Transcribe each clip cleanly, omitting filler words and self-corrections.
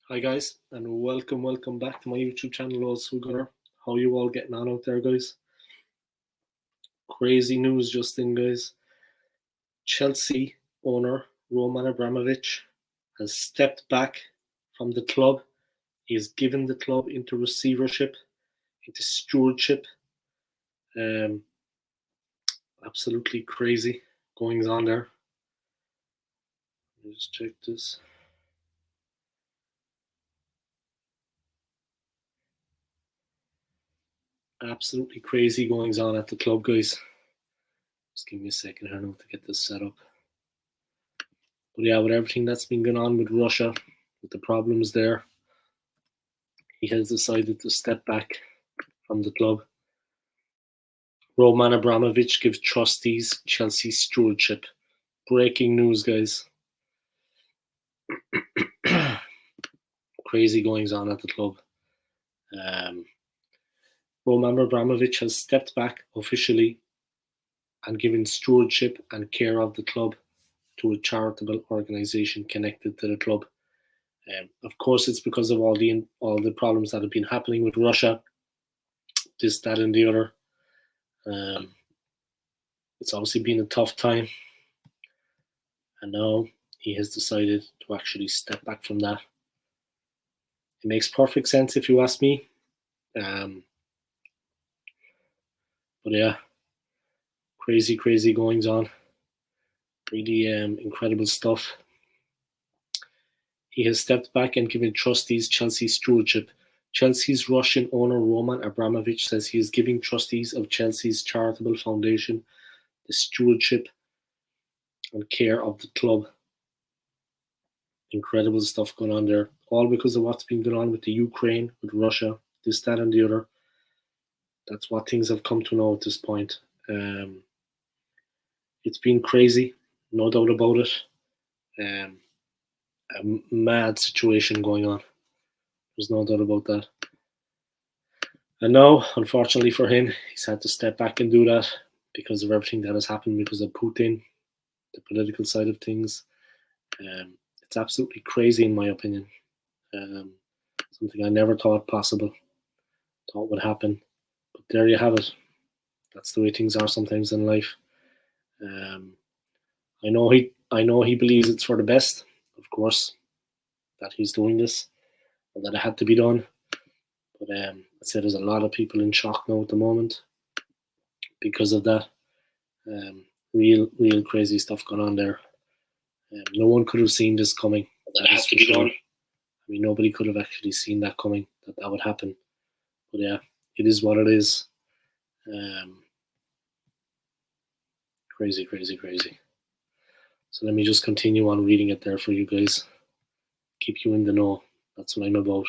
Hi guys, and welcome back to my YouTube channel, Old School Gunner. How you all getting on out there, guys? Crazy news just in, guys. Chelsea owner Roman Abramovich has stepped back from the club. He has given the club into receivership, into stewardship. Um, Absolutely crazy goings on there. Let me just check this. Absolutely crazy goings on at the club, guys. Just give me a second here now to get this set up. But yeah, with everything that's been going on with Russia, with the problems there, he has decided to step back from the club. Roman Abramovich gives trustees Chelsea stewardship. Breaking news, guys. Crazy goings on at the club. Roman Abramovich has stepped back officially and given stewardship and care of the club to a charitable organisation connected to the club. Of course, it's because of all the problems that have been happening with Russia, this, that, and the other. It's obviously been a tough time, and now he has decided to actually step back from that. It makes perfect sense if you ask me. But yeah, crazy goings on. Really incredible stuff. He has stepped back and given trustees Chelsea stewardship. Chelsea's Russian owner Roman Abramovich says he is giving trustees of Chelsea's charitable foundation the stewardship and care of the club. Incredible stuff going on there. All because of what's been going on with the Ukraine, with Russia, this, that, and the other. That's what things have come to know at this point. It's been crazy, no doubt about it. A mad situation going on. There's no doubt about that. And now, unfortunately for him, he's had to step back and do that because of everything that has happened because of Putin, the political side of things. It's absolutely crazy, in my opinion. Something I never thought possible, thought would happen. But there you have it. That's the way things are sometimes in life. I know he believes it's for the best, of course, that he's doing this, and that it had to be done. But I'd say there's a lot of people in shock now at the moment because of that. Real crazy stuff going on there. No one could have seen this coming. That is for sure. I mean, nobody could have actually seen that coming, that would happen. But yeah, it is what it is. Crazy. So let me just continue on reading it there for you guys. Keep you in the know. That's what I'm about.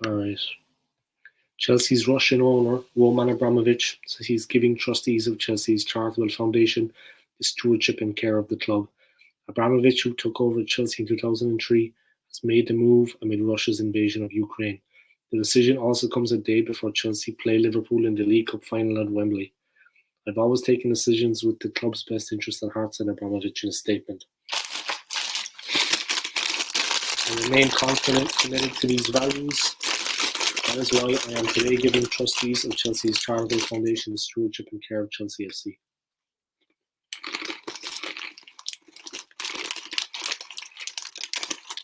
All right. Chelsea's Russian owner, Roman Abramovich, says he's giving trustees of Chelsea's charitable foundation the stewardship and care of the club. Abramovich, who took over Chelsea in 2003, has made the move amid Russia's invasion of Ukraine. The decision also comes a day before Chelsea play Liverpool in the League Cup final at Wembley. I've always taken decisions with the club's best interest at heart, said Abramovich in a statement. I remain confident, committed to these values. That is why I am today giving trustees of Chelsea's charitable foundation the stewardship and care of Chelsea FC.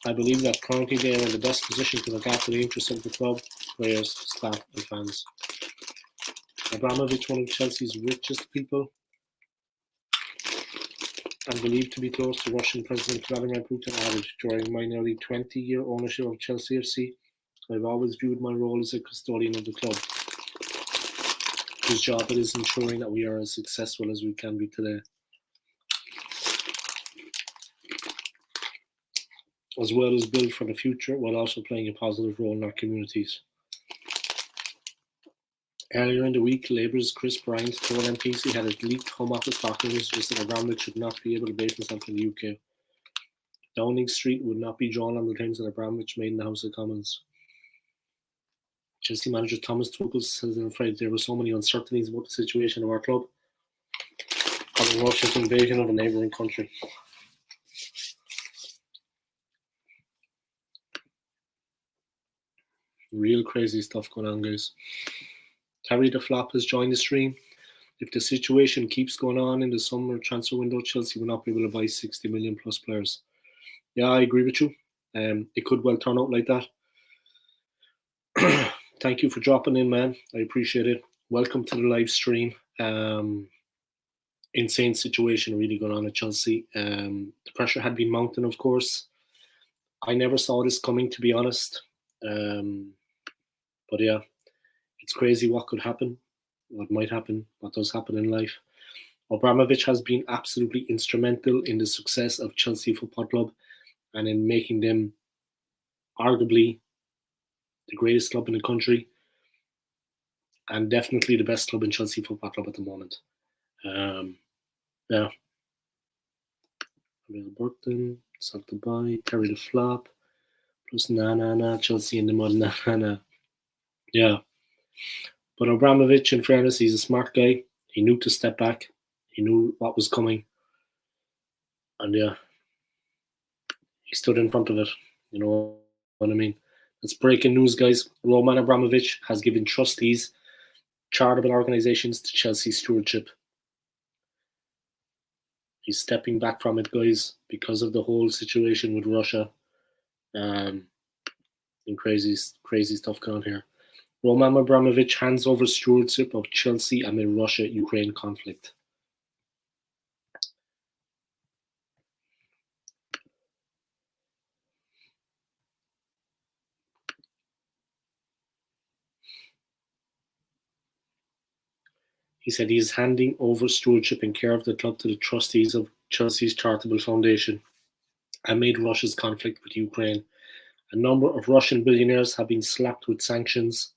I believe that currently they are in the best position to look after the interests of the club, players, staff and fans. Abramovich, one of Chelsea's richest people and believed to be close to Russian President Vladimir Putin, added, during my nearly 20-year ownership of Chelsea FC, I've always viewed my role as a custodian of the club, whose job it is ensuring that we are as successful as we can be today. as well as build for the future while also playing a positive role in our communities. Earlier in the week, Labour's Chris Bryant told MPs he had a leaked Home Office documents suggesting that Abramovich should not be able to base himself in the UK. Downing Street would not be drawn on the claims that Abramovich made in the House of Commons. Chelsea manager Thomas Tuchel says I'm afraid there were so many uncertainties about the situation of our club, having Russia's invasion of a neighbouring country. Real crazy stuff going on, guys. Terry the Flop has joined the stream. If the situation keeps going on in the summer transfer window, Chelsea will not be able to buy 60 million plus players. Yeah, I agree with you. It could well turn out like that. Thank you for dropping in, man. I appreciate it. Welcome to the live stream. Insane situation really going on at Chelsea. The pressure had been mounting, of course. I never saw this coming, to be honest. But yeah, it's crazy what could happen, what might happen, what does happen in life. Abramovich has been absolutely instrumental in the success of Chelsea Football Club and in making them arguably the greatest club in the country and definitely the best club in Chelsea Football Club at the moment. Yeah. Real Burton, Salt to Buy, Terry the Flop, plus Chelsea in the mud, Yeah. But Abramovich, in fairness, he's a smart guy. He knew to step back. He knew what was coming. And yeah, he stood in front of it. You know what I mean? That's breaking news, guys. Roman Abramovich has given trustees, charitable organizations to Chelsea Stewardship. He's stepping back from it, guys, because of the whole situation with Russia. And crazy stuff going on here. Roman Abramovich hands over stewardship of Chelsea amid Russia-Ukraine conflict. He said he is handing over stewardship and care of the club to the trustees of Chelsea's charitable foundation amid Russia's conflict with Ukraine. A number of Russian billionaires have been slapped with sanctions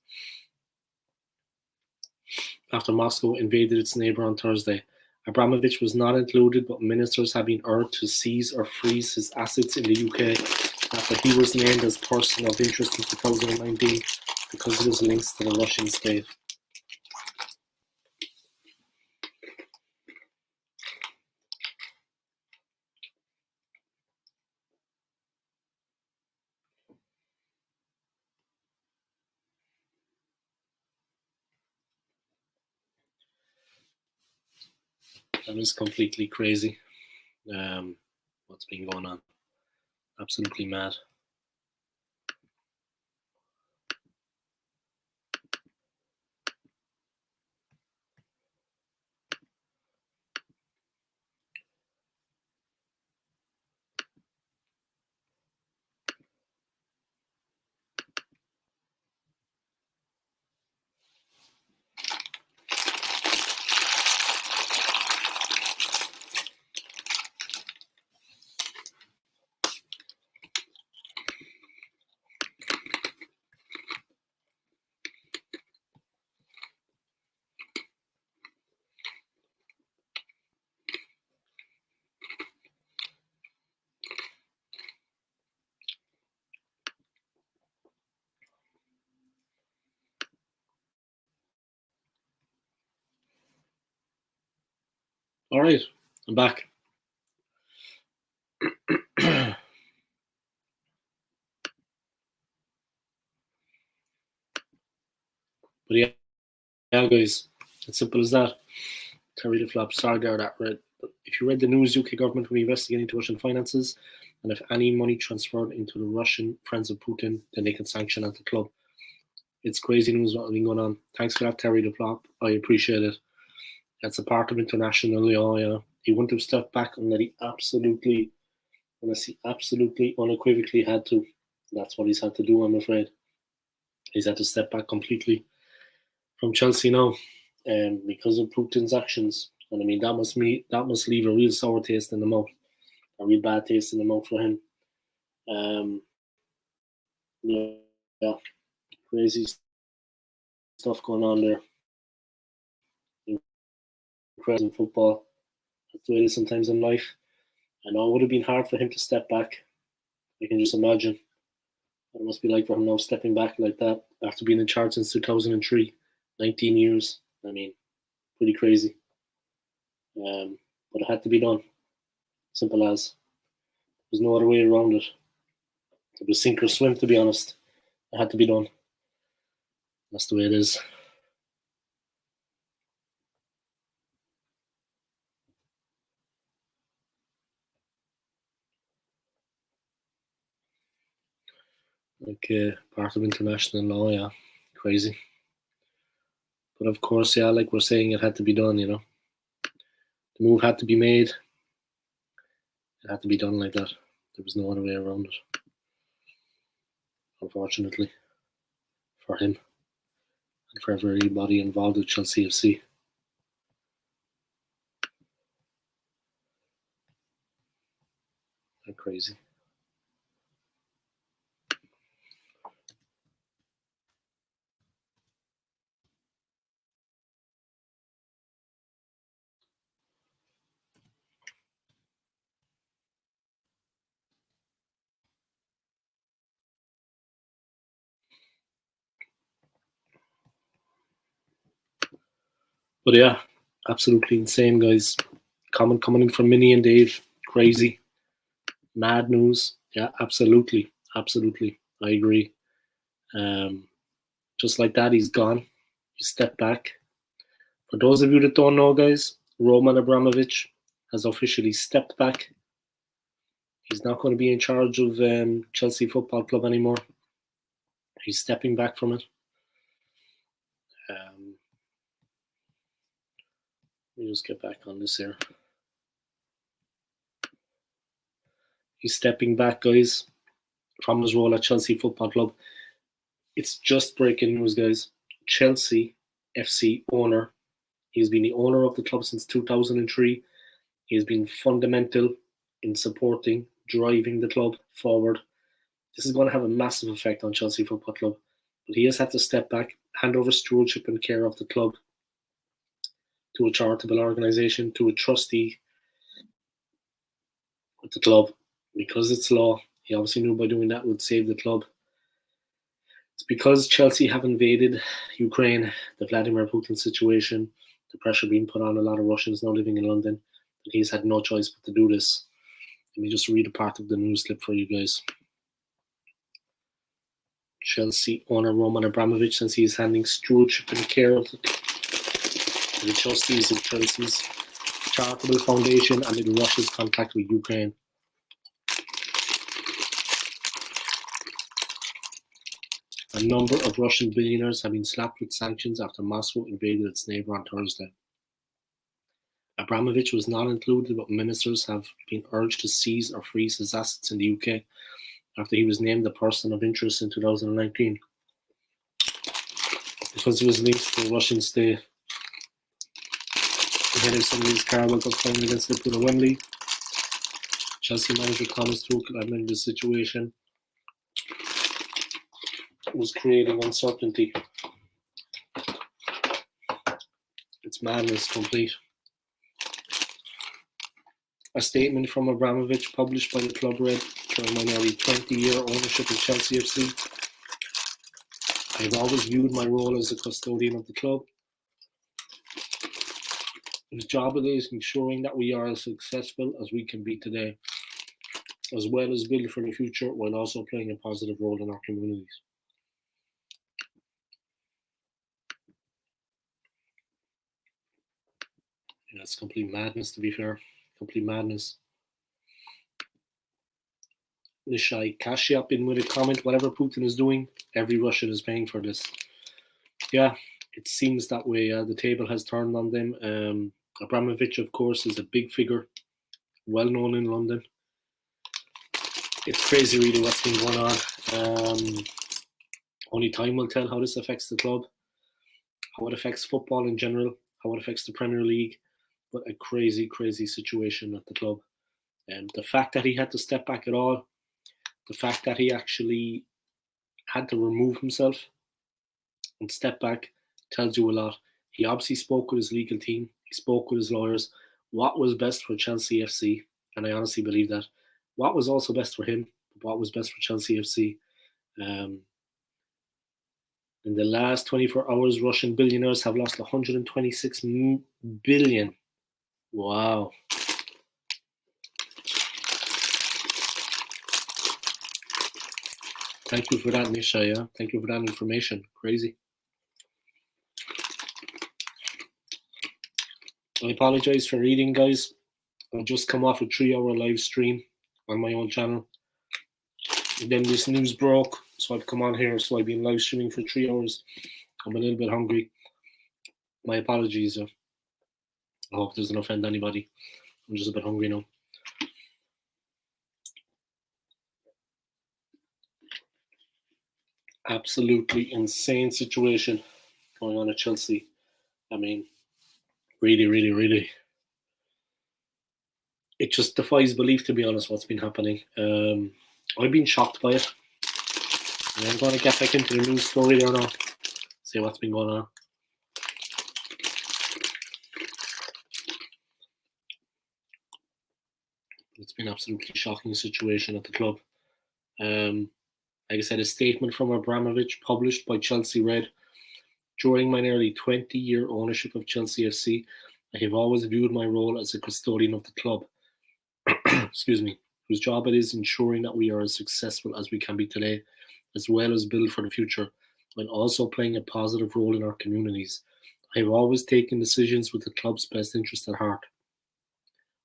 after Moscow invaded its neighbour on Thursday. Abramovich was not included, but ministers have been urged to seize or freeze his assets in the UK after he was named as person of interest in 2019 because of his links to the Russian state. That is completely crazy. What's been going on? Absolutely mad. All right, I'm back. But yeah, guys, it's simple as that. Terry the Flop, sorry there that read. If you read the news, UK government will be investigating into Russian finances, and if any money transferred into the Russian friends of Putin, then they can sanction at the club. It's crazy news what's been going on. Thanks for that, Terry the Flop. I appreciate it. That's a part of international law. Yeah, he wouldn't have stepped back unless he absolutely unequivocally had to. That's what he's had to do, I'm afraid. He's had to step back completely from Chelsea now, because of Putin's actions. And I mean, that must leave a real sour taste in the mouth, a real bad taste in the mouth for him. Um, yeah, yeah, crazy stuff going on there. Incredible football. That's the way it is sometimes in life. I know it would have been hard for him to step back. I can just imagine what it must be like for him now stepping back like that after being in charge since 2003, 19 years. I mean, pretty crazy. But it had to be done. Simple as. There's no other way around it. It was sink or swim, to be honest. It had to be done. That's the way it is. Like part of international law, yeah, crazy. But of course, yeah, like we're saying, it had to be done. The move had to be made. It had to be done like that. There was no other way around it. Unfortunately, for him and for everybody involved with Chelsea FC. They're crazy. But yeah, absolutely insane, guys. Coming in from Minnie and Dave, crazy, mad news. Yeah, absolutely, absolutely. I agree. Um, just like that, he's gone. He stepped back. For those of you that don't know, guys, Roman Abramovich has officially stepped back. He's not going to be in charge of Chelsea Football Club anymore. He's stepping back from it. Let me just get back on this here. He's stepping back, guys, from his role at Chelsea Football Club. It's just breaking news, guys. Chelsea FC owner. He's been the owner of the club since 2003. He has been fundamental in supporting, driving the club forward. This is going to have a massive effect on Chelsea Football Club. But he has had to step back, hand over stewardship and care of the club to a charitable organisation, to a trustee with the club. Because it's law, he obviously knew by doing that would save the club. It's because Chelsea have invaded Ukraine, the Vladimir Putin situation, the pressure being put on a lot of Russians now living in London, that he's had no choice but to do this. Let me just read a part of the news clip for you guys. Chelsea owner Roman Abramovich says he is handing stewardship and care of the trustees of Chelsea's charitable foundation amid Russia's contact with Ukraine. A number of Russian billionaires have been slapped with sanctions after Moscow invaded its neighbour on Thursday. Abramovich was not included, but ministers have been urged to seize or freeze his assets in the UK after he was named the person of interest in 2019. Because of his links to the Russian state, ahead of Sunday's Carabao Cup final against Liverpool at Wembley, Chelsea manager Thomas Tuchel admitted the situation was creating uncertainty. It's madness complete. A statement from Abramovich published by the club read, during my nearly 20-year ownership of Chelsea FC, I have always viewed my role as a custodian of the club. His job it is ensuring that we are as successful as we can be today, as well as build for the future while also playing a positive role in our communities. Yeah, it's complete madness, to be fair. Complete madness. Nishai Kashyap in with a comment, whatever Putin is doing, every Russian is paying for this. Yeah, it seems that way. The table has turned on them. Abramovich, of course, is a big figure, well known in London. It's crazy, really, what's been going on. Only time will tell how this affects the club, how it affects football in general, how it affects the Premier League. But a crazy, crazy situation at the club. And the fact that he had to step back at all, the fact that he actually had to remove himself and step back tells you a lot. He obviously spoke with his legal team, he spoke with his lawyers, what was best for Chelsea FC, and I honestly believe that. What was also best for him, what was best for Chelsea FC. In the last 24 hours, Russian billionaires have lost 126 billion. Wow. Thank you for that, Nisha. Yeah, thank you for that information. Crazy. I apologize for reading, guys. I've just come off a 3-hour live stream on my own channel. And then this news broke, so I've come on here. So I've been live streaming for 3 hours. I'm a little bit hungry. My apologies. I hope it doesn't offend anybody. I'm just a bit hungry now. Absolutely insane situation going on at Chelsea. I mean, really. It just defies belief, to be honest, what's been happening. I've been shocked by it. And I'm going to get back into the news story there now. See what's been going on. It's been an absolutely shocking situation at the club. Like I said, a statement from Abramovich published by Chelsea read, "During my nearly 20-year ownership of Chelsea FC, I have always viewed my role as a custodian of the club, excuse me, whose job it is ensuring that we are as successful as we can be today, as well as build for the future, while also playing a positive role in our communities. I have always taken decisions with the club's best interest at heart.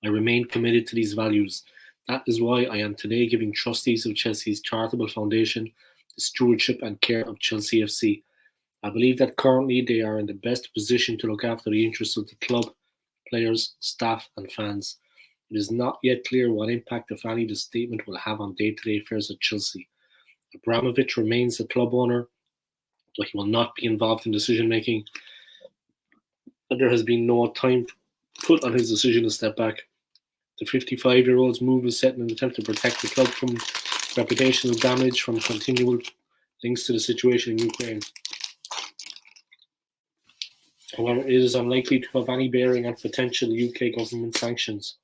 I remain committed to these values. That is why I am today giving trustees of Chelsea's charitable foundation the stewardship and care of Chelsea FC. I believe that currently they are in the best position to look after the interests of the club, players, staff, and fans. It is not yet clear what impact, if any, the statement will have on day-to-day affairs at Chelsea. Abramovich remains the club owner, but he will not be involved in decision-making, and there has been no time put on his decision to step back. The 55-year-old's move is set in an attempt to protect the club from reputational damage from continual links to the situation in Ukraine. However, it is unlikely to have any bearing on potential UK government sanctions.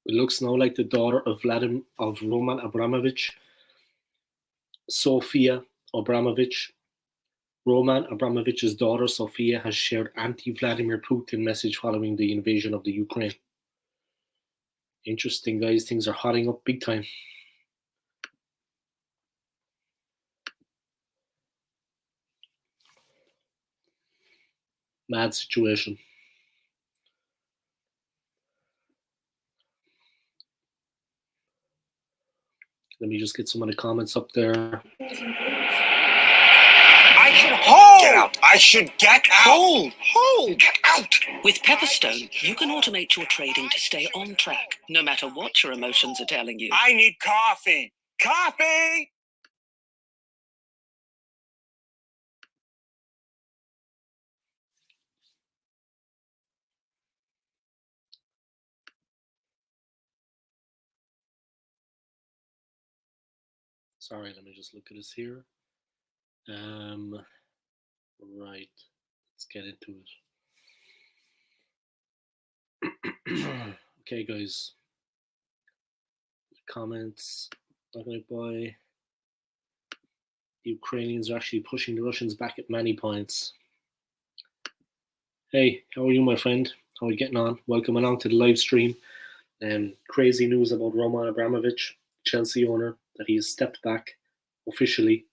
It looks now like the daughter of Roman Abramovich, Sofia Abramovich. Roman Abramovich's daughter, Sofia, has shared anti-Vladimir Putin message following the invasion of the Ukraine. Interesting, guys. Things are hotting up big time. Mad situation. Let me just get some of the comments up there. I should hold. Get out. I should get out. Hold. Get out. With Pepperstone, you can automate your trading to stay on track, no matter what your emotions are telling you. I need coffee. Coffee. Sorry, let me just look at this here. Right, let's get into it. Okay, guys. Comments. Not gonna buy. The Ukrainians are actually pushing the Russians back at many points. Hey, how are you, my friend? How are you getting on? Welcome along to the live stream. Crazy news about Roman Abramovich, Chelsea owner, that he has stepped back officially.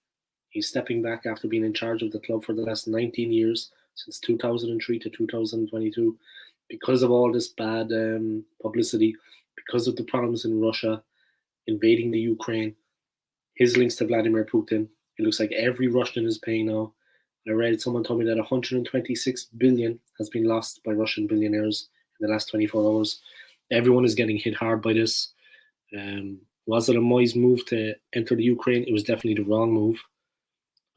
He's stepping back after being in charge of the club for the last 19 years, since 2003 to 2022, because of all this bad publicity, because of the problems in Russia, invading the Ukraine, his links to Vladimir Putin. It looks like every Russian is paying now. I read, someone told me that 126 billion has been lost by Russian billionaires in the last 24 hours. Everyone is getting hit hard by this. Was it a wise move to enter the Ukraine? It was definitely the wrong move.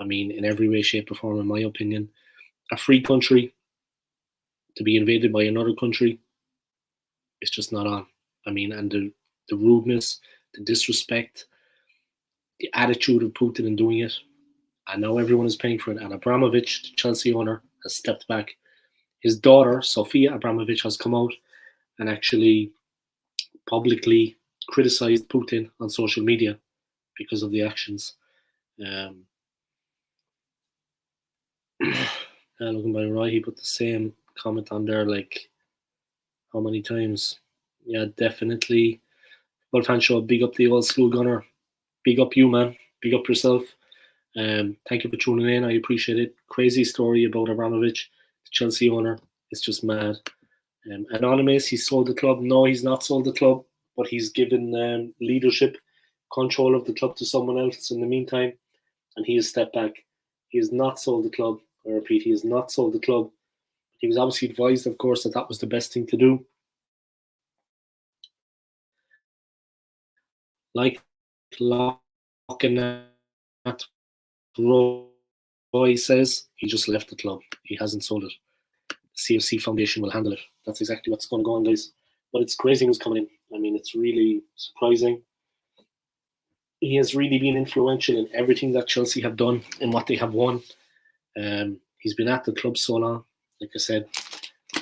I mean, in every way, shape, or form, in my opinion. A free country to be invaded by another country is just not on. I mean, and the rudeness, the disrespect, the attitude of Putin in doing it, and now everyone is paying for it. And Abramovich, the Chelsea owner, has stepped back. His daughter, Sophia Abramovich, has come out and actually publicly criticized Putin on social media because of the actions. Looking by Roy, he put the same comment on there, like, how many times? Yeah, definitely. Well, fan show, big up the old school gunner. Big up you, man. Big up yourself. Thank you for tuning in. I appreciate it. Crazy story about Abramovich, the Chelsea owner. It's just mad. Anonymous, he sold the club. No, he's not sold the club, but he's given leadership, control of the club to someone else in the meantime, and he has stepped back. He has not sold the club. I repeat, he has not sold the club. He was obviously advised, of course, that that was the best thing to do. Like looking at Roy says, he just left the club. He hasn't sold it. The CFC Foundation will handle it. That's exactly what's going to go on, guys. But it's crazy who's coming in. I mean, it's really surprising. He has really been influential in everything that Chelsea have done and what they have won. He's been at the club so long. Like I said,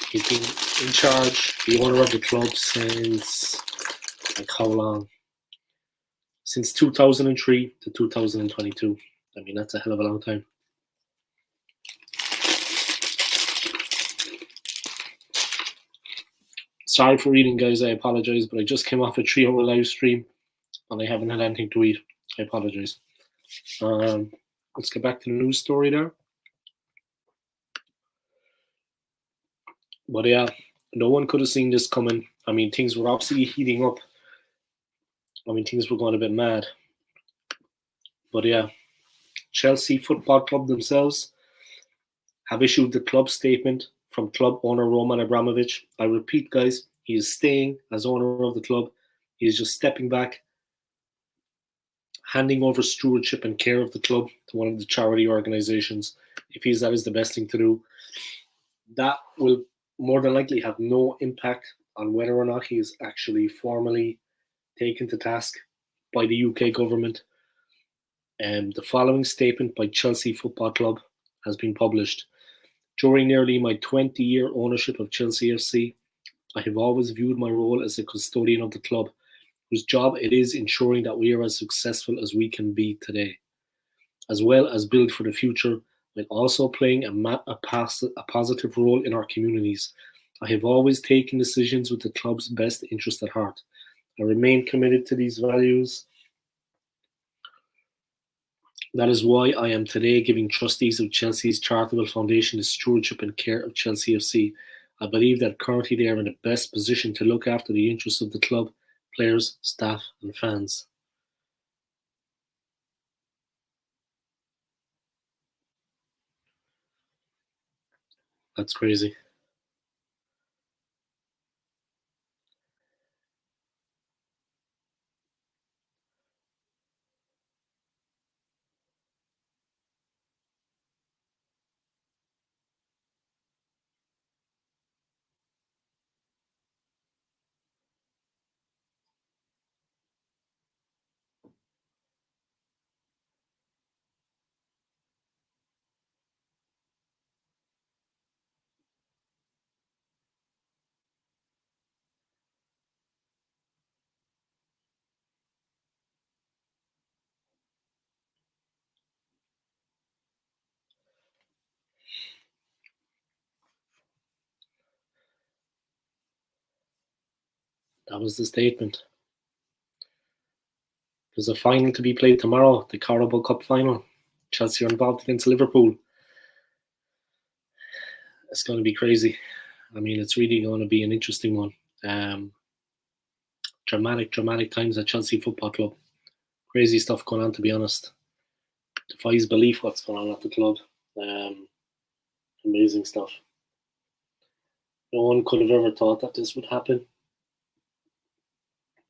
he's been in charge, the owner of the club since, like, how long? Since 2003 to 2022. I mean, that's a hell of a long time. Sorry for reading, guys. I apologize, but I just came off a 3-hour live stream and I haven't had anything to eat. I apologize. Let's get back to the news story there. But yeah, no one could have seen this coming. I mean, things were obviously heating up. I mean, things were going a bit mad. But yeah, Chelsea Football Club themselves have issued the club statement from club owner Roman Abramovich. I repeat, guys, he is staying as owner of the club. He is just stepping back, handing over stewardship and care of the club to one of the charity organizations. If he feels that is the best thing to do, that will more than likely have no impact on whether or not he is actually formally taken to task by the UK government. The following statement by Chelsea Football Club has been published. During nearly my 20-year ownership of Chelsea FC, I have always viewed my role as a custodian of the club, whose job it is ensuring that we are as successful as we can be today, as well as build for the future, while also playing a positive role in our communities. I have always taken decisions with the club's best interest at heart. I remain committed to these values. That is why I am today giving trustees of Chelsea's charitable foundation the stewardship and care of Chelsea FC. I believe that currently they are in the best position to look after the interests of the club, players, staff, and fans. That's crazy. That was the statement. There's a final to be played tomorrow, the Carabao Cup final. Chelsea are involved against Liverpool. It's going to be crazy. I mean, it's really going to be an interesting one. Dramatic times at Chelsea Football Club. Crazy stuff going on, to be honest. Defies belief what's going on at the club. Amazing stuff. No one could have ever thought that this would happen.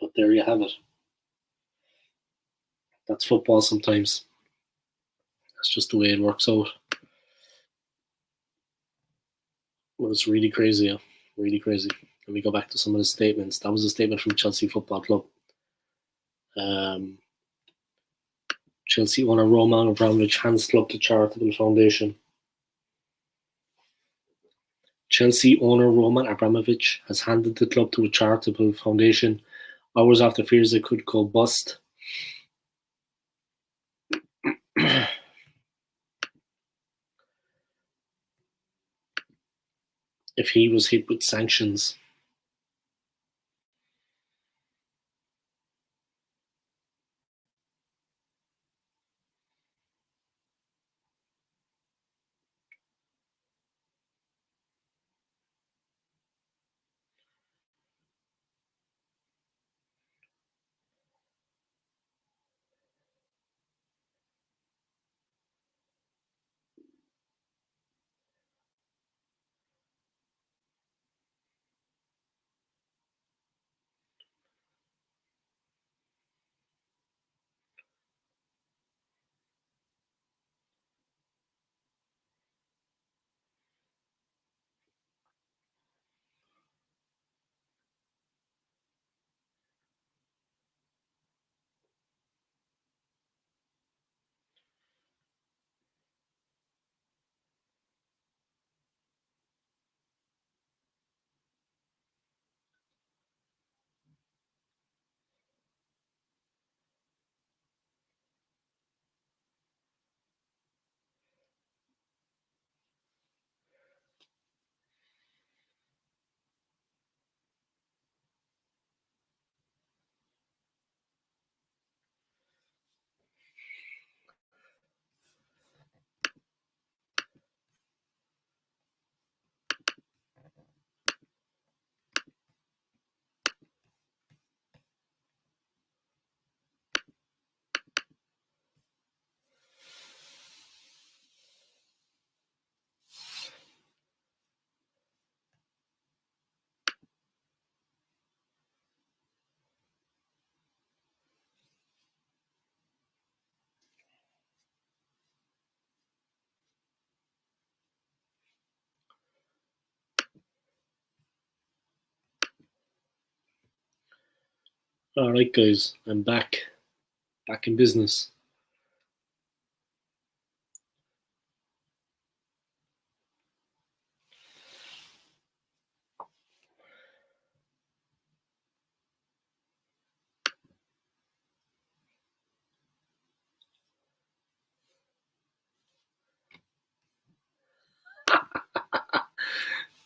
But there you have it. That's football sometimes. That's just the way it works out. Well, it's really crazy, yeah. Really crazy. Let me go back to some of the statements. That was a statement from Chelsea Football Club. Chelsea owner Roman Abramovich hands club to charitable foundation. Chelsea owner Roman Abramovich has handed the club to a charitable foundation hours after fears it could go bust. If he was hit with sanctions. Alright guys, I'm back in business.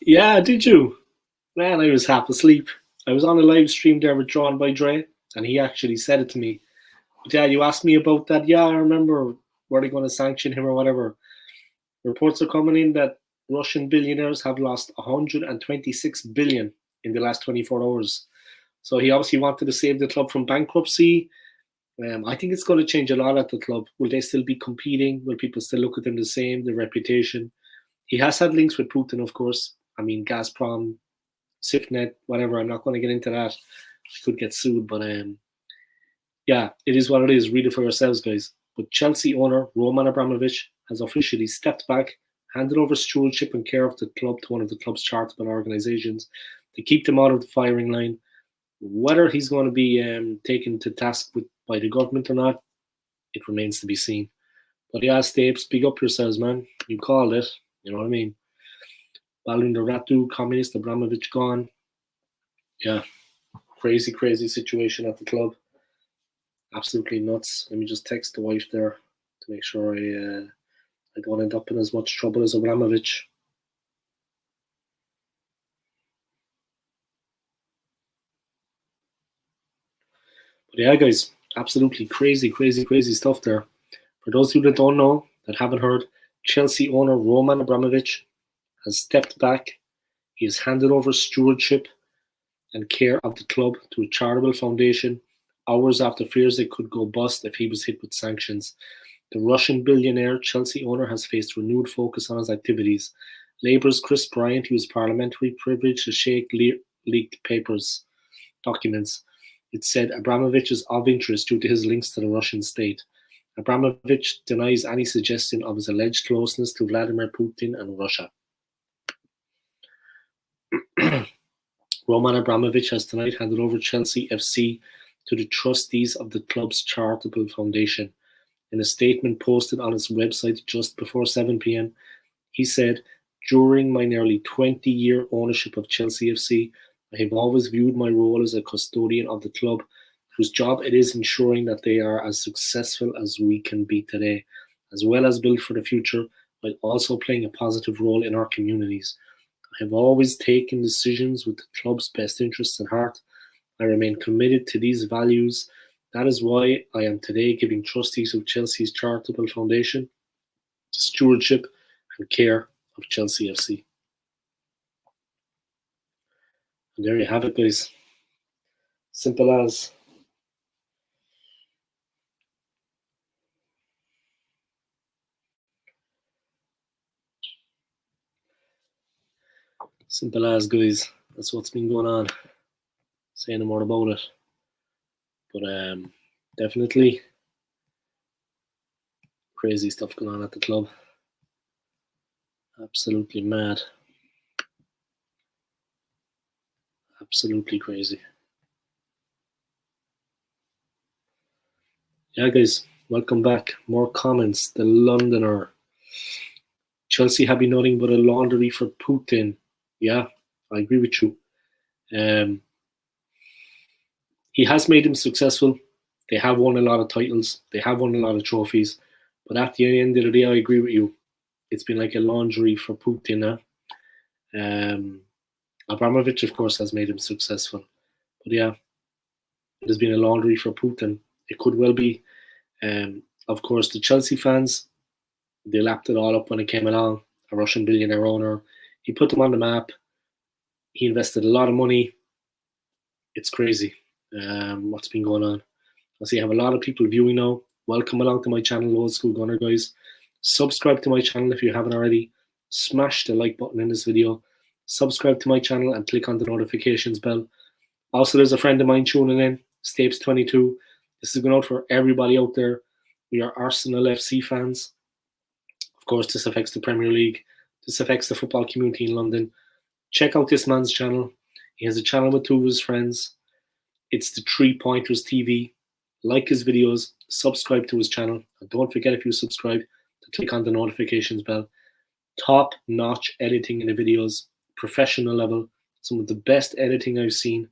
Yeah, did you? Man, I was half asleep. I was on a live stream there with Drawn by Dre, and he actually said it to me. Yeah, you asked me about that. Yeah, I remember. Were they going to sanction him or whatever? Reports are coming in that Russian billionaires have lost 126 billion in the last 24 hours. So he obviously wanted to save the club from bankruptcy. I think it's going to change a lot at the club. Will they still be competing? Will people still look at them the same? Their reputation. He has had links with Putin, of course. I mean, Gazprom, Sifnet, whatever. I'm not going to get into that. I could get sued, but yeah, it is what it is. Read it for yourselves, guys. But Chelsea owner Roman Abramovich has officially stepped back, handed over stewardship and care of the club to one of the club's charitable organisations to keep them out of the firing line. Whether he's going to be taken to task by the government or not, it remains to be seen. But yeah, Stapes, speak up yourselves, man. You called it. You know what I mean? Balunda Ratu, communist, Abramovich gone. Yeah, crazy, crazy situation at the club. Absolutely nuts. Let me just text the wife there to make sure I don't end up in as much trouble as Abramovich. But yeah, guys, absolutely crazy, crazy, crazy stuff there. For those of you that don't know, that haven't heard, Chelsea owner Roman Abramovich has stepped back. He has handed over stewardship and care of the club to a charitable foundation hours after fears it could go bust if he was hit with sanctions. The Russian billionaire Chelsea owner has faced renewed focus on his activities. Labour's Chris Bryant used parliamentary privilege to shake leaked documents. It said Abramovich is of interest due to his links to the Russian state. Abramovich denies any suggestion of his alleged closeness to Vladimir Putin and Russia. Roman Abramovich has tonight handed over Chelsea FC to the trustees of the club's charitable foundation. In a statement posted on his website just before 7 p.m, he said, "During my nearly 20-year ownership of Chelsea FC, I have always viewed my role as a custodian of the club, whose job it is ensuring that they are as successful as we can be today, as well as build for the future, while also playing a positive role in our communities. I have always taken decisions with the club's best interests at heart. I remain committed to these values. That is why I am today giving trustees of Chelsea's charitable foundation the stewardship and care of Chelsea FC." And there you have it, guys. Simple as. Simple as, guys. That's what's been going on. Say no more about it. But definitely crazy stuff going on at the club. Absolutely mad. Absolutely crazy. Yeah, guys, welcome back. More comments. The Londoner. Chelsea have been nothing but a laundry for Putin. Yeah, I agree with you. He has made them successful. They have won a lot of titles. They have won a lot of trophies. But at the end of the day, I agree with you. It's been like a laundry for Putin. Abramovich, of course, has made him successful. But yeah, it has been a laundry for Putin. It could well be. Of course, the Chelsea fans, they lapped it all up when it came along. A Russian billionaire owner. He put them on the map. He invested a lot of money. It's crazy what's been going on. I see I have a lot of people viewing now. Welcome along to my channel, Old School Gunner, guys. Subscribe to my channel if you haven't already. Smash the like button in this video. Subscribe to my channel and click on the notifications bell. Also, there's a friend of mine tuning in, Stapes22. This is going out for everybody out there. We are Arsenal FC fans. Of course, this affects the Premier League. This affects the football community in London. Check out this man's channel. He has a channel with two of his friends. It's the 3 Pointers TV. Like his videos, subscribe to his channel, and don't forget, if you subscribe, to click on the notifications bell. Top-notch editing in the videos, professional level, some of the best editing I've seen,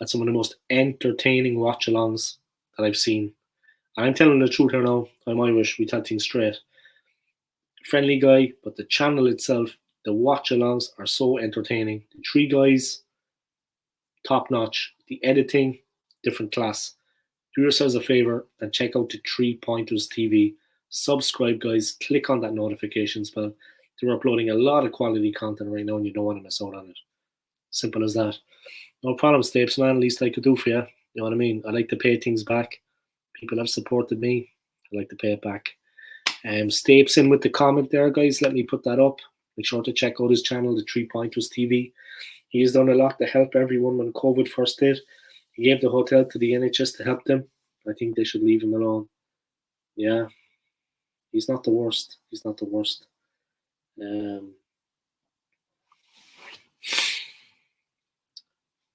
and some of the most entertaining watch-alongs that I've seen. I'm telling the truth here now. I'm Irish. We tell things straight. Friendly guy, but the channel itself, the watch-alongs are so entertaining. The three guys, top-notch. The editing, different class. Do yourselves a favor and check out the 3 Pointers TV. Subscribe, guys. Click on that notifications bell. They're uploading a lot of quality content right now, and you don't want to miss out on it. Simple as that. No problem, Stapes, man. Least I could do for you. You know what I mean? I like to pay things back. People have supported me. I like to pay it back. Stapes in with the comment there, guys. Let me put that up. Make sure to check out his channel, the 3 Pointers TV. He has done a lot to help everyone when COVID first hit. He gave the hotel to the NHS to help them. I think they should leave him alone. Yeah. He's not the worst. He's not the worst. The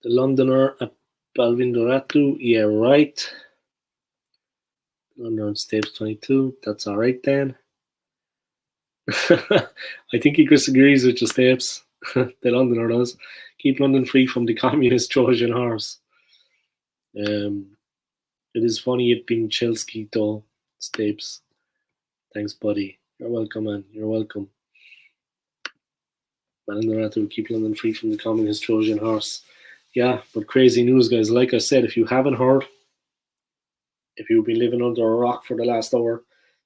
Londoner at Balvindoratu. Yeah, right. Londoner Stapes 22. That's all right then. I think he disagrees with your Stapes. The Londoner does. Keep London free from the communist Trojan horse. It is funny it being Chelsea though, Stapes. Thanks, buddy. You're welcome, man. You're welcome. Balvindoratu, keep London free from the communist Trojan horse. Yeah, but crazy news, guys. Like I said, if you haven't heard, if you've been living under a rock for the last hour,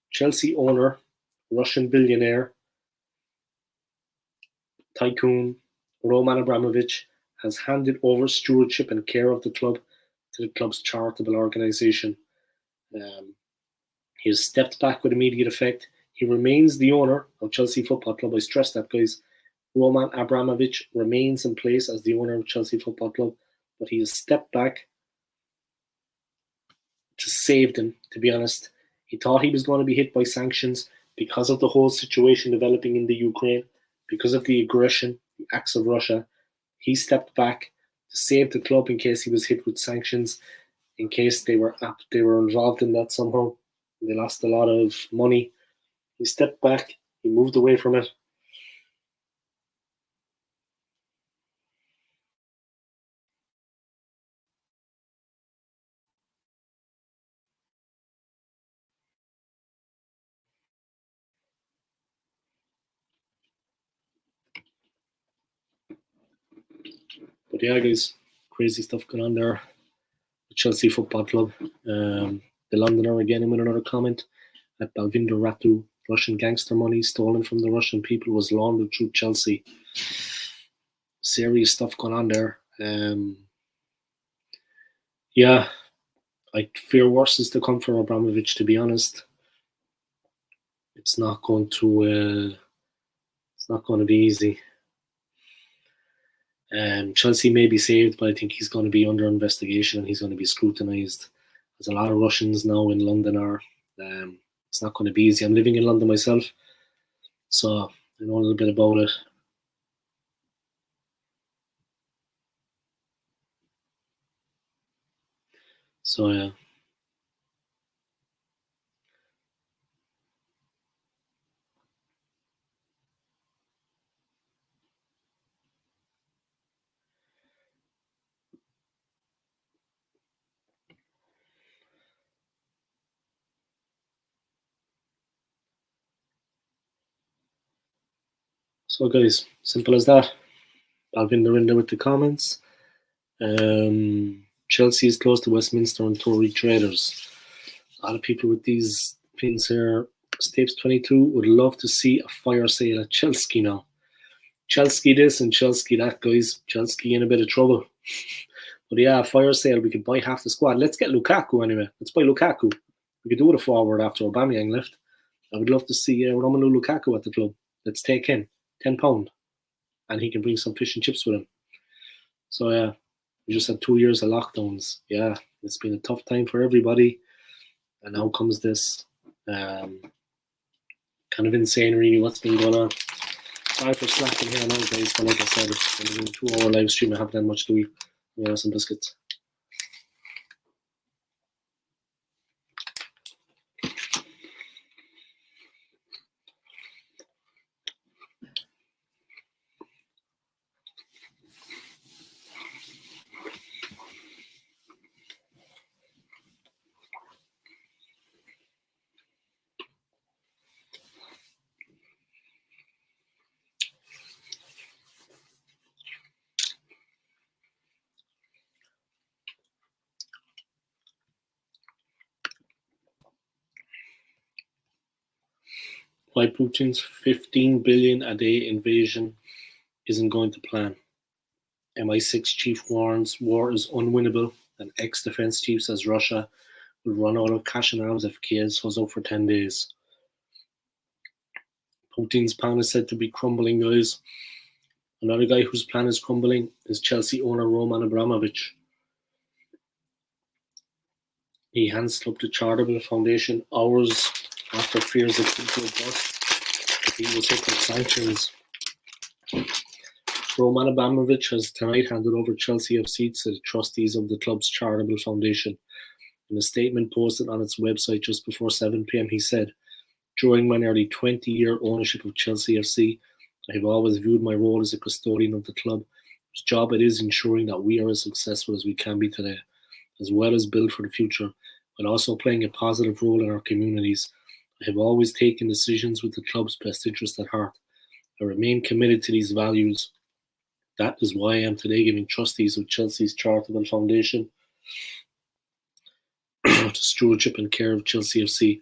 Chelsea owner, Russian billionaire, tycoon, Roman Abramovich has handed over stewardship and care of the club to the club's charitable organisation. He has stepped back with immediate effect. He remains the owner of Chelsea Football Club. I stress that, guys. Roman Abramovich remains in place as the owner of Chelsea Football Club, but he has stepped back to save them, to be honest. He thought he was going to be hit by sanctions because of the whole situation developing in the Ukraine, because of the aggression, the acts of Russia. He stepped back to save the club in case he was hit with sanctions, in case they were involved in that somehow. They lost a lot of money. He stepped back. He moved away from it. But yeah, guys, crazy stuff going on there. The Chelsea Football Club. The Londoner again with another comment that Balvinder Ratu, Russian gangster money stolen from the Russian people, was laundered through Chelsea. Serious stuff going on there. Yeah, I fear worse is to come from Abramovich, to be honest. It's not going to be easy. Chelsea may be saved, but I think he's going to be under investigation and he's going to be scrutinised. There's a lot of Russians now in London are. It's not going to be easy. I'm living in London myself, so I know a little bit about it. So yeah. So guys, simple as that. Alvinder in there with the comments. Chelsea is close to Westminster and Tory traders. A lot of people with these pins here. Stapes 22 would love to see a fire sale at Chelsea now. Chelsea this and Chelsea that, guys. Chelsea in a bit of trouble. But yeah, a fire sale. We could buy half the squad. Let's get Lukaku anyway. Let's buy Lukaku. We could do it a forward after Aubameyang left. I would love to see Romelu Lukaku at the club. Let's take him. £10. And he can bring some fish and chips with him. So yeah, we just had 2 years of lockdowns. Yeah, it's been a tough time for everybody. And now comes this. Kind of insane, really, what's been going on. Sorry for slacking here now, guys, but like I said, it's been a 2 hour live stream. I haven't had much to eat. Some biscuits. Why Putin's 15 billion a day invasion isn't going to plan. MI6 chief warns war is unwinnable, and ex-defense chief says Russia will run out of cash and arms if Kiev holds out for 10 days. Putin's plan is said to be crumbling, guys. Another guy whose plan is crumbling is Chelsea owner Roman Abramovich. He hands up the charitable foundation hours after fears it could go bust if he was hit with sanctions. Roman Abramovich has tonight handed over Chelsea FC to the trustees of the club's charitable foundation. In a statement posted on its website just before 7 p.m, he said, "During my nearly 20-year ownership of Chelsea FC, I have always viewed my role as a custodian of the club, whose job it is ensuring that we are as successful as we can be today, as well as build for the future, while also playing a positive role in our communities. I have always taken decisions with the club's best interest at heart. I remain committed to these values. That is why I am today giving trustees of Chelsea's charitable foundation to stewardship and care of Chelsea FC.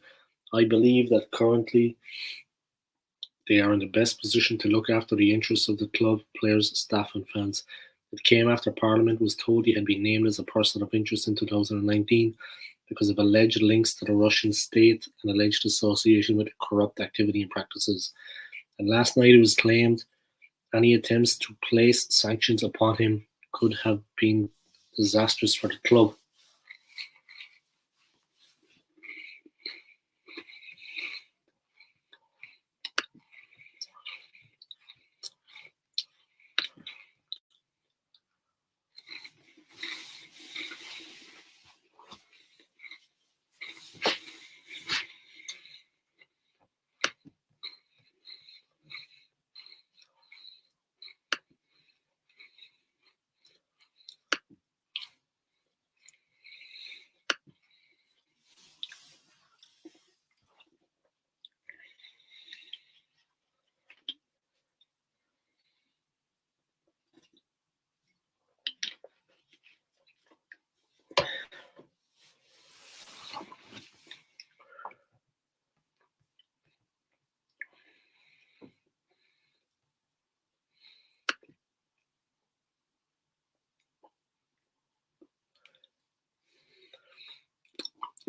I believe that currently they are in the best position to look after the interests of the club, players, staff and fans. It came after Parliament was told he had been named as a person of interest in 2019 because of alleged links to the Russian state and alleged association with corrupt activity and practices. And last night it was claimed any attempts to place sanctions upon him could have been disastrous for the club.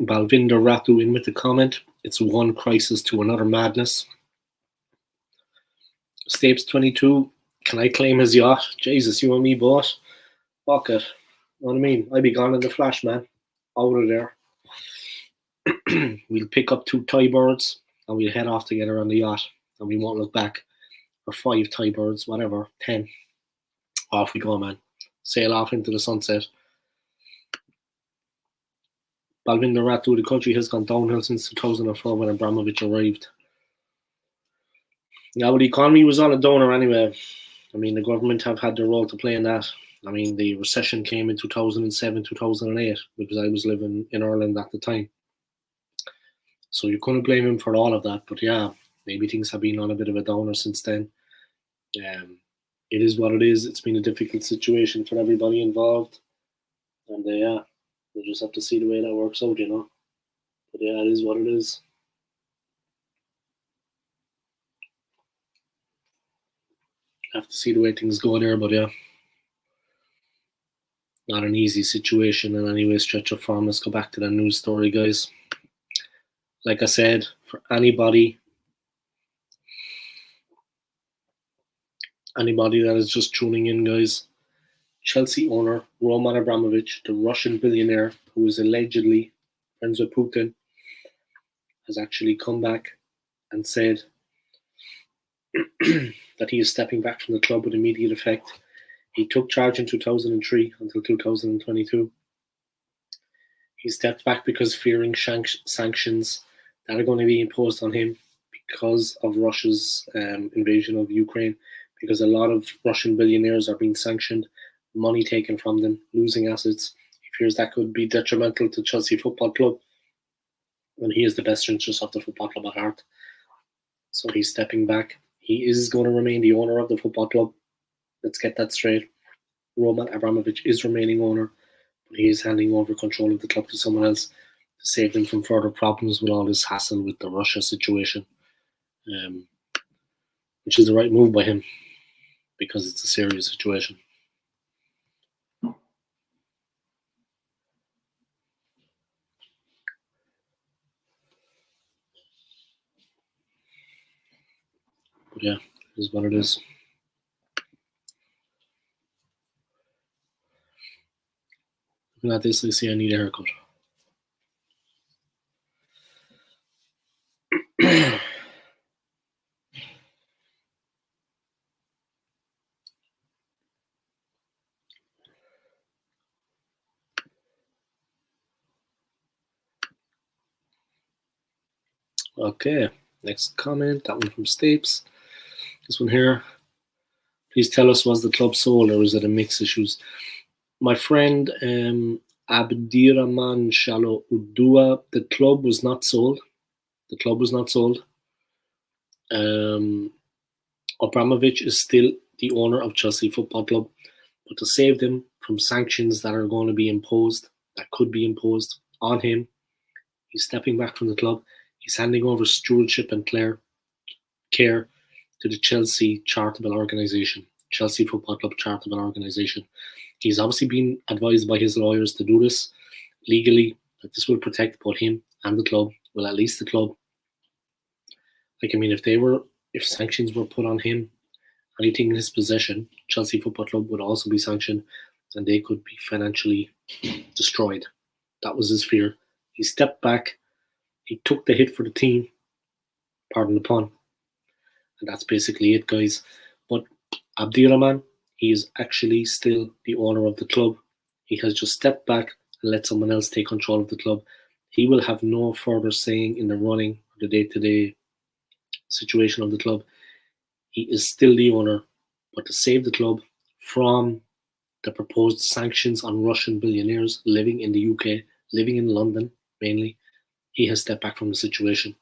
Balvinder Ratu in with the comment. It's one crisis to another madness. Stapes 22. Can I claim his yacht? Jesus, you and me both. Fuck it. You know what I mean? I'd be gone in the flash, man. Out of there. We'll pick up 2 Thai birds and we'll head off together on the yacht and we won't look back. Or 5 Thai birds, whatever, 10. Off we go, man. Sail off into the sunset. Balvinder Ratu, the country has gone downhill since 2004 when Abramovich arrived. Yeah, but the economy was on a downer anyway. I mean, the government have had their role to play in that. I mean, the recession came in 2007, 2008, because I was living in Ireland at the time. So you couldn't blame him for all of that. But yeah, maybe things have been on a bit of a downer since then. It is what it is. It's been a difficult situation for everybody involved. And yeah, we'll just have to see the way that works out, you know. But yeah, it is what it is. Have to see the way things go there, but yeah. Not an easy situation in any way, stretch of form. Let's go back to the news story, guys. Like I said, for anybody that is just tuning in, guys, Chelsea owner Roman Abramovich, the Russian billionaire who is allegedly friends with Putin, has actually come back and said that he is stepping back from the club with immediate effect. He took charge in 2003 until 2022. He stepped back because fearing sanctions that are going to be imposed on him because of Russia's invasion of Ukraine, because a lot of Russian billionaires are being sanctioned, money taken from them, losing assets. He fears that could be detrimental to Chelsea Football Club when he is the best interest of the football club at heart. So he's stepping back. He is going to remain the owner of the football club. Let's get that straight. Roman Abramovich is remaining owner, but he is handing over control of the club to someone else to save them from further problems with all this hassle with the Russia situation, which is the right move by him because it's a serious situation. But yeah, it is what it is. Looking at this, I see I need a haircut. Okay, next comment, that one from Stapes. This one here. Please tell us, was the club sold or was it a mix issues? My friend Abdirahman Shalo Udua, the club was not sold. The club was not sold. Abramovich is still the owner of Chelsea Football Club, but to save them from sanctions that are going to be imposed, that could be imposed on him, he's stepping back from the club. He's handing over stewardship and care to the Chelsea charitable organisation, Chelsea Football Club charitable organisation. He's obviously been advised by his lawyers to do this legally, that this will protect both him and the club, well, at least the club. Like, I mean, if sanctions were put on him, anything in his possession, Chelsea Football Club would also be sanctioned and they could be financially destroyed. That was his fear. He stepped back. He took the hit for the team. Pardon the pun. And that's basically it, guys. But Abdirahman, he is actually still the owner of the club. He has just stepped back and let someone else take control of the club. He will have no further saying in the running or the day-to-day situation of the club. He is still the owner, but to save the club from the proposed sanctions on Russian billionaires living in the UK, living in London mainly, he has stepped back from the situation.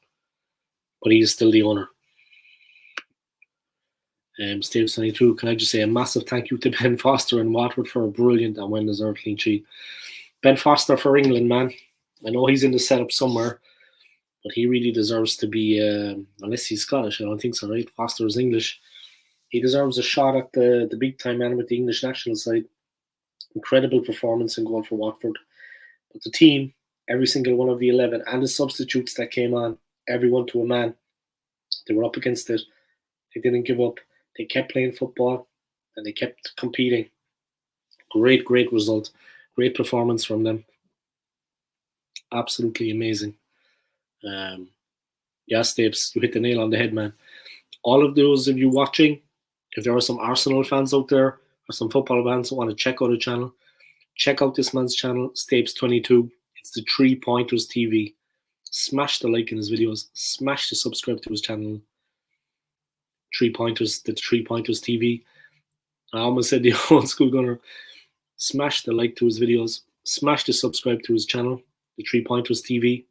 But he is still the owner. Steve 22, can I just say a massive thank you to Ben Foster and Watford for a brilliant and well-deserved clean sheet. Ben Foster for England, man. I know he's in the setup somewhere, but he really deserves to be, unless he's Scottish, I don't think so, right? Foster is English. He deserves a shot at the big time, man, with the English national side. Incredible performance and goal for Watford. But the team, every single one of the 11 and the substitutes that came on, everyone to a man. They were up against it. They didn't give up. They kept playing football and they kept competing. Great result. Great performance from them. Absolutely amazing. Yeah, Stapes, you hit the nail on the head, man. All of those of you watching, if there are some Arsenal fans out there or some football fans who want to check out the channel, check out this man's channel, Stapes22. It's the 3 Pointers TV. Smash the like in his videos. Smash the subscribe to his channel. 3 Pointers, the 3 Pointers TV. I almost said the old school gunner. Smash the like to his videos. Smash the subscribe to his channel, the 3 Pointers TV.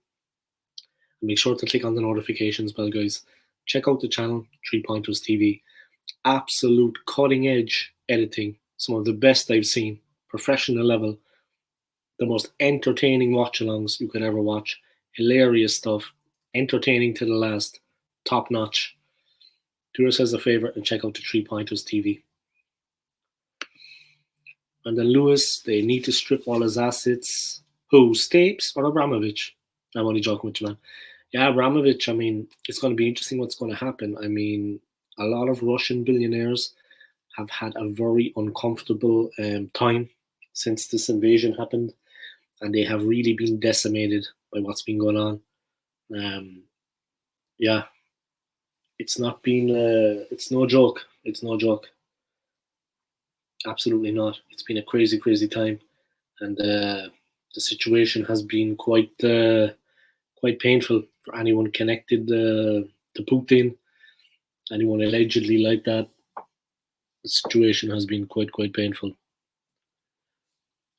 And make sure to click on the notifications bell, guys. Check out the channel, 3 Pointers TV. Absolute cutting edge editing. Some of the best I've seen. Professional level. The most entertaining watch alongs you could ever watch. Hilarious stuff. Entertaining to the last. Top notch. Do yourselves a favour and check out the 3 Pointers TV. And then Lewis, they need to strip all his assets. Who? Stapes or Abramovich? I'm only joking with you, man. Yeah, Abramovich, I mean, it's going to be interesting what's going to happen. I mean, a lot of Russian billionaires have had a very uncomfortable time since this invasion happened. And they have really been decimated by what's been going on. Yeah, it's not been, it's no joke. It's no joke. Absolutely not. It's been a crazy time. And the situation has been quite painful for anyone connected to Putin, anyone allegedly like that. The situation has been quite painful.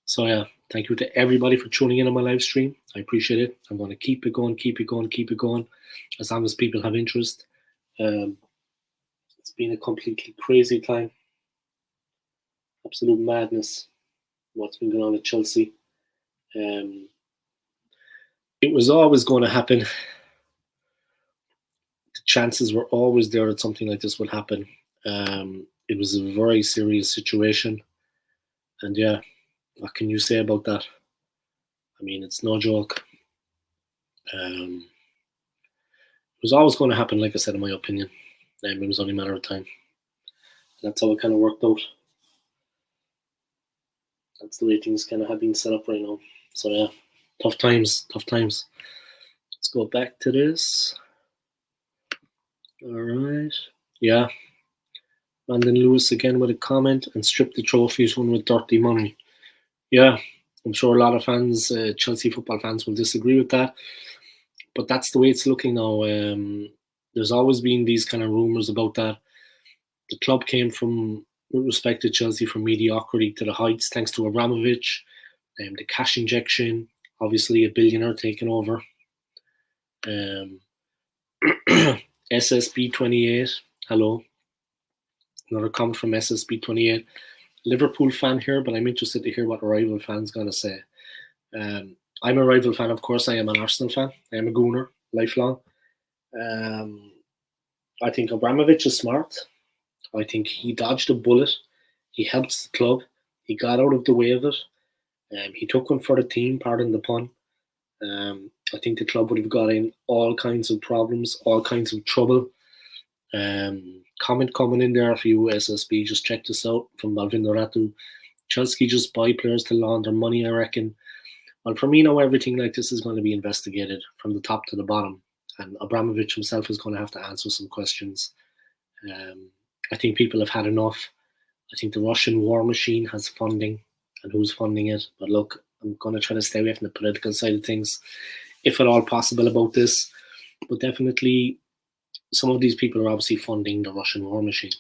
So yeah, thank you to everybody for tuning in on my live stream. I appreciate it. I'm going to keep it going, as long as people have interest. It's been a completely crazy time. Absolute madness. What's been going on at Chelsea. It was always going to happen. The chances were always there that something like this would happen. It was a very serious situation. And yeah, what can you say about that? I mean, it's no joke. It was always going to happen, like I said, in my opinion. It was only a matter of time. That's how it kind of worked out. That's the way things kind of have been set up right now. So yeah, tough times. Let's go back to this. All right. Yeah. Brandon Lewis again with a comment, and strip the trophies one with dirty money. Yeah, I'm sure a lot of fans, Chelsea football fans, will disagree with that. But that's the way it's looking now. There's always been these kind of rumours about that. The club came from, with respect to Chelsea, from mediocrity to the heights thanks to Abramovich, the cash injection, obviously a billionaire taking over. SSB28, hello. Another comment from SSB28. Liverpool fan here, but I'm interested to hear what a rival fan's going to say. I'm a rival fan, of course. I am an Arsenal fan. I am a Gooner, lifelong. I think Abramovich is smart. I think he dodged a bullet. He helped the club. He got out of the way of it. He took one for the team, pardon the pun. I think the club would have got in all kinds of problems, all kinds of trouble. Comment coming in there for you, SSB. Just check this out from Balvindo Ratu. Chelsea just buy players to launder money, I reckon. Well, for me now, everything like this is going to be investigated from the top to the bottom. And Abramovich himself is going to have to answer some questions. I think people have had enough. I think the Russian war machine has funding, and who's funding it. But look, I'm going to try to stay away from the political side of things, if at all possible, about this. But definitely, some of these people are obviously funding the Russian war machine.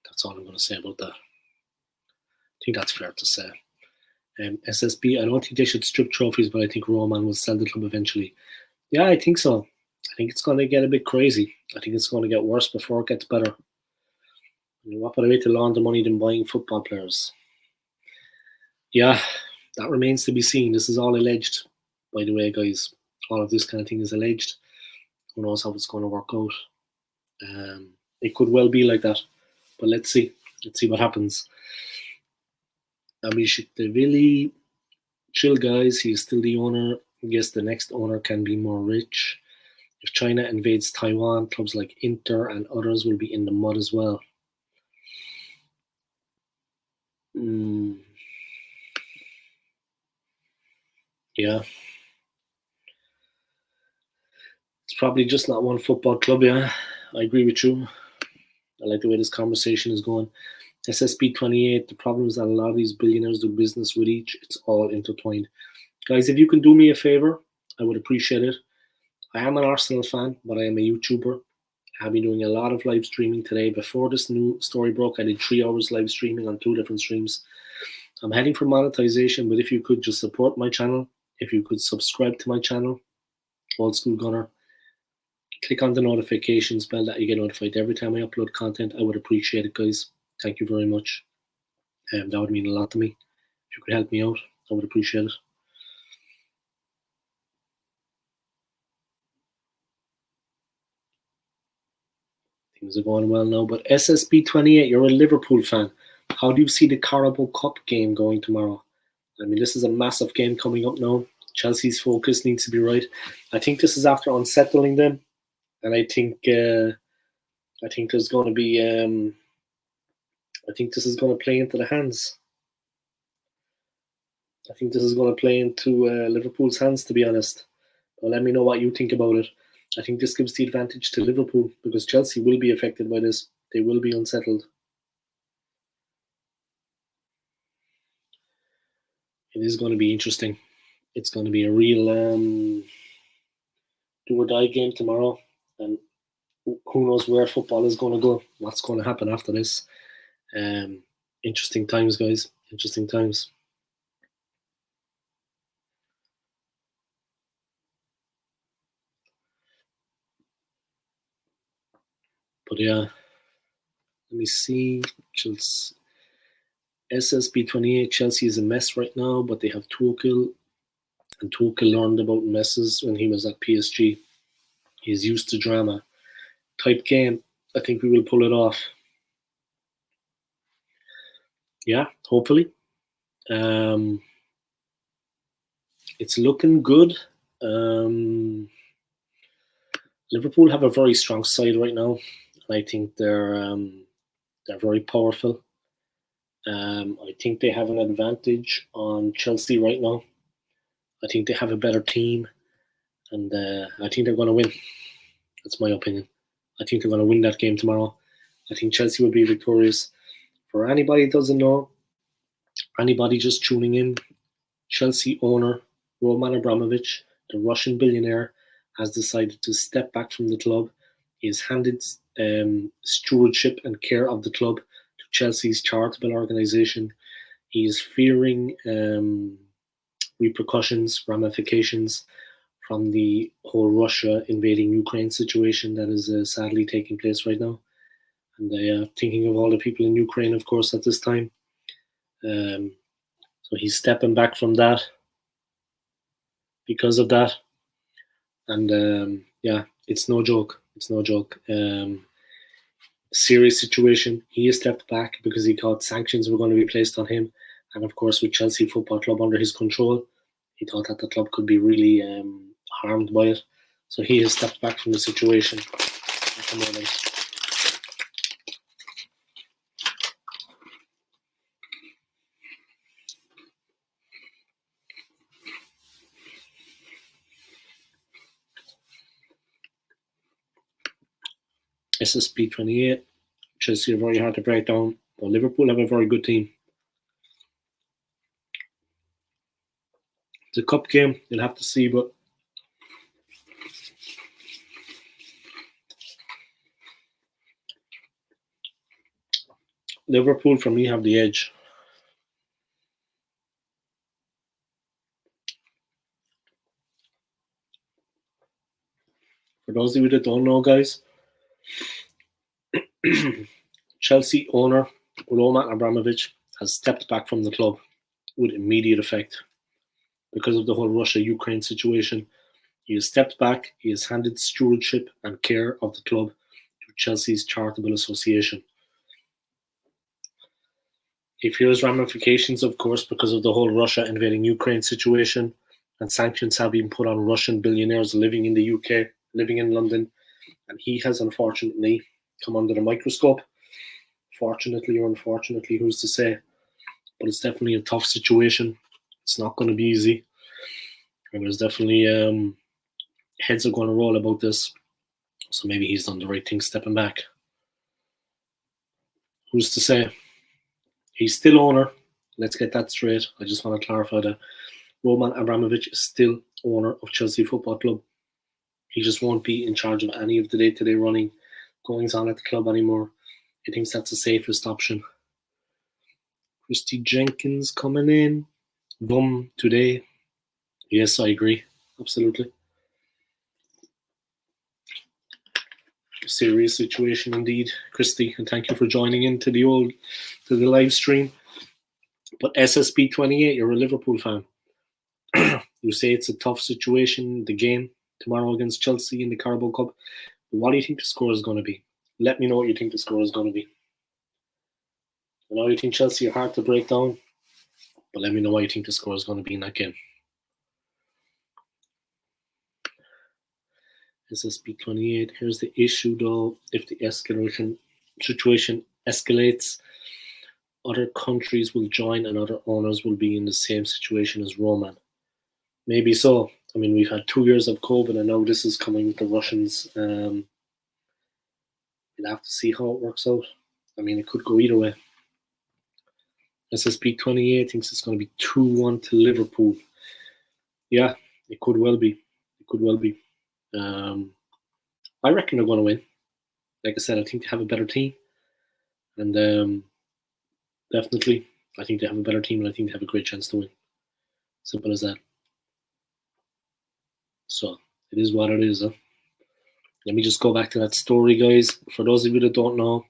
That's all I'm going to say about that. I think that's fair to say. SSB, I don't think they should strip trophies, but I think Roman will sell the club eventually. Yeah, I think so. I think it's going to get a bit crazy. I think it's going to get worse before it gets better. I mean, what better way to launder money than buying football players? Yeah, that remains to be seen. This is all alleged, by the way, guys. All of this kind of thing is alleged. Who knows how it's going to work out? It could well be like that, but let's see. Let's see what happens. Abhishek Devili, Chill, guys. He is still the owner. I guess the next owner can be more rich. If China invades Taiwan, clubs like Inter and others will be in the mud as well. Yeah. It's probably just not one football club, yeah. I agree with you. I like the way this conversation is going. SSB 28, the problem is that a lot of these billionaires do business with each. It's all intertwined. Guys, if you can do me a favor, I would appreciate it. I am an Arsenal fan, but I am a YouTuber. I've been doing a lot of live streaming today. Before this new story broke, I did 3 hours live streaming on 2 different streams. I'm heading for monetization, but if you could just support my channel, if you could subscribe to my channel, Old School Gunner, click on the notifications bell that you get notified every time I upload content. I would appreciate it, guys. Thank you very much. That would mean a lot to me. If you could help me out, I would appreciate it. Things are going well now. But SSB 28, you're a Liverpool fan. How do you see the Carabao Cup game going tomorrow? I mean, this is a massive game coming up now. Chelsea's focus needs to be right. I think this is after unsettling them, and I think there's going to be. I think this is going to play into the hands. I think this is going to play into Liverpool's hands, to be honest. Well, let me know what you think about it. I think this gives the advantage to Liverpool because Chelsea will be affected by this. They will be unsettled. It is going to be interesting. It's going to be a real do or die game tomorrow. And who knows where football is going to go, what's going to happen after this. Interesting times, guys. Interesting times. But yeah, let me see. Chelsea. SSB 28, Chelsea is a mess right now, but they have Tuchel. And Tuchel learned about messes when he was at PSG. He's used to drama. Type game. I think we will pull it off. Yeah, hopefully. It's looking good. Liverpool have a very strong side right now. I think they're very powerful. I think they have an advantage on Chelsea right now. I think they have a better team, and I think they're going to win. That's my opinion. I think they're going to win that game tomorrow. I think Chelsea will be victorious. For anybody that doesn't know, anybody just tuning in, Chelsea owner Roman Abramovich, the Russian billionaire, has decided to step back from the club. He has handed stewardship and care of the club to Chelsea's charitable organisation. He is fearing repercussions, ramifications from the whole Russia invading Ukraine situation that is sadly taking place right now. And they are thinking of all the people in Ukraine, of course, at this time. So he's stepping back from that because of that. And yeah, it's no joke. It's no joke. Serious situation. He has stepped back because he thought sanctions were going to be placed on him. And of course, with Chelsea Football Club under his control, he thought that the club could be really harmed by it. So he has stepped back from the situation at the moment. SSB 28. Chelsea are very hard to break down, but Liverpool have a very good team. It's a cup game, you'll have to see, but Liverpool, for me, have the edge. For those of you that don't know, guys, Chelsea owner Roman Abramovich has stepped back from the club with immediate effect because of the whole Russia-Ukraine situation. He has stepped back. He has handed stewardship and care of the club to Chelsea's charitable association. He fears ramifications, of course, because of the whole Russia invading Ukraine situation, and sanctions have been put on Russian billionaires living in the UK, living in London, and he has unfortunately come under the microscope. Fortunately or unfortunately, who's to say? But it's definitely a tough situation. It's not going to be easy, and there's definitely heads are going to roll about this. So maybe he's done the right thing stepping back. Who's to say? He's still owner. Let's get that straight. I just want to clarify that Roman Abramovich is still owner of Chelsea Football Club. He just won't be in charge of any of the day-to-day running goings on at the club anymore. He thinks that's the safest option. Christy Jenkins coming in. Boom, today. Yes, I agree. Absolutely. Serious situation indeed, Christy, and thank you for joining in to the live stream. But SSB28, you're a Liverpool fan. You say it's a tough situation, the game tomorrow against Chelsea in the Carabao Cup. But what do you think the score is going to be? Let me know what you think the score is going to be. I know you think Chelsea are hard to break down, but let me know what you think the score is going to be in that game. SSB28, here's the issue though. If the situation escalates, other countries will join and other owners will be in the same situation as Roman. Maybe so. I mean, we've had 2 years of COVID and now this is coming with the Russians. We'll have to see how it works out. I mean, it could go either way. SSB28 thinks it's going to be 2-1 to Liverpool. Yeah, it could well be. It could well be. I reckon they're going to win. Like I said, I think they have a better team. And definitely, I think they have a better team and I think they have a great chance to win. Simple as that. So, it is what it is. Huh? Let me just go back to that story, guys. For those of you that don't know,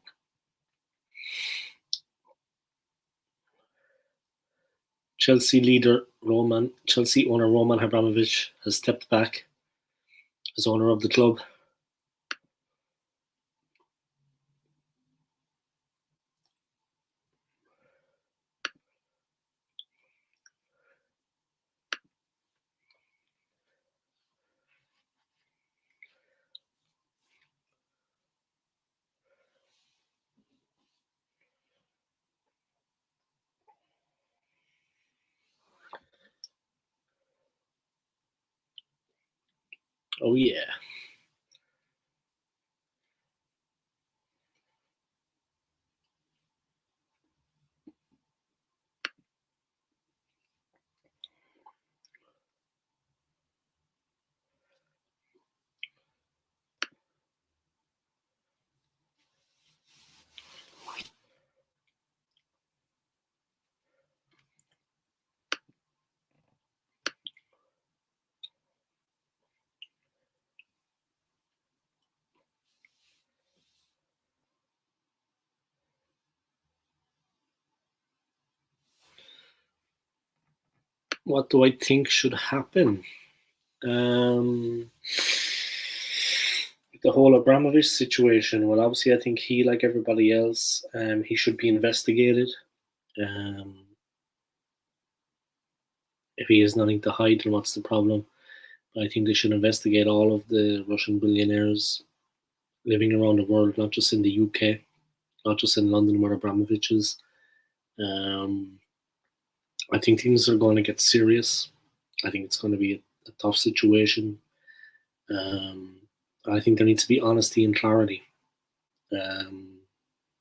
Chelsea owner Roman Abramovich has stepped back as owner of the club. Oh yeah. What do I think should happen? The whole Abramovich situation. Well, obviously, I think he, like everybody else, he should be investigated. If he has nothing to hide, then what's the problem? I think they should investigate all of the Russian billionaires living around the world, not just in the UK, not just in London where Abramovich is. I think things are going to get serious. I think it's going to be a tough situation. I think there needs to be honesty and clarity.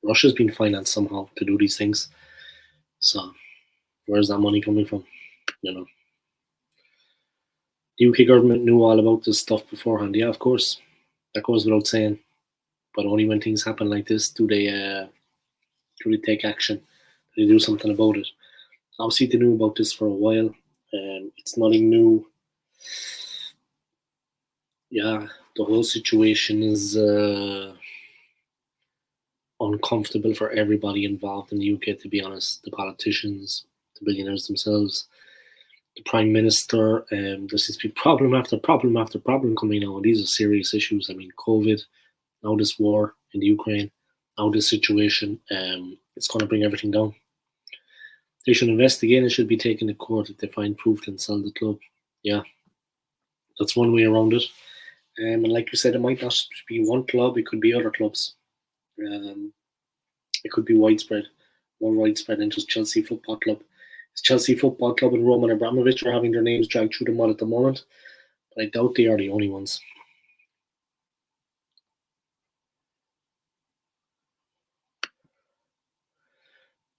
Russia's been financed somehow to do these things. So where's that money coming from? You know. The UK government knew all about this stuff beforehand. Yeah, of course. That goes without saying. But only when things happen like this do they take action. Do they do something about it. Obviously, they knew about this for a while. It's nothing new. Yeah, the whole situation is uncomfortable for everybody involved in the UK, to be honest. The politicians, the billionaires themselves, the Prime Minister. There seems to be problem after problem after problem coming out. These are serious issues. I mean, COVID, now this war in the Ukraine, now this situation. It's going to bring everything down. They should investigate and should be taken to court if they find proof and sell the club. Yeah, that's one way around it. And like you said, it might not be one club; it could be other clubs. It could be widespread, more widespread than just Chelsea Football Club. Chelsea Football Club and Roman Abramovich are having their names dragged through the mud at the moment, but I doubt they are the only ones.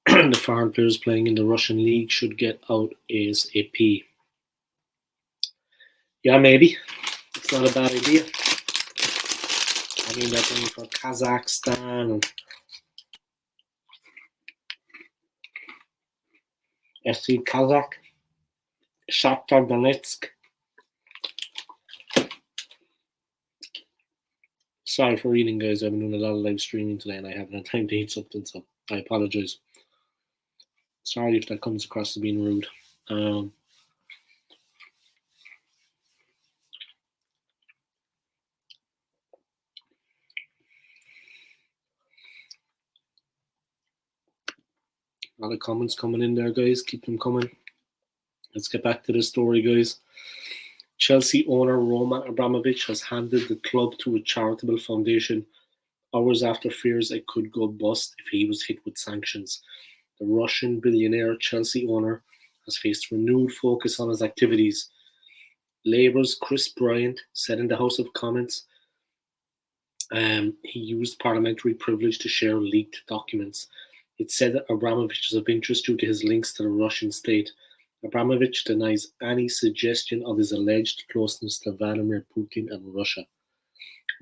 The foreign players playing in the Russian league should get out ASAP. Yeah, maybe. It's not a bad idea. I mean, they're playing for Kazakhstan and FC Kazakh, Shakhtar Donetsk. Sorry for reading, guys. I've been doing a lot of live streaming today and I haven't had time to eat something, so I apologize. Sorry if that comes across as being rude. A lot of comments coming in there, guys. Keep them coming. Let's get back to the story, guys. Chelsea owner Roman Abramovich has handed the club to a charitable foundation hours after fears it could go bust if he was hit with sanctions. The Russian billionaire Chelsea owner has faced renewed focus on his activities. Labour's Chris Bryant said in the House of Commons he used parliamentary privilege to share leaked documents. It said that Abramovich is of interest due to his links to the Russian state. Abramovich denies any suggestion of his alleged closeness to Vladimir Putin and Russia.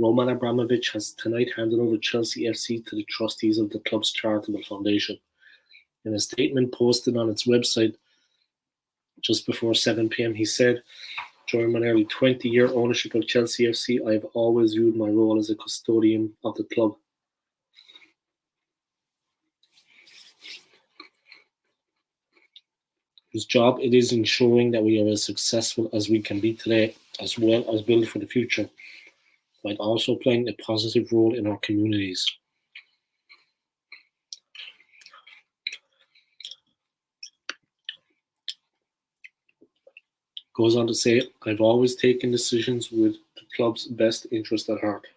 Roman Abramovich has tonight handed over Chelsea FC to the trustees of the club's charitable foundation. In a statement posted on its website just before 7 p.m, he said, "During my nearly 20-year ownership of Chelsea FC, I have always viewed my role as a custodian of the club. His job it is ensuring that we are as successful as we can be today, as well as build for the future, while also playing a positive role in our communities." Goes on to say, "I've always taken decisions with the club's best interest at heart."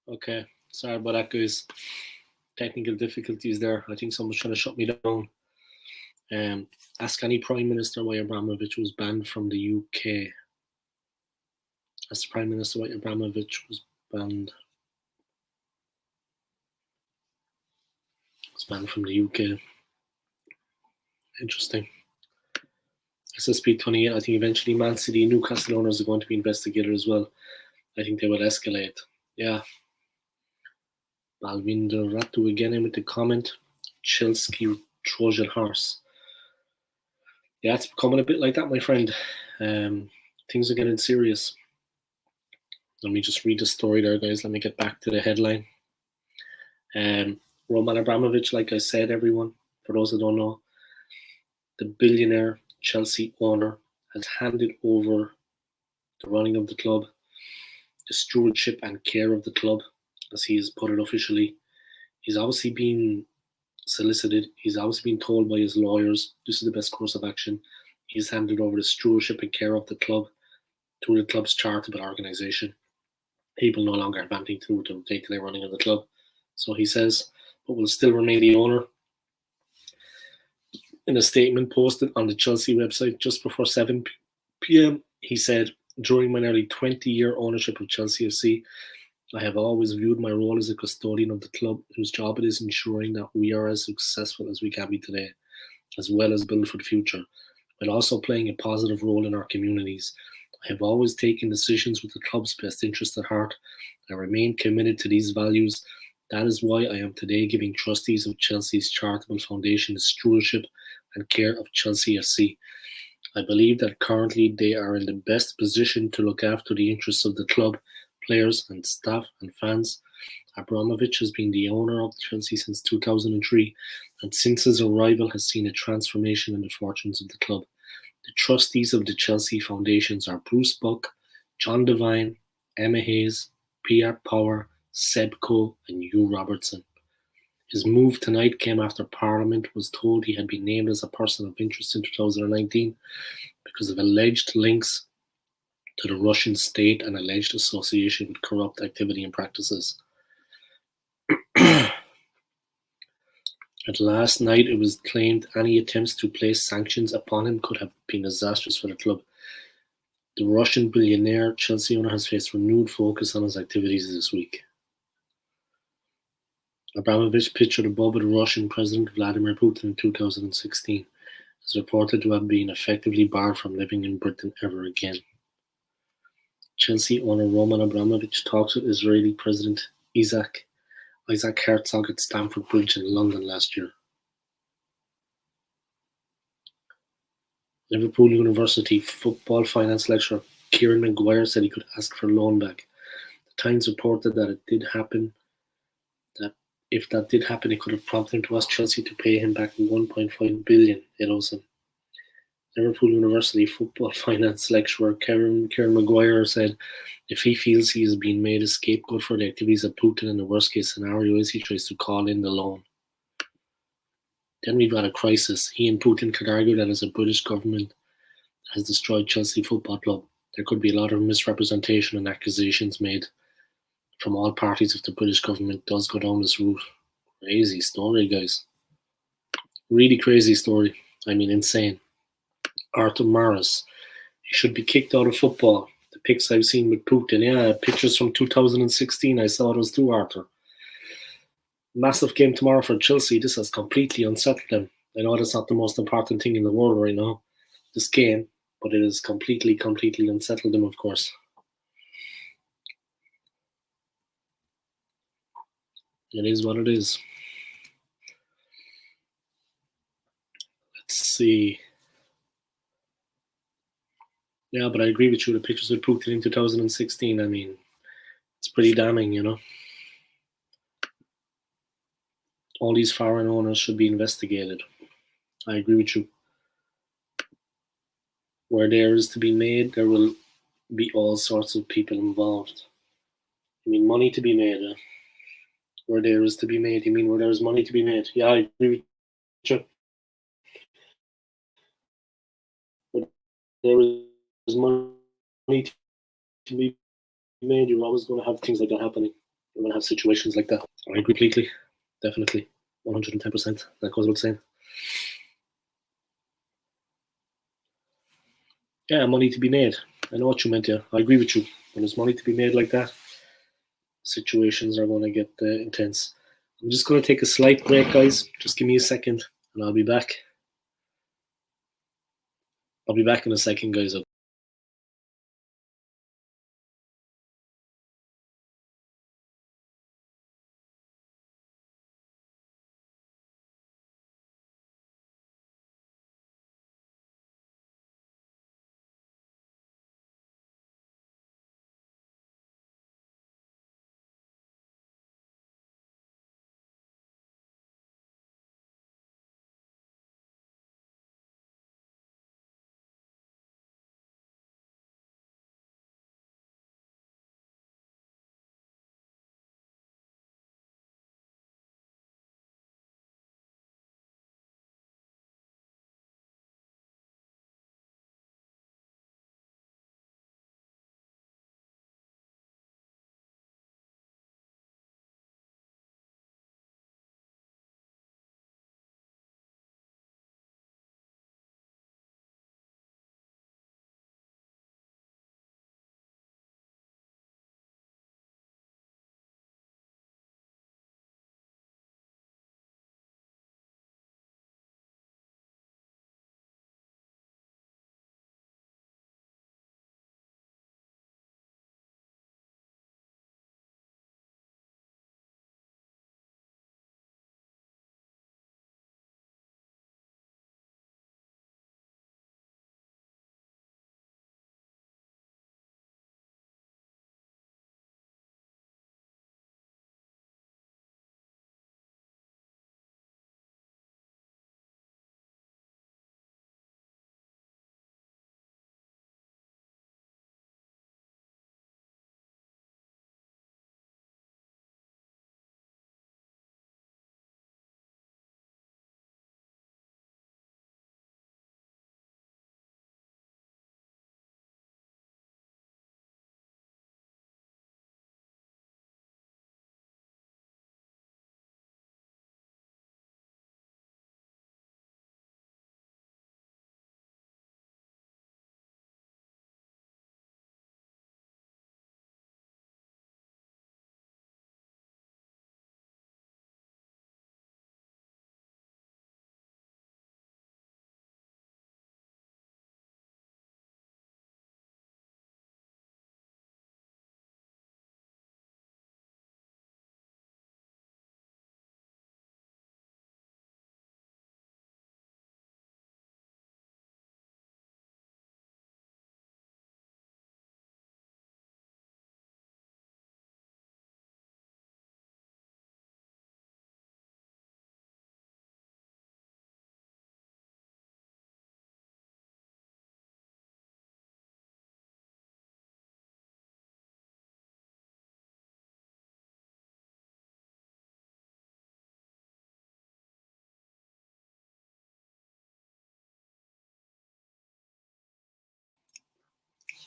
Okay, sorry about that, guys. Technical difficulties there. I think someone's trying to shut me down. Ask any Prime Minister why Abramovich was banned from the UK. Ask the Prime Minister why Abramovich was banned. Was banned from the UK. Interesting. SSP 28, I think eventually Man City and Newcastle owners are going to be investigated as well. I think they will escalate. Yeah. Balvinder Ratu again in with the comment. Chelsea Trojan horse. Yeah, it's becoming a bit like that, my friend. Things are getting serious. Let me just read the story there, guys. Let me get back to the headline. Roman Abramovich, like I said, everyone, for those who don't know, the billionaire Chelsea owner has handed over the running of the club, the stewardship and care of the club, as he has put it officially. He's obviously been solicited. He's obviously been told by his lawyers this is the best course of action. He's handed over the stewardship and care of the club to the club's charitable organisation. He will no longer have anything to do with the day-to-day running of the club. So he says, but will still remain the owner. In a statement posted on the Chelsea website just before 7 p.m., he said, "During my nearly 20-year ownership of Chelsea FC, I have always viewed my role as a custodian of the club, whose job it is ensuring that we are as successful as we can be today, as well as build for the future, while also playing a positive role in our communities. I have always taken decisions with the club's best interest at heart. I remain committed to these values. That is why I am today giving trustees of Chelsea's charitable foundation the stewardship and care of Chelsea FC. I believe that currently they are in the best position to look after the interests of the club, players and staff and fans. Abramovich has been the owner of Chelsea since 2003, and since his arrival has seen a transformation in the fortunes of the club. The trustees of the Chelsea Foundations are Bruce Buck, John Devine, Emma Hayes, Pierre Power, Seb Coe, and Hugh Robertson. His move tonight came after Parliament was told he had been named as a person of interest in 2019 because of alleged links to the Russian state and alleged association with corrupt activity and practices. At last night, it was claimed any attempts to place sanctions upon him could have been disastrous for the club. The Russian billionaire Chelsea owner has faced renewed focus on his activities this week. Abramovich, pictured above with Russian President Vladimir Putin in 2016, is reported to have been effectively barred from living in Britain ever again. Chelsea owner Roman Abramovich talks with Israeli President Isaac Herzog at Stamford Bridge in London last year. Liverpool University football finance lecturer Kieran Maguire said he could ask for a loan back. The Times reported that if that did happen, it could have prompted him to ask Chelsea to pay him back $1.5 billion it owes him. Liverpool University football finance lecturer Kieran Maguire said if he feels he is being made a scapegoat for the activities of Putin, and the worst case scenario is he tries to call in the loan. Then we've got a crisis. He and Putin could argue that as a British government has destroyed Chelsea Football Club, there could be a lot of misrepresentation and accusations made from all parties if the British government does go down this route. Crazy story, guys. Really crazy story. I mean, insane. Arthur Morris. He should be kicked out of football. The pics I've seen with Putin. Yeah, pictures from 2016. I saw those too, Arthur. Massive game tomorrow for Chelsea. This has completely unsettled them. I know that's not the most important thing in the world right now, this game, but it has completely unsettled them, of course. It is what it is. Let's see. Yeah, but I agree with you. The pictures with Putin in 2016, I mean, it's pretty damning, you know. All these foreign owners should be investigated. I agree with you. Where there is to be made, there will be all sorts of people involved. I mean, money to be made. Where there is to be made, you mean where there is money to be made? Yeah, I agree with you. Where there is money to be made, you're always going to have things like that happening. You're going to have situations like that. I agree completely. Definitely. 110%. That goes without saying. Yeah, money to be made. I know what you meant, yeah. I agree with you. When there's money to be made like that, situations are going to get intense. I'm just going to take a slight break, guys. Just give me a second, and I'll be back. I'll be back in a second, guys.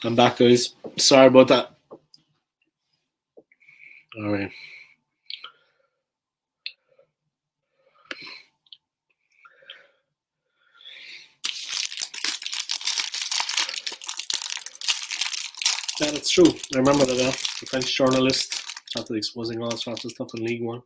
I'm back, guys. Sorry about that. All right. Yeah, that's true. I remember that. The French journalist started exposing all sorts of stuff in League One.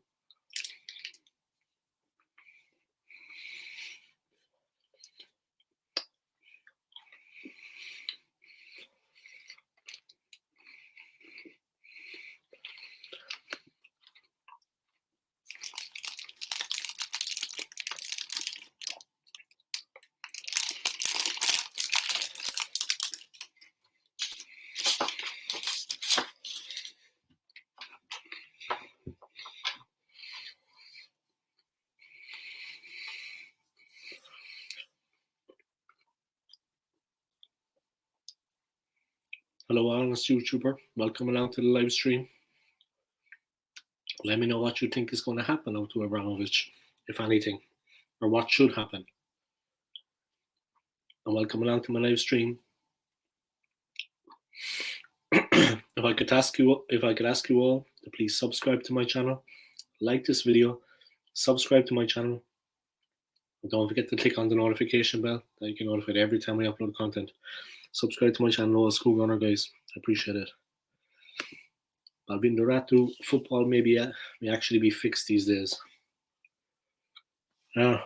Hello, honest YouTuber. Welcome along to the live stream. Let me know what you think is going to happen out to Abramovich, if anything, or what should happen. And welcome along to my live stream. If I could ask you all to please subscribe to my channel, like this video, subscribe to my channel, and don't forget to click on the notification bell that you get notified every time I upload content. Subscribe to my channel, Skool Gunner, guys. I appreciate it. Balbin Ratu, football may actually be fixed these days. Yeah,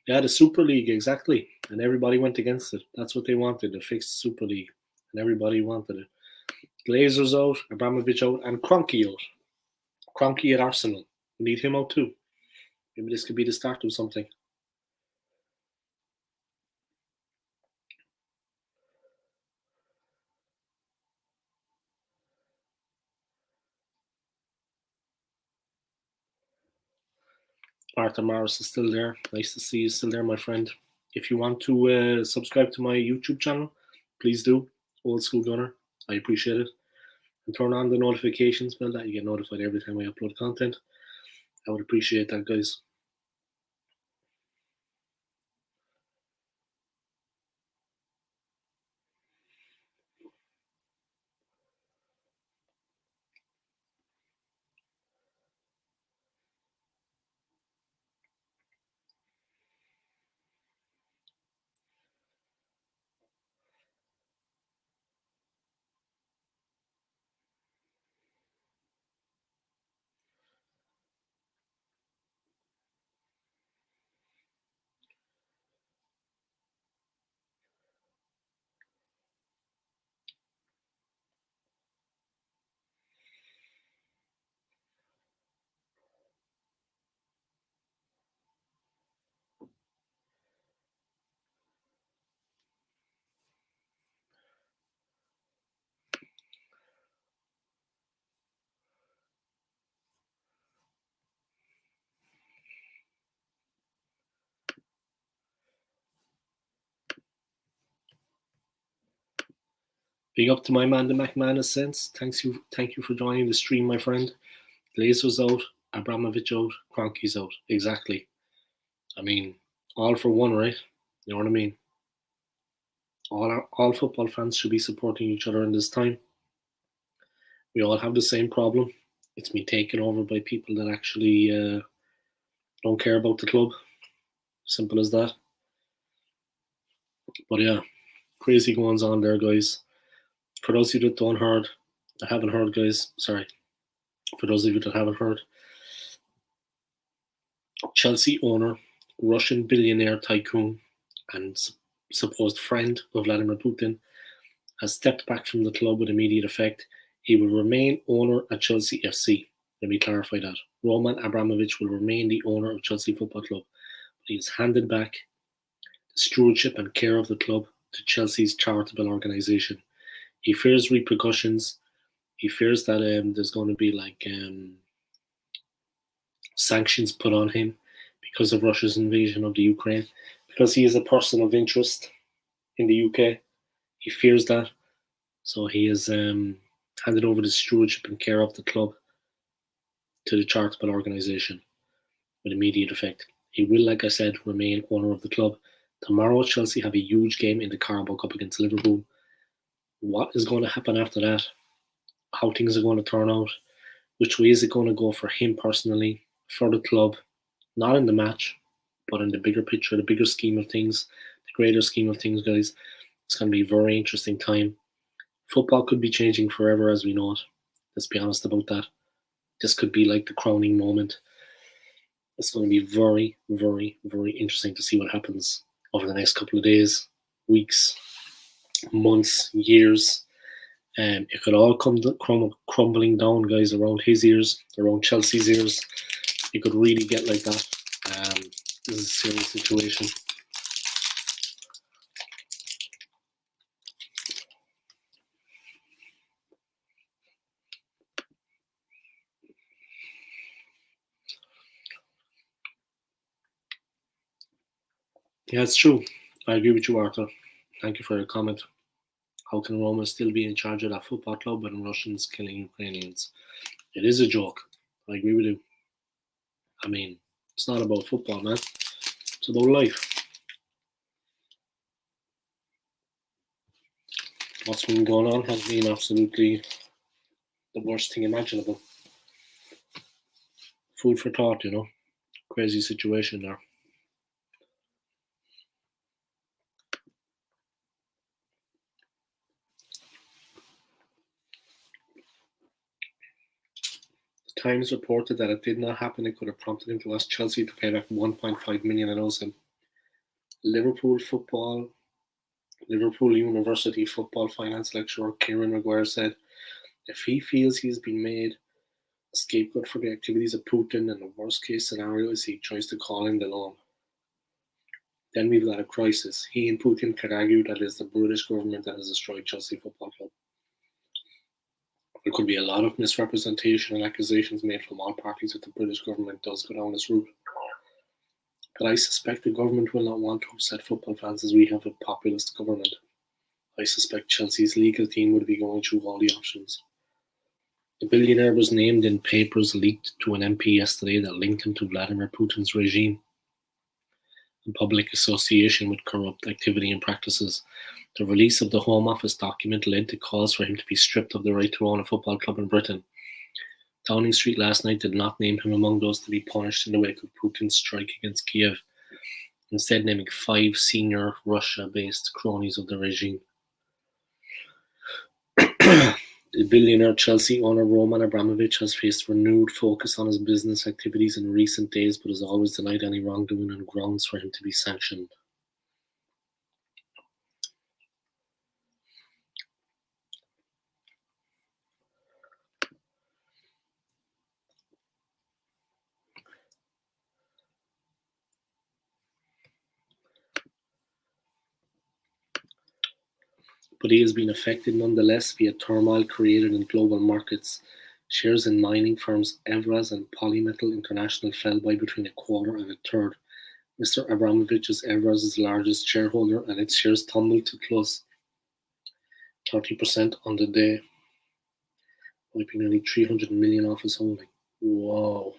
the Super League, exactly. And everybody went against it. That's what they wanted, a fixed Super League. And everybody wanted it. Glazer's out, Abramovich out, and Kroenke out. Kroenke at Arsenal. We need him out too. Maybe this could be the start of something. Arthur Morris is still there. Nice to see you still there, my friend. If you want to subscribe to my YouTube channel, please do. Old Skool Gunner. I appreciate it. And turn on the notifications bell that you get notified every time I upload content. I would appreciate that, guys. Big up to my man, the McManus Sense. Thank you for joining the stream, my friend. Glazer's out, Abramovich out, Kroenke's out. Exactly. I mean, all for one, right? You know what I mean? All football fans should be supporting each other in this time. We all have the same problem. It's been taken over by people that actually don't care about the club. Simple as that. But yeah, crazy goings on there, guys. For those of you that haven't heard, guys, sorry. For those of you that haven't heard, Chelsea owner, Russian billionaire tycoon, and supposed friend of Vladimir Putin has stepped back from the club with immediate effect. He will remain owner at Chelsea FC. Let me clarify that. Roman Abramovich will remain the owner of Chelsea Football Club, but he has handed back the stewardship and care of the club to Chelsea's charitable organisation. He fears repercussions. He fears that there's going to be sanctions put on him because of Russia's invasion of the Ukraine, because he is a person of interest in the UK. He fears that. So he has handed over the stewardship and care of the club to the charitable organisation with immediate effect. He will, like I said, remain owner of the club. Tomorrow, Chelsea have a huge game in the Carabao Cup against Liverpool. what is going to happen after that, how things are going to turn out, which way is it going to go for him personally, for the club, not in the match, but in the bigger picture, the bigger scheme of things, the greater scheme of things, guys. It's going to be a very interesting time. Football could be changing forever as we know it. Let's be honest about that. This could be like the crowning moment. It's going to be very, very, very interesting to see what happens over the next couple of days, weeks, months, years. It could all come crumbling down, guys, around his ears, around Chelsea's ears. It could really get like that. This is a serious situation. Yeah, it's true. I agree with you, Arthur. Thank you for your comment. How can Roma still be in charge of that football club when Russians killing Ukrainians? It is a joke. I agree with you. I mean, it's not about football, man. It's about life. What's been going on has been absolutely the worst thing imaginable. Food for thought, you know. Crazy situation there. The Times reported that it did not happen. It could have prompted him to ask Chelsea to pay back 1.5 million it owes him. Liverpool University football finance lecturer Kieran Maguire said, if he feels he's been made a scapegoat for the activities of Putin, then the worst case scenario is he tries to call in the loan. Then we've got a crisis. He and Putin could argue that it's the British government that has destroyed Chelsea Football Club. There could be a lot of misrepresentation and accusations made from all parties if the British government does go down this route. But I suspect the government will not want to upset football fans as we have a populist government. I suspect Chelsea's legal team would be going through all the options. The billionaire was named in papers leaked to an MP yesterday that linked him to Vladimir Putin's regime and public association with corrupt activity and practices. The release of the Home Office document led to calls for him to be stripped of the right to own a football club in Britain. Downing Street last night did not name him among those to be punished in the wake of Putin's strike against Kiev, instead naming 5 senior Russia-based cronies of the regime. The billionaire Chelsea owner Roman Abramovich has faced renewed focus on his business activities in recent days, but has always denied any wrongdoing and grounds for him to be sanctioned. But he has been affected nonetheless via turmoil created in global markets. Shares in mining firms Evraz and Polymetal International fell by between a quarter and a third. Mr. Abramovich is Evraz's largest shareholder, and its shares tumbled to close 30% on the day, wiping nearly 300 million off his holding. Whoa.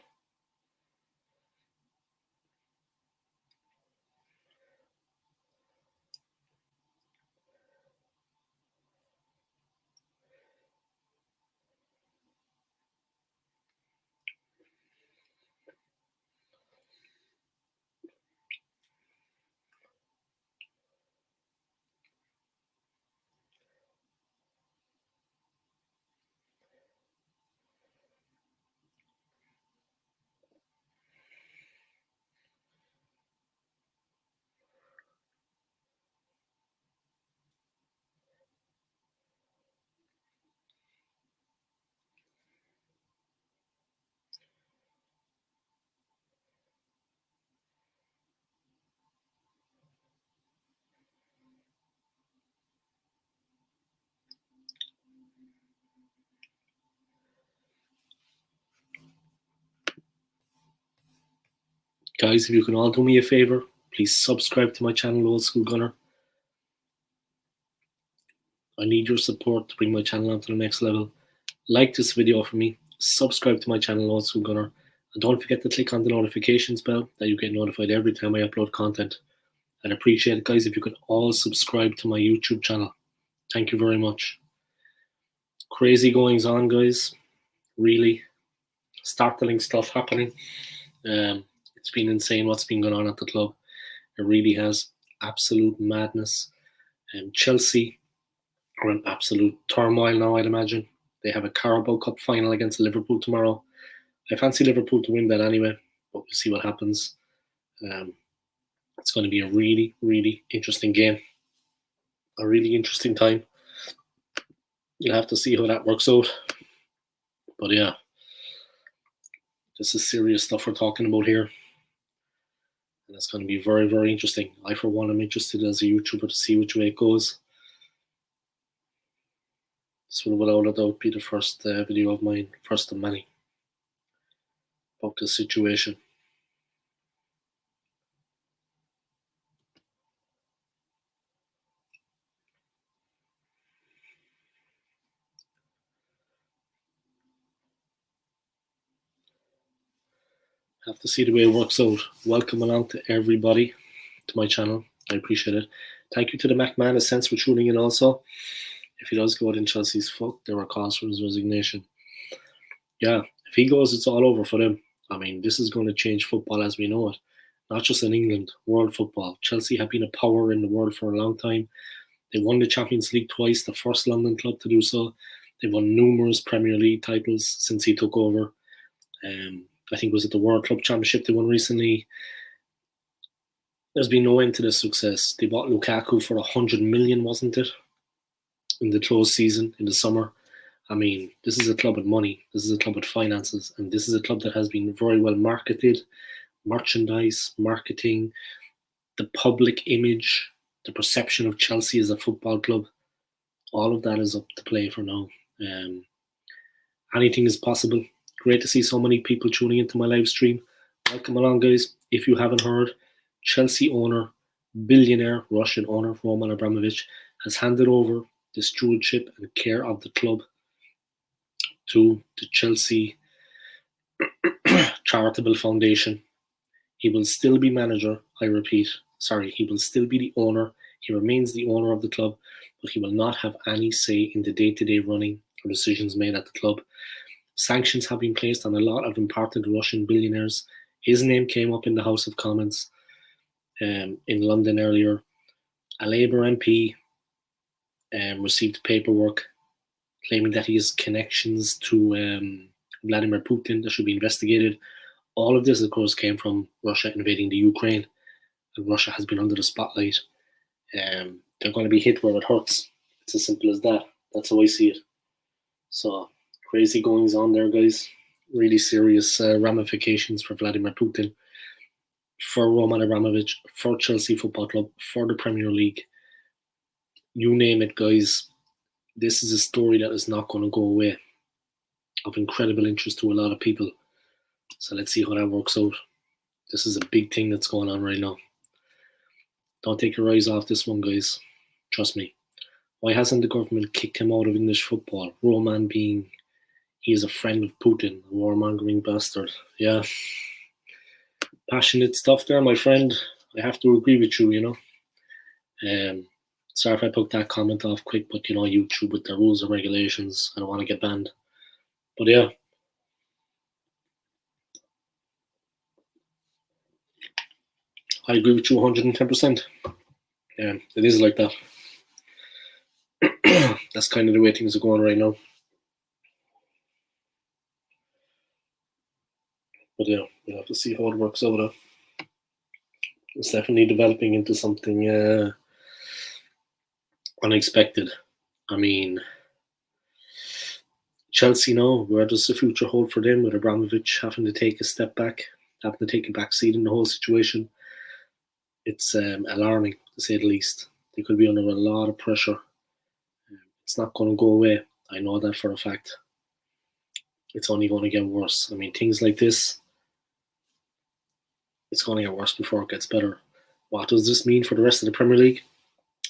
Guys, if you can all do me a favor, please subscribe to my channel, Old School Gunner. I need your support to bring my channel on to the next level. Like this video for me, subscribe to my channel, Old School Gunner, and don't forget to click on the notifications bell that you get notified every time I upload content. I'd appreciate it, guys, if you could all subscribe to my YouTube channel. Thank you very much. Crazy goings on, guys. Really startling stuff happening. It's been insane what's been going on at the club. It really has. Absolute madness. Chelsea are in absolute turmoil now, I'd imagine. They have a Carabao Cup final against Liverpool tomorrow. I fancy Liverpool to win that anyway, but we'll see what happens. It's going to be a really, really interesting game. A really interesting time. You'll have to see how that works out. But yeah, this is serious stuff we're talking about here. And it's going to be very, very interesting. I, for one, am interested as a YouTuber to see which way it goes. This will without a doubt be the first video of mine, first of many, about this situation. Have to see the way it works out. Welcome along to everybody to my channel. I appreciate it. Thank you to the McMahon Sense for tuning in also. If he does go out in Chelsea's foot, there were cause for his resignation. Yeah, if he goes, it's all over for them. I mean, this is going to change football as we know it. Not just in England, world football. Chelsea have been a power in the world for a long time. They won the Champions League twice, the first London club to do so. They won numerous Premier League titles since he took over. I think it was at the World Club Championship they won recently. There's been no end to this success. They bought Lukaku for 100 million, wasn't it? In the closed season, in the summer. I mean, this is a club with money. This is a club with finances. And this is a club that has been very well marketed. Merchandise, marketing, the public image, the perception of Chelsea as a football club. All of that is up to play for now. Anything is possible. Great to see so many people tuning into my live stream. Welcome along, guys. If you haven't heard, Chelsea owner, billionaire Russian owner Roman Abramovich has handed over the stewardship and care of the club to the Chelsea Charitable Foundation. He will still be manager, I repeat. Sorry, he will still be the owner. He remains the owner of the club, but he will not have any say in the day-to-day running or decisions made at the club. Sanctions have been placed on a lot of important Russian billionaires. His name came up in the House of Commons in London earlier. A Labour MP received paperwork claiming that he has connections to Vladimir Putin that should be investigated. All of this, of course, came from Russia invading the Ukraine, and Russia has been under the spotlight. They're going to be hit where it hurts. It's as simple as that. That's how I see it. So, crazy goings on there, guys. Really serious ramifications for Vladimir Putin, for Roman Abramovich, for Chelsea Football Club, for the Premier League. You name it, guys. This is a story that is not going to go away, of incredible interest to a lot of people. So let's see how that works out. This is a big thing that's going on right now. Don't take your eyes off this one, guys. Trust me. Why hasn't the government kicked him out of English football? Roman being, he is a friend of Putin, a warmongering bastard. Yeah. Passionate stuff there, my friend. I have to agree with you, you know. Sorry if I took that comment off quick, but you know, YouTube with their rules and regulations, I don't want to get banned. But yeah. I agree with you 110%. Yeah, it is like that. That's kind of the way things are going right now. But yeah, we'll have to see how it works out. It's definitely developing into something unexpected. I mean, Chelsea now, where does the future hold for them with Abramovich having to take a step back, having to take a back seat in the whole situation? It's alarming, to say the least. They could be under a lot of pressure. It's not going to go away. I know that for a fact. It's only going to get worse. I mean, things like this, it's going to get worse before it gets better. What does this mean for the rest of the Premier League?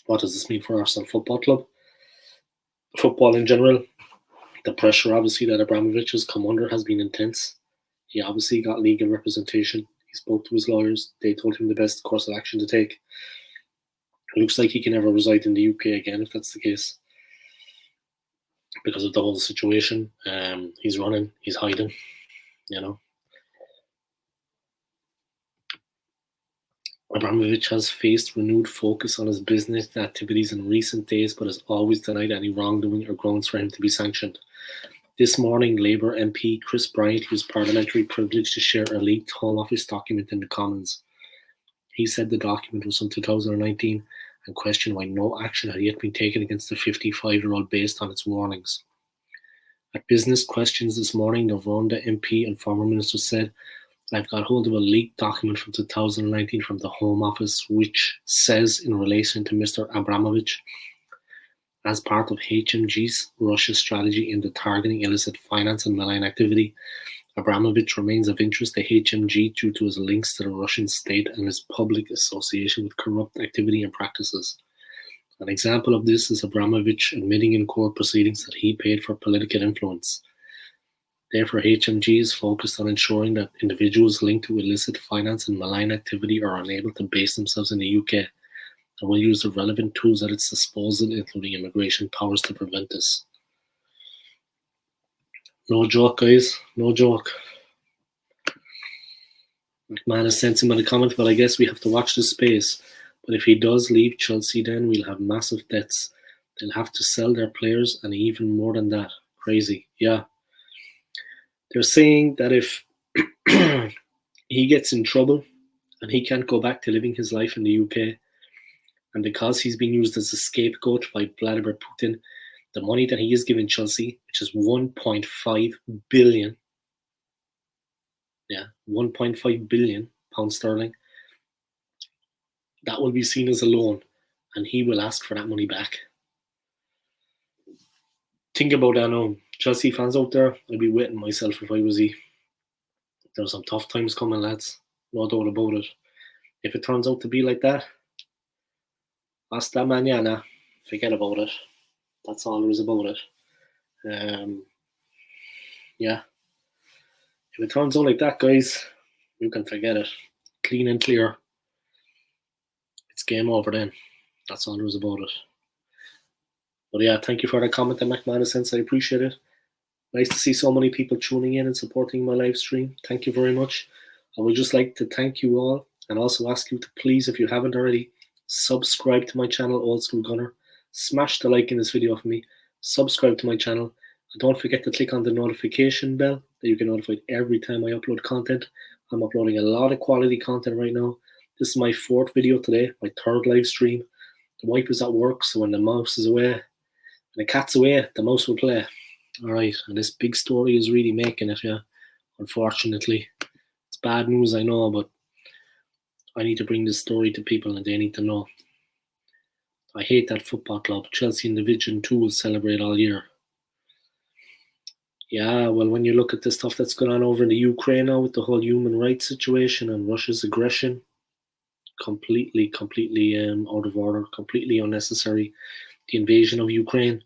What does this mean for Arsenal Football Club? Football in general? The pressure, obviously, that Abramovich has come under has been intense. He obviously got legal representation. He spoke to his lawyers. They told him the best course of action to take. It looks like he can never reside in the UK again, if that's the case. because of the whole situation. He's running, he's hiding, you know. Abramovich has faced renewed focus on his business activities in recent days, but has always denied any wrongdoing or grounds for him to be sanctioned. This morning, Labour MP Chris Bryant used parliamentary privilege to share a leaked Home Office document in the Commons. He said the document was from 2019 and questioned why no action had yet been taken against the 55-year-old based on its warnings. At business questions this morning, the Rhondda MP and former minister said, "I've got hold of a leaked document from 2019 from the Home Office which says in relation to Mr. Abramovich, as part of HMG's Russia strategy into targeting illicit finance and malign activity, Abramovich remains of interest to HMG due to his links to the Russian state and his public association with corrupt activity and practices. An example of this is Abramovich admitting in court proceedings that he paid for political influence. Therefore, HMG is focused on ensuring that individuals linked to illicit finance and malign activity are unable to base themselves in the UK and will use the relevant tools at its disposal, including immigration powers, to prevent this." No joke, guys. No joke. McManus sent him in a comment, "Well, I guess we have to watch this space. But if he does leave Chelsea, then we'll have massive debts. They'll have to sell their players and even more than that." Crazy. Yeah. They're saying that if he gets in trouble and he can't go back to living his life in the UK, and because he's been used as a scapegoat by Vladimir Putin, the money that he is giving Chelsea, which is 1.5 billion, 1.5 billion pounds sterling, that will be seen as a loan, and he will ask for that money back. Think about that now. Chelsea fans out there, I'd be waiting myself if I was he. There's some tough times coming, lads. No doubt about it. If it turns out to be like that, hasta mañana. Forget about it. That's all there is about it. Yeah. If it turns out like that, guys, you can forget it. Clean and clear. It's game over then. That's all there is about it. But yeah, thank you for that comment, McManus. I appreciate it. Nice to see so many people tuning in and supporting my live stream. Thank you very much. I would just like to thank you all and also ask you to please, if you haven't already, subscribe to my channel, Old School Gunner. Smash the like in this video for me. Subscribe to my channel. And don't forget to click on the notification bell that you get notified every time I upload content. I'm uploading a lot of quality content right now. This is my 4th video today, my 3rd live stream. The wife is at work, so when the mouse is away, when the cat's away, the mouse will play. Alright, and this big story is really making it, yeah. Unfortunately. It's bad news, I know, but I need to bring this story to people and they need to know. I hate that football club. Chelsea in Division 2 will celebrate all year. Yeah, well, when you look at the stuff that's going on over in the Ukraine now with the whole human rights situation and Russia's aggression, completely out of order, completely unnecessary. The invasion of Ukraine.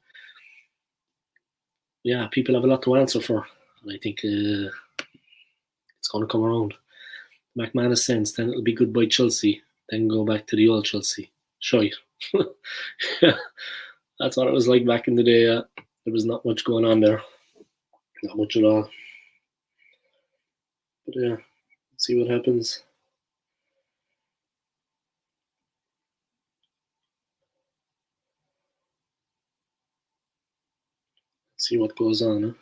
Yeah, people have a lot to answer for. And I think it's going to come around. McManus sends, then it'll be goodbye Chelsea. Then go back to the old Chelsea. Sure. That's what it was like back in the day. There was not much going on there. Not much at all. But yeah, let's see what happens. Let's see what goes on. Huh?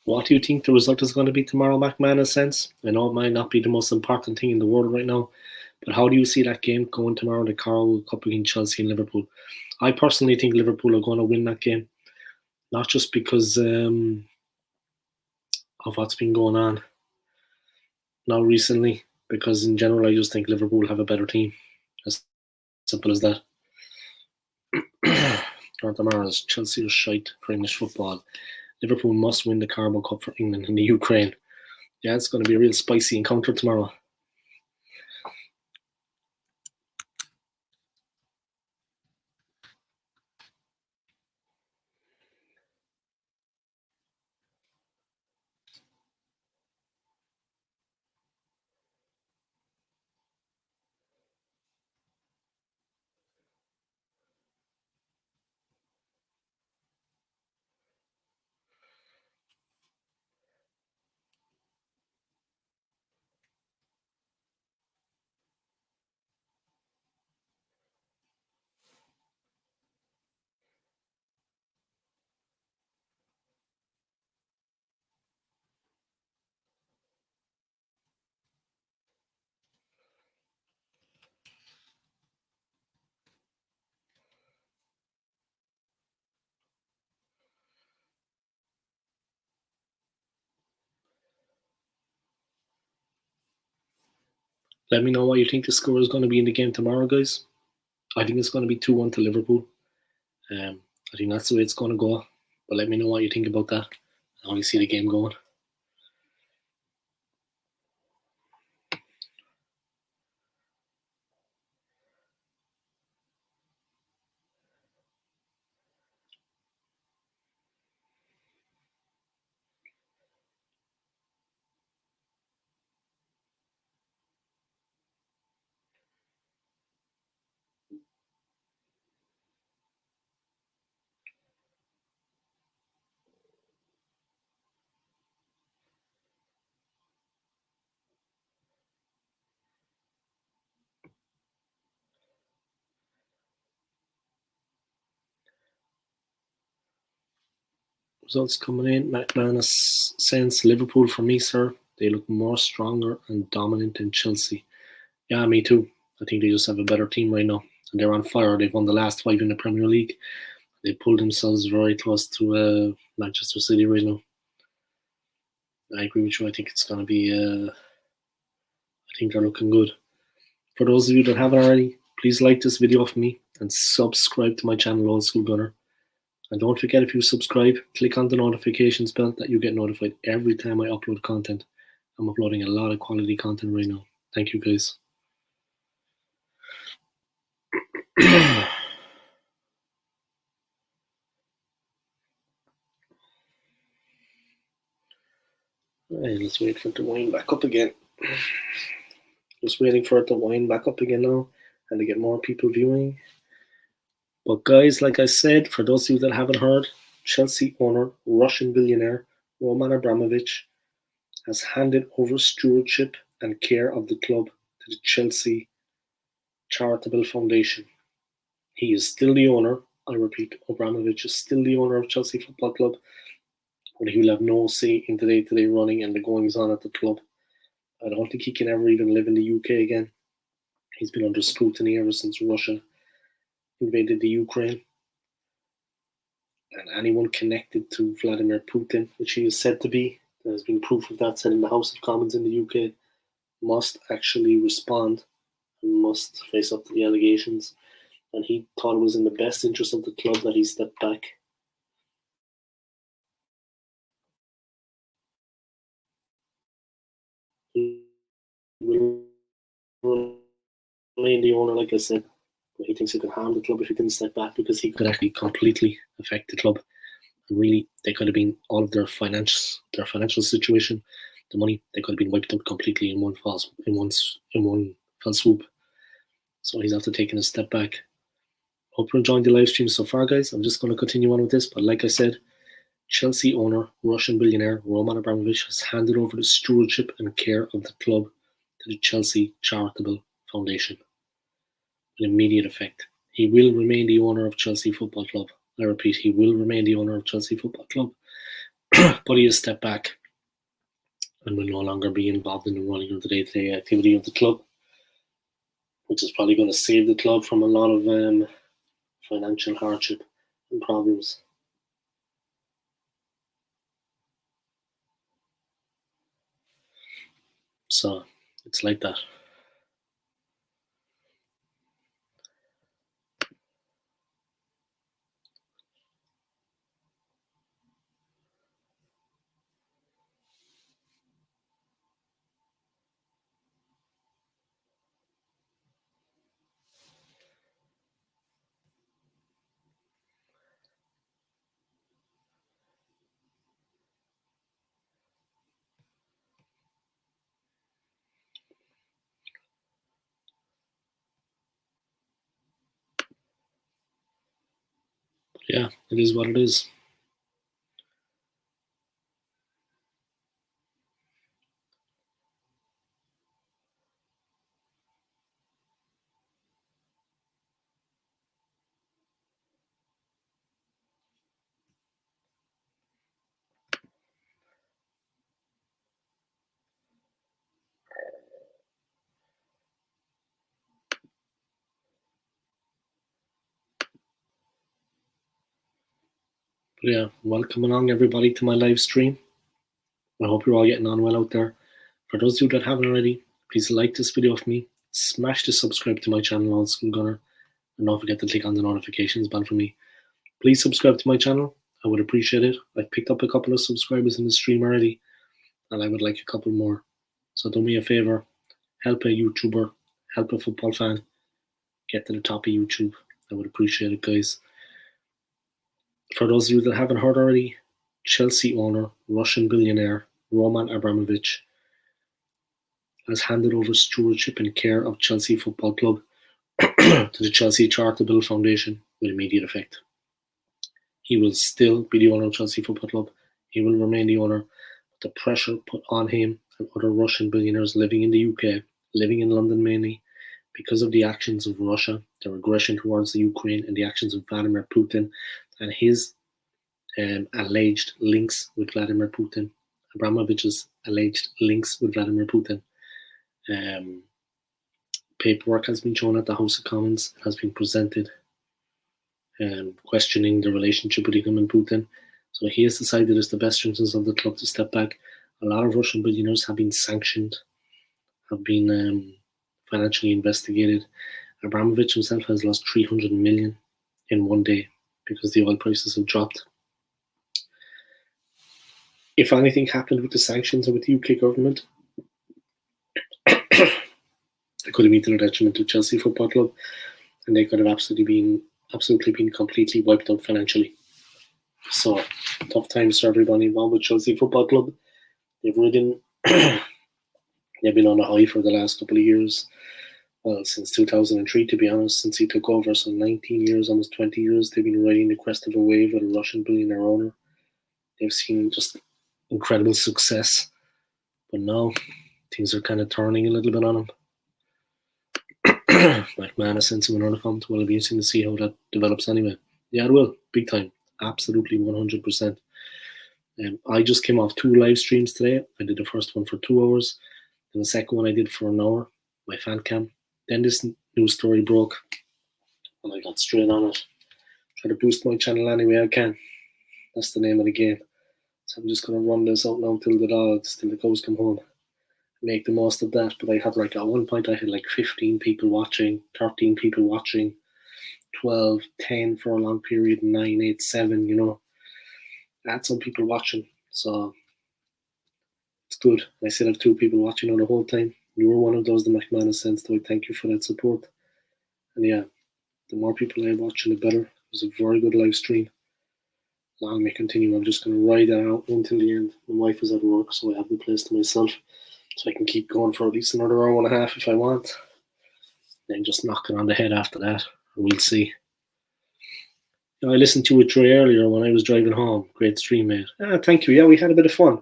What do you think the result is going to be tomorrow, McManus? I know it might not be the most important thing in the world right now, but how do you see that game going tomorrow, the Carabao Cup against Chelsea and Liverpool? I personally think Liverpool are going to win that game, not just because of what's been going on now recently, because in general I just think Liverpool have a better team. As simple as that. Tomorrow's Chelsea are shite for English football. Liverpool must win the Carabao Cup for England and the Ukraine. Yeah, it's going to be a real spicy encounter tomorrow. Let me know what you think the score is going to be in the game tomorrow, guys. I think it's going to be 2-1 to Liverpool. I think that's the way it's going to go. But let me know what you think about that. How you see the game going. Results coming in. McManus sends Liverpool for me, sir. They look more stronger and dominant than Chelsea. Yeah, me too. I think they just have a better team right now. And they're on fire. They've won the last 5 in the Premier League. They pulled themselves very close to Manchester City right now. I agree with you. I think it's going to be. I think they're looking good. For those of you that haven't already, please like this video for me and subscribe to my channel, Old School Gunner. And don't forget, if you subscribe, click on the notifications bell that you get notified every time I upload content. I'm uploading a lot of quality content right now. Thank you, guys. Right, let's wait for it to wind back up again. Just waiting for it to wind back up again now and to get more people viewing. But guys, like I said, for those of you that haven't heard, Chelsea owner, Russian billionaire Roman Abramovich has handed over stewardship and care of the club to the Chelsea Charitable Foundation. He is still the owner. I repeat, Abramovich is still the owner of Chelsea Football Club, but he will have no say in the day-to-day running and the goings-on at the club. I don't think he can ever even live in the UK again. He's been under scrutiny ever since Russia invaded the Ukraine. And anyone connected to Vladimir Putin, which he is said to be, there has been proof of that said in the House of Commons in the UK, must actually respond and must face up to the allegations. And he thought it was in the best interest of the club that he stepped back. He will remain the owner, like I said, but he thinks it could harm the club if he didn't step back, because he could actually completely affect the club. And really, they could have been all of their financial situation, the money, they could have been wiped out completely in one fell swoop. So he's after taking a step back. Hope you're enjoying the live stream so far, guys. I'm just going to continue on with this, but like I said, Chelsea owner, Russian billionaire Roman Abramovich has handed over the stewardship and care of the club to the Chelsea Charitable Foundation with immediate effect. He will remain the owner of Chelsea Football Club. I repeat, he will remain the owner of Chelsea Football Club, but he has stepped back and will no longer be involved in the running of the day-to-day activity of the club, which is probably going to save the club from a lot of financial hardship and problems. So it's like that. yeah, it is what it is. But yeah, welcome along everybody to my live stream. I hope you're all getting on well out there. For those of you that haven't already, please like this video for me. Smash the subscribe to my channel on Skool Gunner. And don't forget to click on the notifications bell for me. Please subscribe to my channel. I would appreciate it. I've picked up a couple of subscribers in the stream already, and I would like a couple more. So do me a favor, help a YouTuber, help a football fan get to the top of YouTube. I would appreciate it, guys. For those of you that haven't heard already, Chelsea owner, Russian billionaire Roman Abramovich has handed over stewardship and care of Chelsea Football Club to the Chelsea Charitable Foundation with immediate effect. He will still be the owner of Chelsea Football Club. He will remain the owner. But the pressure put on him and other Russian billionaires living in the UK, living in London mainly, because of the actions of Russia, their aggression towards the Ukraine, and the actions of Vladimir Putin and his alleged links with Vladimir Putin, Abramovich's alleged links with Vladimir Putin. Paperwork has been shown at the House of Commons, has been presented, questioning the relationship between him and Putin. So he has decided it's the best interest of the club to step back. A lot of Russian billionaires have been sanctioned, have been financially investigated. Abramovich himself has lost 300 million in one day because the oil prices have dropped. If anything happened with the sanctions or with the UK government, it could have been to the detriment of Chelsea Football Club, and they could have absolutely been completely wiped out financially. So tough times for everybody involved with Chelsea Football Club. They've been on a high for the last couple of years. Well, since 2003, to be honest, since he took over, so 19 years, almost 20 years, they've been riding the crest of a wave with a Russian billionaire owner. They've seen just incredible success, but now things are kind of turning a little bit on them. McManus since when to come to, will be interesting to see how that develops anyway. Yeah, it will, big time, absolutely 100%. I just came off 2 live streams today. I did the first one for 2 hours, and the second one I did for an hour, my fan cam. Then this news story broke, and I got straight on it. Try to boost my channel any way I can. That's the name of the game. So I'm just gonna run this out now till the cows come home. Make the most of that. But I had at one point I had 15 people watching, 13 people watching, 12, 10 for a long period, 9, 8, 7, I had some people watching, so it's good. I still have 2 people watching on the whole time. You were one of those, the McManus sense, so I thank you for that support. And yeah, the more people I have watching, the better. It was a very good live stream. Long may continue. I'm just going to ride that out until the end. My wife is at work, so I have the place to myself. So I can keep going for at least another hour and a half if I want. Then just knock it on the head after that. We'll see. I listened to it Dre earlier when I was driving home. Great stream, mate. Thank you. Yeah, we had a bit of fun.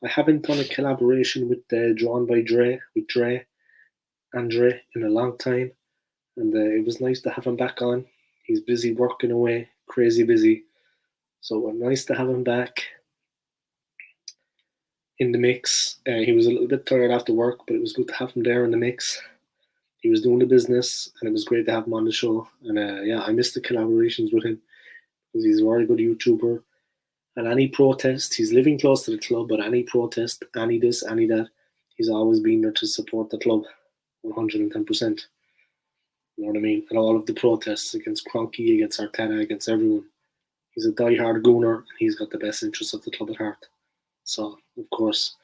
I haven't done a collaboration with Drawn by Dre, with Dre and Dre in a long time. And it was nice to have him back on. He's busy working away, crazy busy. So nice to have him back in the mix. He was a little bit tired after work, but it was good to have him there in the mix. He was doing the business, and it was great to have him on the show. And yeah, I missed the collaborations with him because he's a very good YouTuber. And any protest, he's living close to the club, but any protest, any this, any that, he's always been there to support the club 110%. You know what I mean? And all of the protests against Kroenke, against Arteta, against everyone. He's a die-hard Gooner, and he's got the best interests of the club at heart. So, of course,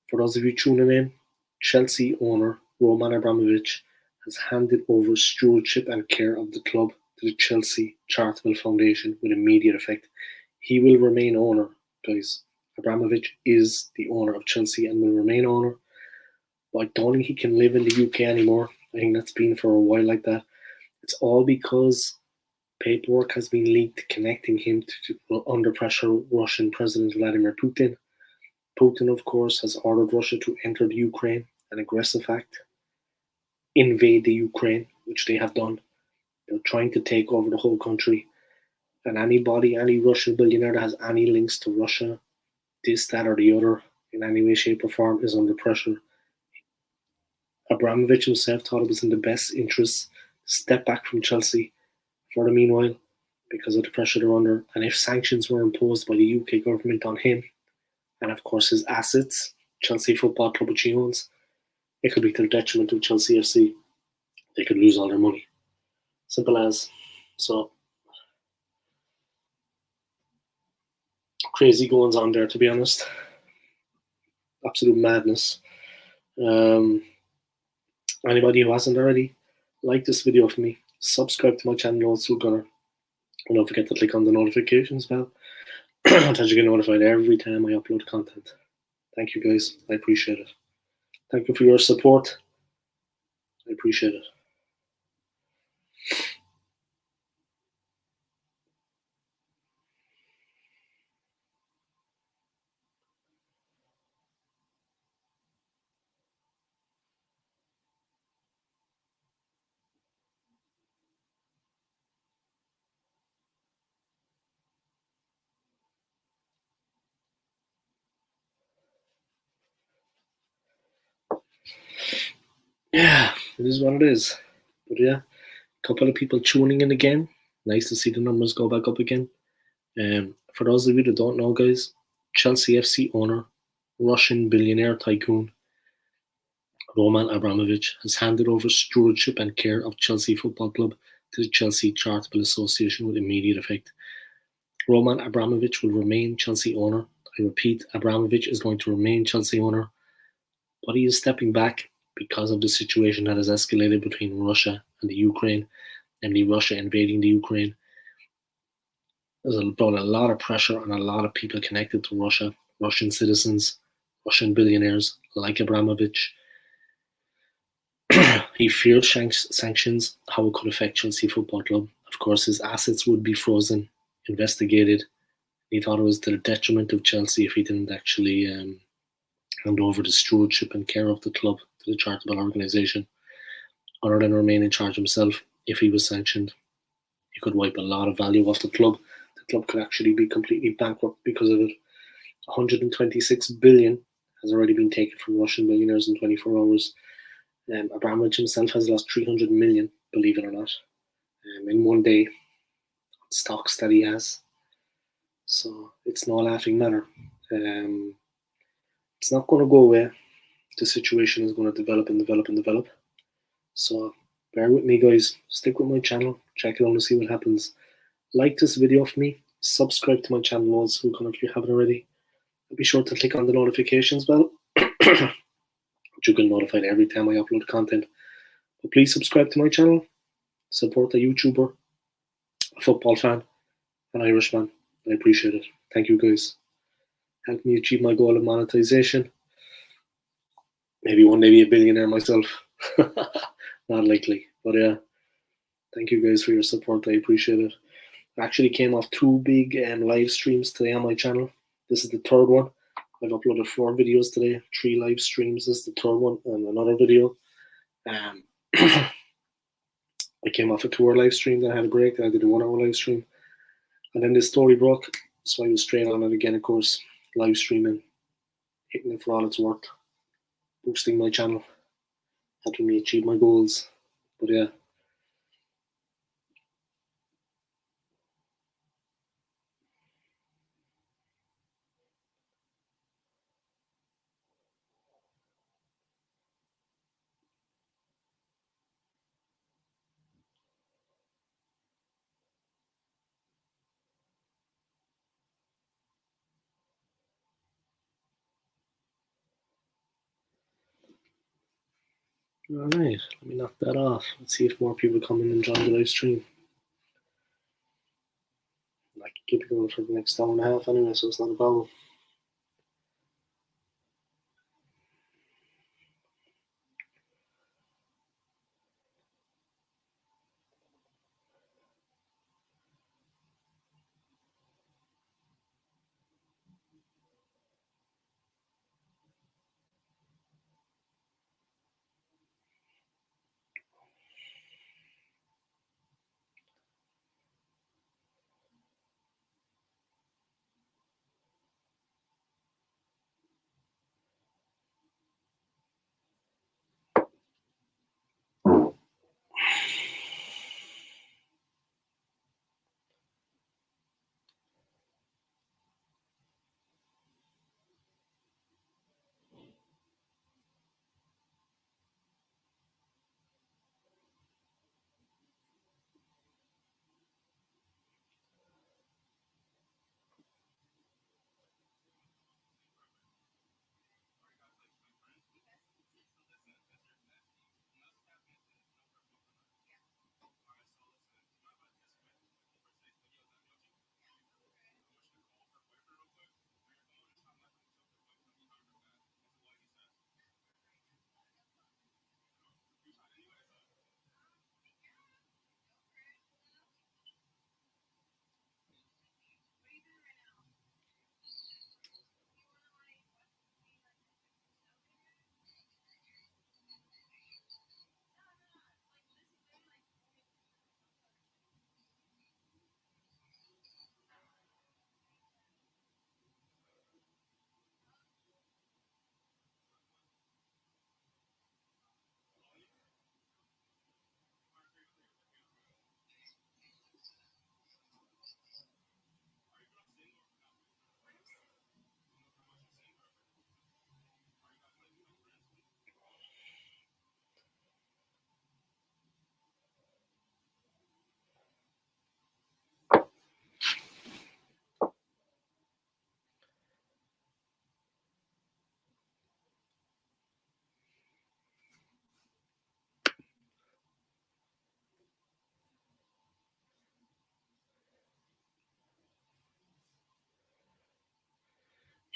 for those of you tuning in, Chelsea owner Roman Abramovich has handed over stewardship and care of the club to the Chelsea Charitable Foundation with immediate effect. He will remain owner, guys. Abramovich is the owner of Chelsea and will remain owner. But I don't think he can live in the UK anymore. I think that's been for a while like that. It's all because Paperwork has been leaked connecting him to under pressure Russian President Vladimir Putin. Putin, of course, has ordered Russia to enter the Ukraine, an aggressive act, invade the Ukraine, which they have done. They're trying to take over the whole country. And anybody, any Russian billionaire that has any links to Russia, this, that, or the other, in any way, shape, or form, is under pressure. Abramovich himself thought it was in the best interest to step back from Chelsea for the meanwhile because of the pressure they're under. And if sanctions were imposed by the UK government on him, and of course his assets, Chelsea Football Club, which he owns, it could be to the detriment of Chelsea FC. They could lose all their money. Simple as. So, crazy goings on there, to be honest. Absolute madness. Anybody who hasn't already, like this video for me. Subscribe to my channel, also Gunner. And don't forget to click on the notifications bell that you get notified every time I upload content. Thank you guys. I appreciate it. Thank you for your support. I appreciate it. Yeah, it is what it is. But yeah, a couple of people tuning in again. Nice to see the numbers go back up again. For those of you that don't know, guys, Chelsea FC owner, Russian billionaire tycoon Roman Abramovich has handed over stewardship and care of Chelsea Football Club to the Chelsea Charitable Association with immediate effect. Roman Abramovich will remain Chelsea owner. I repeat, Abramovich is going to remain Chelsea owner, but he is stepping back because of the situation that has escalated between Russia and the Ukraine, namely Russia invading the Ukraine. There's brought a lot of pressure on a lot of people connected to Russia, Russian citizens, Russian billionaires like Abramovich. He feared sanctions, how it could affect Chelsea Football Club. Of course, his assets would be frozen, investigated. He thought it was to the detriment of Chelsea if he didn't actually hand over the stewardship and care of the club to the charitable organisation, other than remain in charge himself. If he was sanctioned, he could wipe a lot of value off the club. The club could actually be completely bankrupt because of it. 126 billion has already been taken from Russian billionaires in 24 hours. Abramovich himself has lost 300 million, believe it or not, in one day, stocks that he has. So it's no laughing matter. It's not going to go away. The situation is going to develop and develop and develop. So bear with me, guys. Stick with my channel. Check it out and see what happens. Like this video for me. Subscribe to my channel also if you haven't already. Be sure to click on the notifications bell. You can notified every time I upload content. But please subscribe to my channel. Support a YouTuber, a football fan, an Irishman. I appreciate it. Thank you, guys. Help me achieve my goal of monetization. Maybe one day be a billionaire myself. Not likely, but yeah. Thank you guys for your support. I appreciate it. I actually came off 2 big live streams today on my channel. This is the 3rd one. I've uploaded 4 videos today, 3 live streams. This is the 3rd one, and another video. I came off a 2-hour live stream, then I had a break, then I did a 1-hour live stream. And then this story broke, so I was straight on it again, of course, live streaming, hitting it for all it's worth, boosting my channel, helping me achieve my goals. But yeah. Alright, let me knock that off. Let's see if more people come in and join the live stream. I can keep it going for the next hour and a half anyway, so it's not a problem.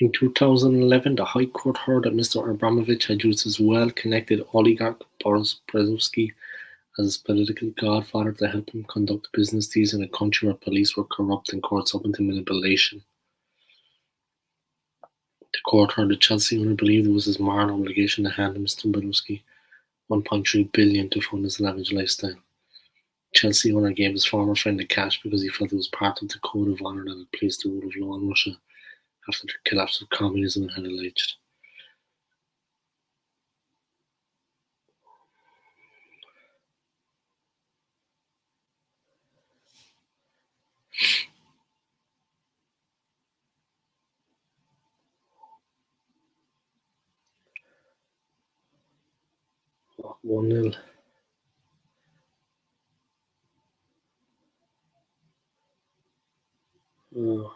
In 2011, the High Court heard that Mr. Abramovich had used his well-connected oligarch Boris Berezovsky as his political godfather to help him conduct business deals in a country where police were corrupt and courts open to manipulation. The court heard the Chelsea owner believed it was his moral obligation to hand Mr. Berezovsky $1.3 billion to fund his lavish lifestyle. Chelsea owner gave his former friend the cash because he felt it was part of the code of honour that had placed the rule of law in Russia after the collapse of communism had alleged. Oh, 1-0. Oh.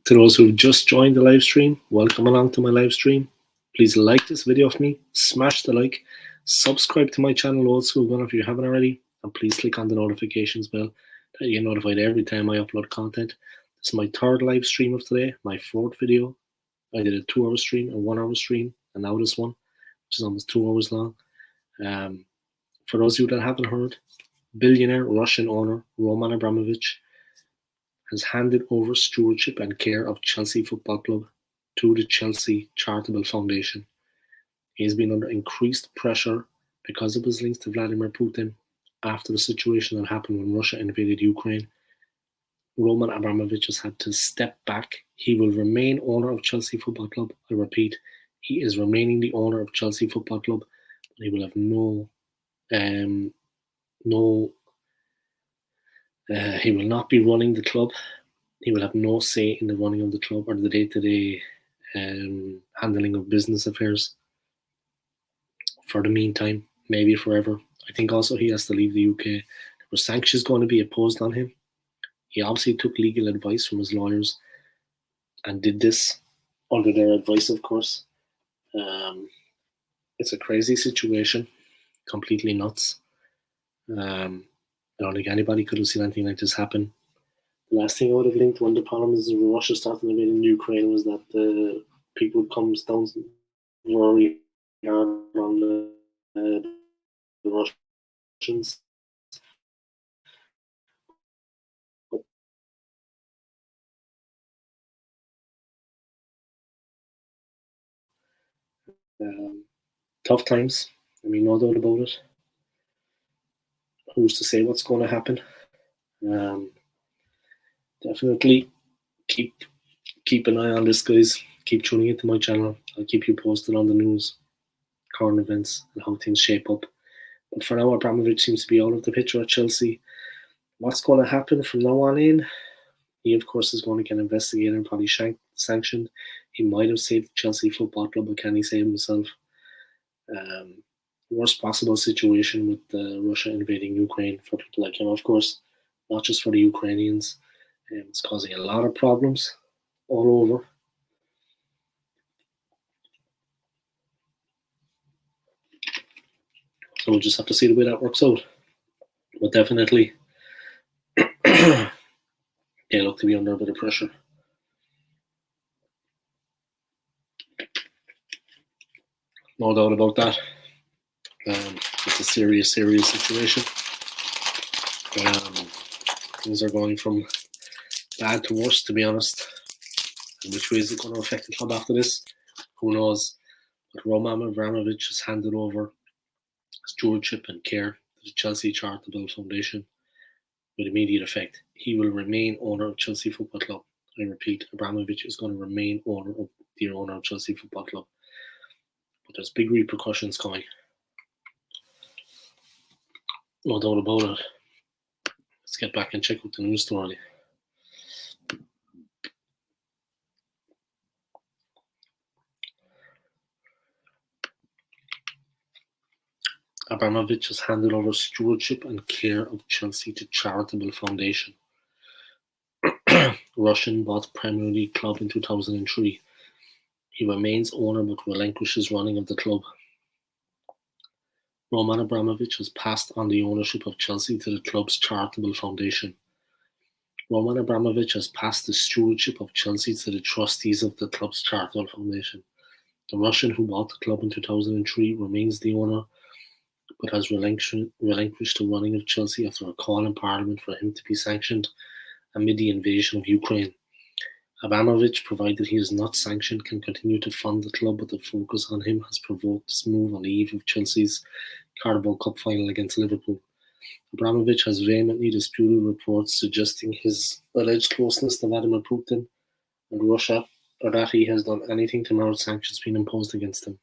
To those who've just joined the live stream, welcome along to my live stream. Please like this video of me, smash the like, subscribe to my channel Old School Gunner if you haven't already, and please click on the notifications bell that you get notified every time I upload content. This is my third live stream of today, my fourth video. I did a 2-hour stream, a 1-hour stream, and now this one, which is almost 2 hours long. For those of you that haven't heard, billionaire Russian owner Roman Abramovich has handed over stewardship and care of Chelsea Football Club to the Chelsea Charitable Foundation. He has been under increased pressure because of his links to Vladimir Putin after the situation that happened when Russia invaded Ukraine. Roman Abramovich has had to step back. He will remain owner of Chelsea Football Club. I repeat, he is remaining the owner of Chelsea Football Club, but he will have he will not be running the club. He will have no say in the running of the club or the day-to-day handling of business affairs for the meantime, maybe forever. I think also he has to leave the UK. There were sanctions going to be imposed on him. He obviously took legal advice from his lawyers and did this under their advice, of course. It's a crazy situation, completely nuts. I don't think anybody could have seen anything like this happen. The last thing I would have linked when the problems when Russia started invading Ukraine was that the people would come down very hard on the Russians. Tough times. I mean, no doubt about it. Who's to say what's going to happen? Definitely keep an eye on this, guys. Keep tuning into my channel. I'll keep you posted on the news, current events, and how things shape up. But for now, Abramovich seems to be out of the picture at Chelsea. What's going to happen from now on in? He, of course, is going to get investigated and probably sanctioned. He might have saved Chelsea Football Club, but can he save himself? worst possible situation with Russia invading Ukraine for people like him, of course, not just for the Ukrainians. It's causing a lot of problems all over. So we'll just have to see the way that works out. But definitely, they look to be under a bit of pressure. No doubt about that. It's a serious situation. Things are going from bad to worse, to be honest. And which way is it going to affect the club after this? Who knows? But Roman Abramovich has handed over stewardship and care to the Chelsea Charitable Foundation with immediate effect. He will remain owner of Chelsea Football Club. I repeat, Abramovich is going to remain the owner of Chelsea Football Club. But there's big repercussions coming. No doubt about it. Let's get back and check out the news story. Abramovich has handed over stewardship and care of Chelsea to Charitable Foundation. Russian bought Premier League club in 2003. He remains owner but relinquishes running of the club. Roman Abramovich has passed on the ownership of Chelsea to the club's Charitable Foundation. Roman Abramovich has passed the stewardship of Chelsea to the trustees of the club's Charitable Foundation. The Russian who bought the club in 2003 remains the owner but has relinquished the running of Chelsea after a call in Parliament for him to be sanctioned amid the invasion of Ukraine. Abramovich, provided he is not sanctioned, can continue to fund the club, but the focus on him has provoked this move on the eve of Chelsea's Carabao Cup final against Liverpool. Abramovich has vehemently disputed reports suggesting his alleged closeness to Vladimir Putin and Russia, or that he has done anything to merit sanctions being imposed against him.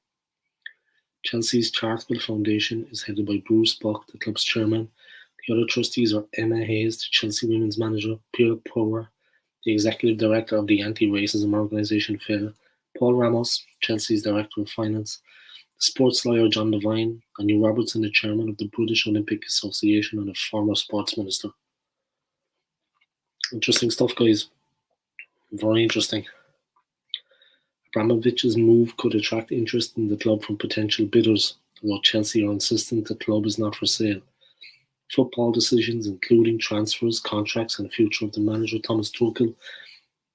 Chelsea's Charitable Foundation is headed by Bruce Buck, the club's chairman. The other trustees are Emma Hayes, the Chelsea women's manager, Pierre Power, the executive director of the anti-racism organisation FAIR, Paul Ramos, Chelsea's director of finance, the sports lawyer John Devine, and Hugh Robertson, the chairman of the British Olympic Association and a former sports minister. Interesting stuff, guys. Very interesting. Abramovich's move could attract interest in the club from potential bidders, although Chelsea are insistent the club is not for sale. Football decisions, including transfers, contracts, and the future of the manager Thomas Tuchel,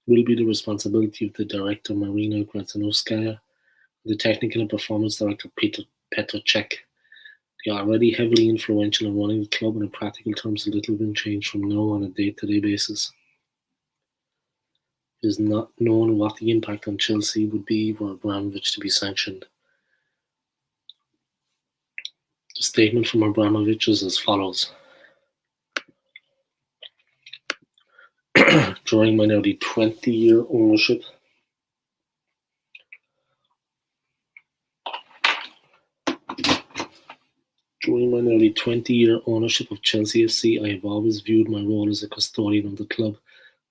will be the responsibility of the director Marina Grazianowskaja and the technical and performance director Petr Cech. They are already heavily influential in running the club, and in practical terms, little will change from now on a day-to-day basis. It is not known what the impact on Chelsea would be were Abramovich to be sanctioned. The statement from Abramovich is as follows. During my nearly 20-year ownership of Chelsea FC, I have always viewed my role as a custodian of the club,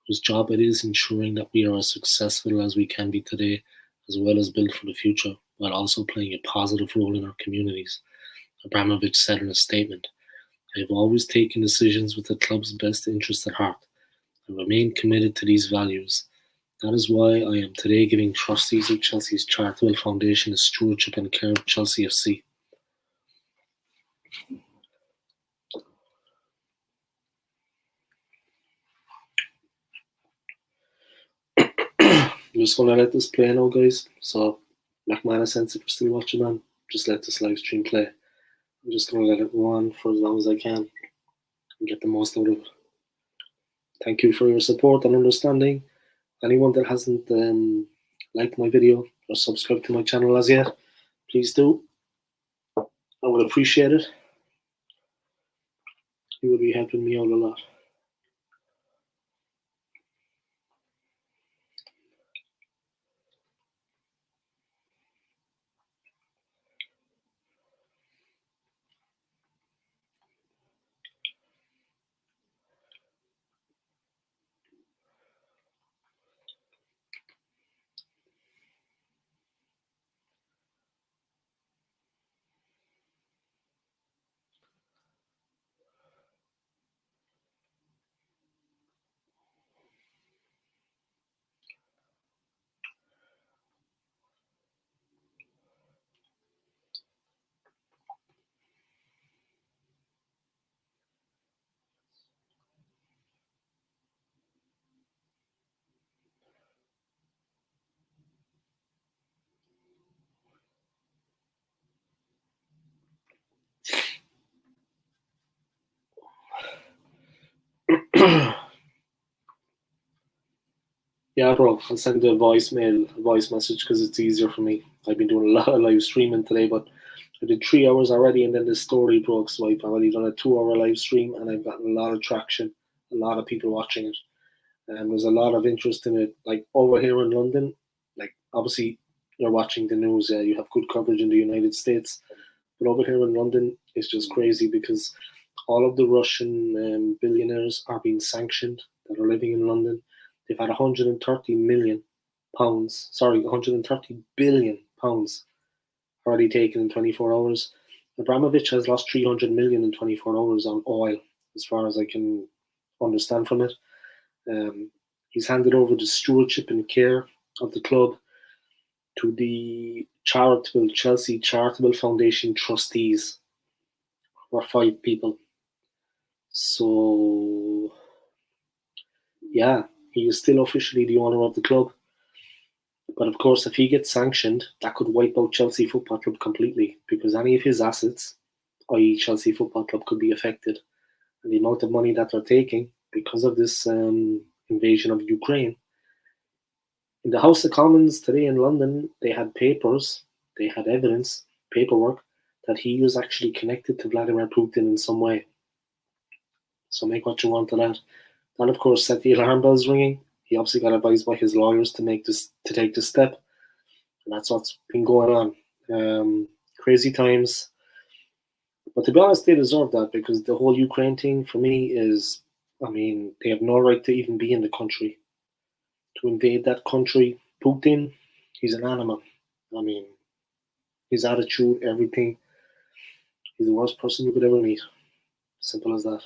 whose job it is ensuring that we are as successful as we can be today, as well as build for the future, while also playing a positive role in our communities, Abramovich said in a statement. I have always taken decisions with the club's best interest at heart. I remain committed to these values. That is why I am today giving trustees of Chelsea's Charitable Foundation the stewardship and care of Chelsea FC. I'm just going to let this play now, guys. So, McManus sense if you're still watching, man, just let this live stream play. I'm just going to let it run for as long as I can and get the most out of it. Thank you for your support and understanding. Anyone that hasn't liked my video or subscribed to my channel as yet, please do. I would appreciate it. You would be helping me out a lot. Yeah, bro, I'll send a voice message because it's easier for me. I've been doing a lot of live streaming today, but I did 3 hours already, and then the story broke, so I've already done a 2 hour live stream, and I've gotten a lot of traction, a lot of people watching it, and there's a lot of interest in it. Like over here in London, like obviously you're watching the news, yeah, you have good coverage in the United States, but over here in London, it's just crazy because all of the Russian billionaires are being sanctioned that are living in London. They've had 130 million pounds, sorry, 130 billion pounds already taken in 24 hours. Abramovich has lost 300 million in 24 hours on oil, as far as I can understand from it. He's handed over the stewardship and care of the club to the charitable Chelsea Charitable Foundation trustees, who are 5 people. So, yeah, he is still officially the owner of the club. But of course, if he gets sanctioned, that could wipe out Chelsea Football Club completely because any of his assets, i.e., Chelsea Football Club, could be affected. And the amount of money that they're taking because of this invasion of Ukraine. In the House of Commons today in London, they had papers, they had evidence, paperwork, that he was actually connected to Vladimir Putin in some way. So make what you want of that. That, of course, set the alarm bells ringing. He obviously got advised by his lawyers to take this step, and that's what's been going on. Crazy times, but to be honest, they deserve that because the whole Ukraine thing for me is, I mean, they have no right to even be in the country. To invade that country, Putin, he's an animal. I mean, his attitude, everything, he's the worst person you could ever meet. Simple as that.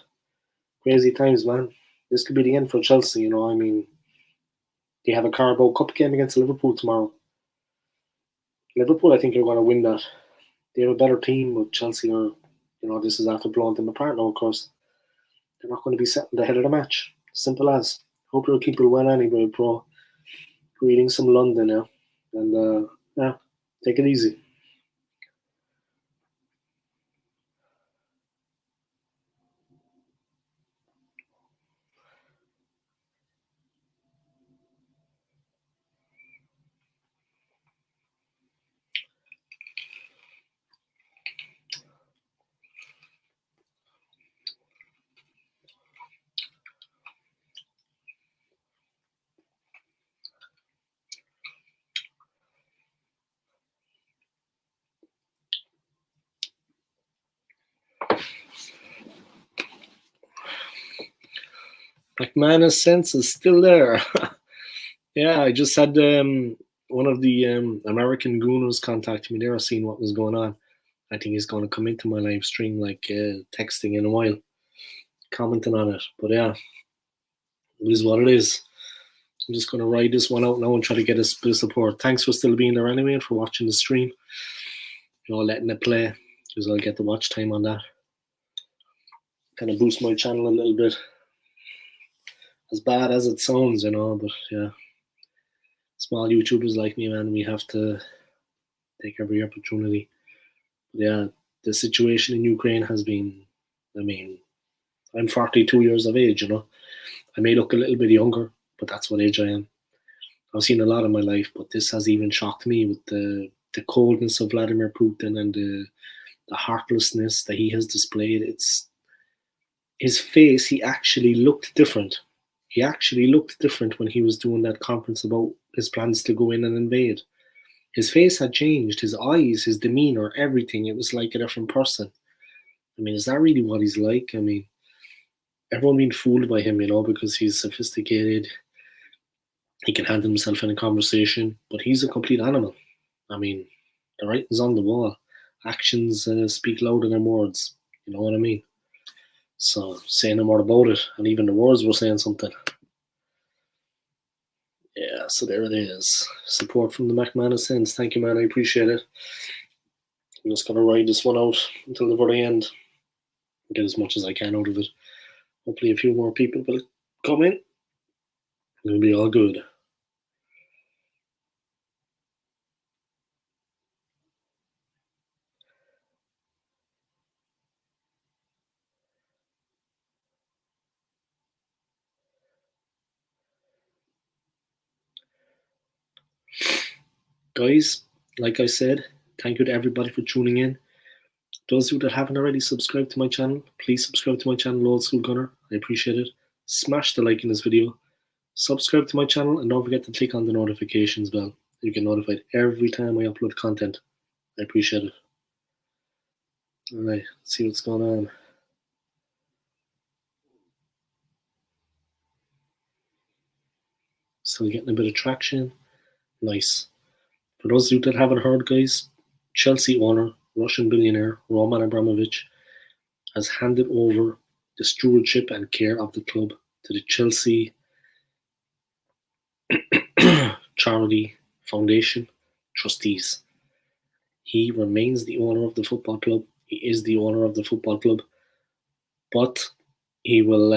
Crazy times, man. This could be the end for Chelsea, you know. I mean, they have a Carabao Cup game against Liverpool tomorrow. Liverpool, I think, are going to win that. They're a better team, but Chelsea are, this is after blowing them apart now, of course. They're not going to be set in the head of the match. Simple as. Hope you're keeping well anyway, bro. Greetings from London now. And, yeah, take it easy. McManus sense is still there. Yeah, I just had one of the American gooners contact me there, seeing what was going on. I think he's going to come into my live stream, like texting in a while, commenting on it. But yeah, it is what it is. I'm just going to ride this one out now and try to get a bit of support. Thanks for still being there anyway and for watching the stream. Letting it play because I'll get the watch time on that. Kind of boost my channel a little bit. As bad as it sounds, but yeah. Small YouTubers like me, man, we have to take every opportunity. But yeah, the situation in Ukraine has been, I mean, I'm 42 years of age, I may look a little bit younger, but that's what age I am. I've seen a lot in my life, but this has even shocked me with the coldness of Vladimir Putin and the heartlessness that he has displayed. It's his face, he actually looked different. He actually looked different when he was doing that conference about his plans to go in and invade. His face had changed, his eyes, his demeanor, everything. It was like a different person. I mean, is that really what he's like? I mean, everyone being fooled by him, because he's sophisticated. He can handle himself in a conversation, but he's a complete animal. I mean, the writing's on the wall. Actions speak louder than words. You know what I mean? So say no more about it. And even the words were saying something. Yeah, so there it is. Support from the McManus Sins. Thank you, man. I appreciate it. I'm just going to ride this one out until the very end. Get as much as I can out of it. Hopefully a few more people will come in. It'll be all good. Guys, like I said, thank you to everybody for tuning in. Those of you that haven't already subscribed to my channel, please subscribe to my channel, Old School Gunner. I appreciate it. Smash the like in this video. Subscribe to my channel and don't forget to click on the notifications bell. You get notified every time I upload content. I appreciate it. Alright, let's see what's going on. Still getting a bit of traction. Nice. For those of you that haven't heard, guys, Chelsea owner, Russian billionaire Roman Abramovich has handed over the stewardship and care of the club to the Chelsea Charity Foundation trustees. He remains the owner of the football club. He is the owner of the football club, but he will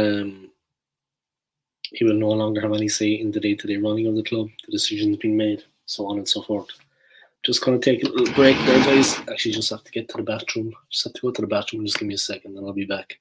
no longer have any say in the day-to-day running of the club. The decision's been made, so on and so forth. Just gonna take a little break there, guys. Actually, just have to get to the bathroom. Just have to go to the bathroom. Just give me a second, and I'll be back.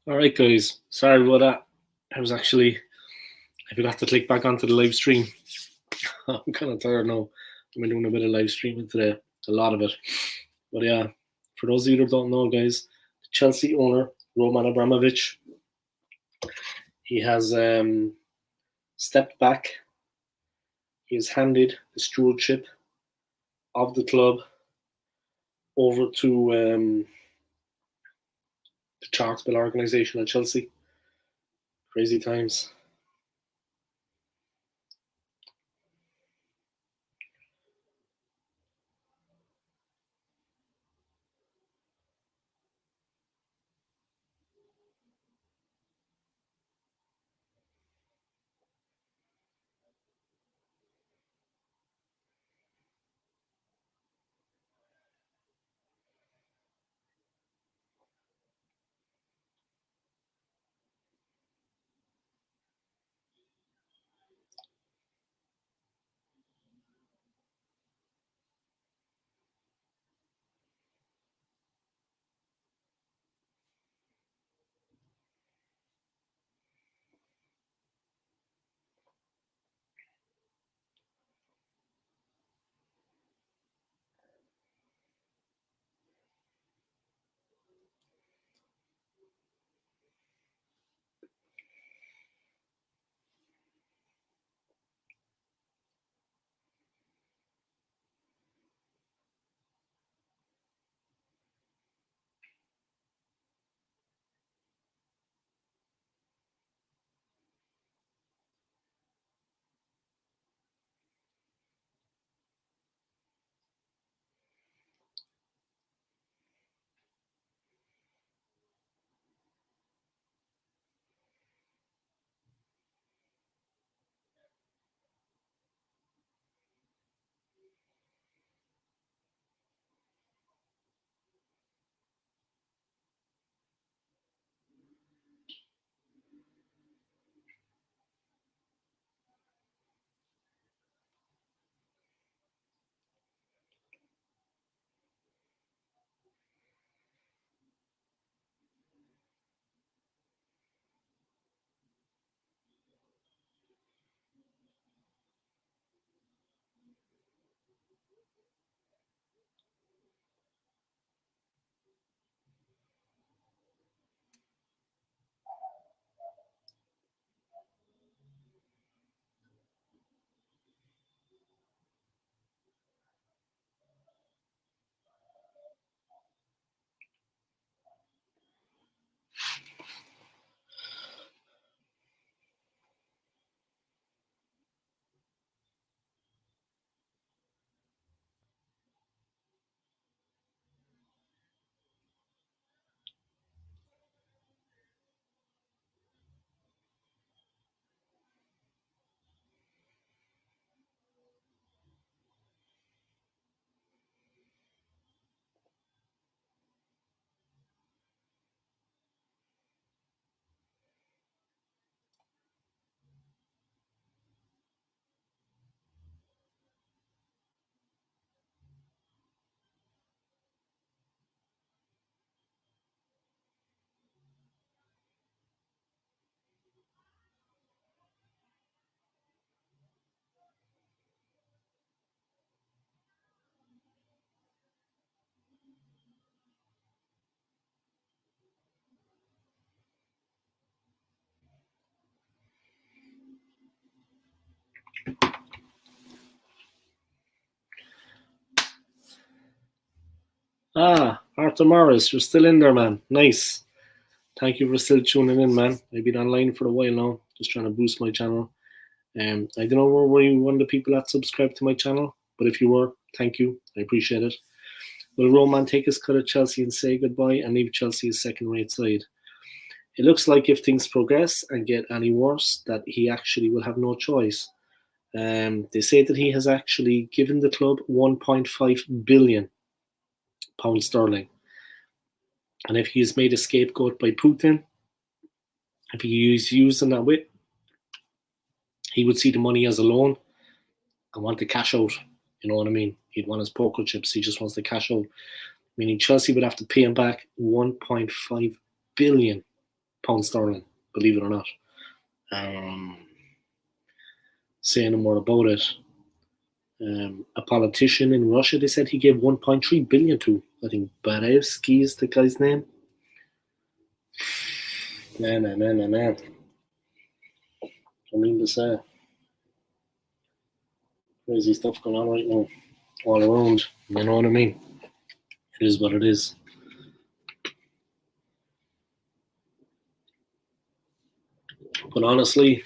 All right, guys. Sorry about that. I forgot to click back onto the live stream. I'm kind of tired now. I've been doing a bit of live streaming today, a lot of it. But yeah, for those of you that don't know, guys, the Chelsea owner, Roman Abramovich, he has stepped back. He has handed the stewardship of the club over to the charitable organisation at Chelsea. Crazy times. Arthur Morris, you're still in there, man. Nice. Thank you for still tuning in, man. I've been online for a while now, just trying to boost my channel. I don't know were you one of the people that subscribed to my channel, but if you were, thank you. I appreciate it. Will Roman take his cut at Chelsea and say goodbye and leave Chelsea a second-rate side? It looks like if things progress and get any worse, that he actually will have no choice. They say that he has actually given the club 1.5 billion pounds sterling. And if he is made a scapegoat by Putin, if he is used in that way, he would see the money as a loan and want to cash out. You know what I mean? He'd want his poker chips. He just wants to cash out. Meaning Chelsea would have to pay him back 1.5 billion. pound sterling, believe it or not. Say no more about it. A politician in Russia, they said he gave 1.3 billion to. I think Barevsky is the guy's name. Man. I mean to say, crazy stuff going on right now, all around. You know what I mean? It is what it is. But honestly,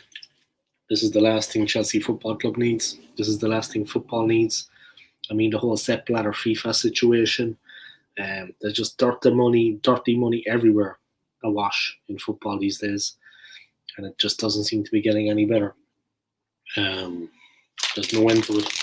this is the last thing Chelsea Football Club needs. This is the last thing football needs. I mean, the whole Sepp Blatter FIFA situation. There's just dirty money everywhere awash in football these days. And it just doesn't seem to be getting any better. There's no end to it.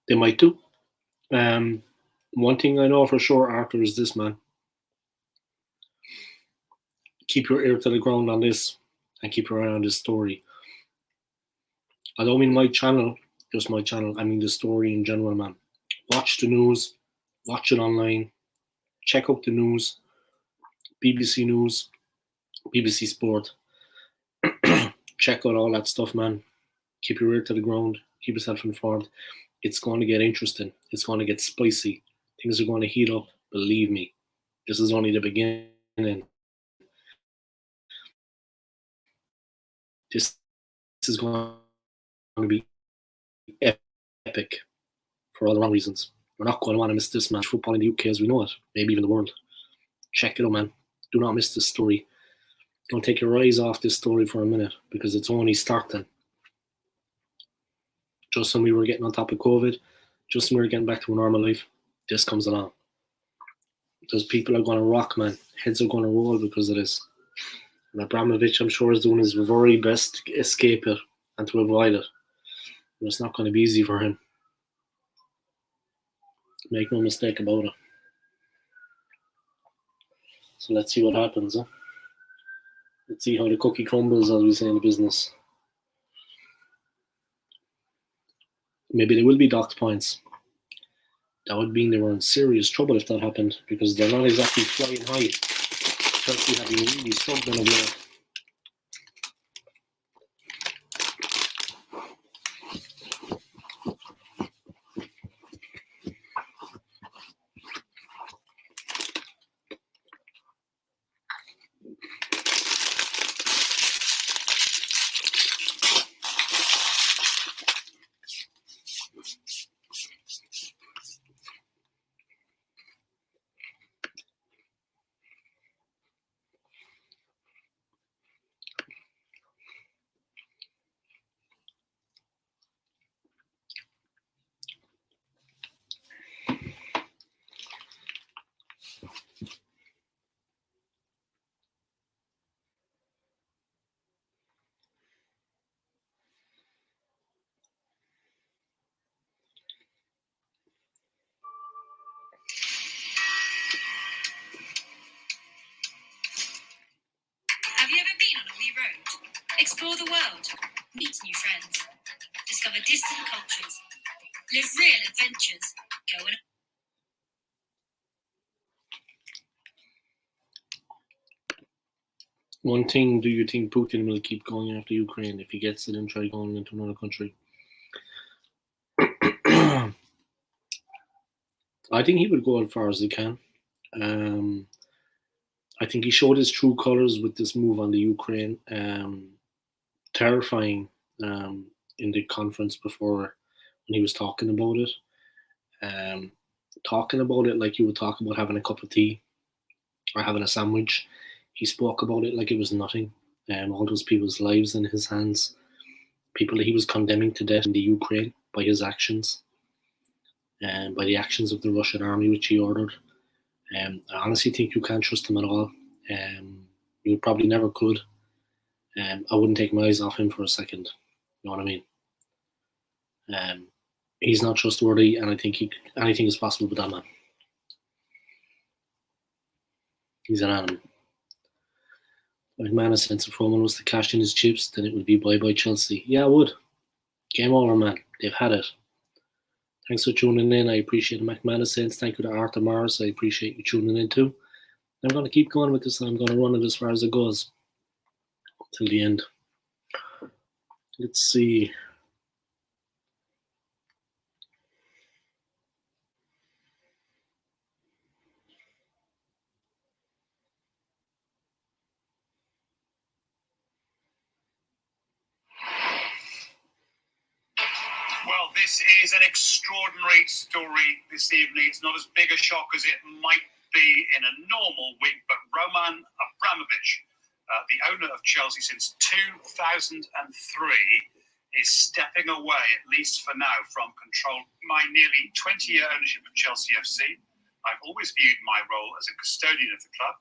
They might do. One thing I know for sure, Arthur, is this, man. Keep your ear to the ground on this and keep your eye on this story. I don't mean my channel, just my channel. I mean the story in general, man. Watch the news. Watch it online. Check out the news. BBC News. BBC Sport. Check out all that stuff, man. Keep your ear to the ground. Keep yourself informed. It's going to get interesting. It's going to get spicy. Things are going to heat up. Believe me. This is only the beginning. This is going to be epic for all the wrong reasons. We're not going to want to miss this match. Football in the UK as we know it. Maybe even the world. Check it out, man. Do not miss this story. Don't take your eyes off this story for a minute because it's only starting. Just when we were getting on top of COVID, just when we were getting back to a normal life, this comes along. Those people are going to rock, man. Heads are going to roll because of this. And Abramovich, I'm sure, is doing his very best to escape it and to avoid it. And it's not going to be easy for him. Make no mistake about it. So let's see what happens. Huh? Let's see how the cookie crumbles, as we say in the business. Maybe they will be docked points. That would mean they were in serious trouble if that happened, because they're not exactly flying high. Chelsea have been really struggling of late. Have you ever been on a wee road? Explore the world, meet new friends, discover distant cultures, live real adventures, go and One thing, do you think Putin will keep going after Ukraine if he gets it and try going into another country? I think he would go as far as he can. I think he showed his true colours with this move on the Ukraine. Terrifying in the conference before when he was talking about it. Talking about it like you would talk about having a cup of tea or having a sandwich. He spoke about it like it was nothing. All those people's lives in his hands. People that he was condemning to death in the Ukraine by his actions. by the actions of the Russian army, which he ordered. I honestly think you can't trust him at all. You probably never could. I wouldn't take my eyes off him for a second. You know what I mean? He's not trustworthy, and I think anything is possible with that man. He's an animal. McManus sense if Roman was to cash in his chips, then it would be bye-bye Chelsea. Yeah, I would. Game over, man. They've had it. Thanks for tuning in. I appreciate the McManus sense. Thank you to Arthur Morris. I appreciate you tuning in too. I'm going to keep going with this, and I'm going to run it as far as it goes till the end. Let's see. Well, this is an extraordinary story this evening. It's not as big a shock as it might be in a normal week, but Roman Abramovich, the owner of Chelsea since 2003, is stepping away, at least for now, from control. My nearly 20-year ownership of Chelsea FC, I've always viewed my role as a custodian of the club.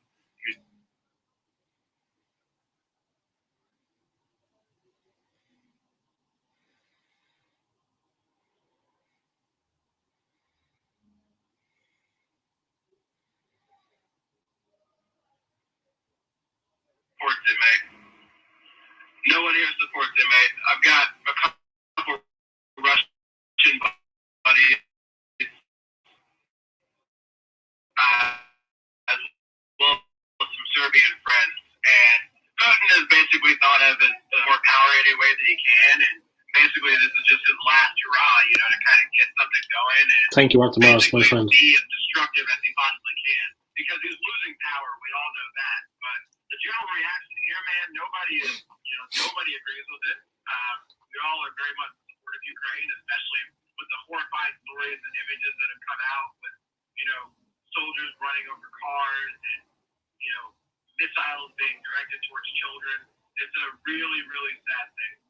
Support they made. No one here supports they made. I've got a couple Russian buddies, as well as some Serbian friends, and Putin is basically thought of as more power any way that he can, and basically this is just his last hurrah, to kind of get something going and Thank you, Arthur Morris, my friend. Be as destructive as he possibly can, because he's losing power. We all know that, but the general reaction here, man, nobody agrees with it. We all are very much in support of Ukraine, especially with the horrifying stories and images that have come out with, soldiers running over cars and, missiles being directed towards children. It's a really, really sad thing.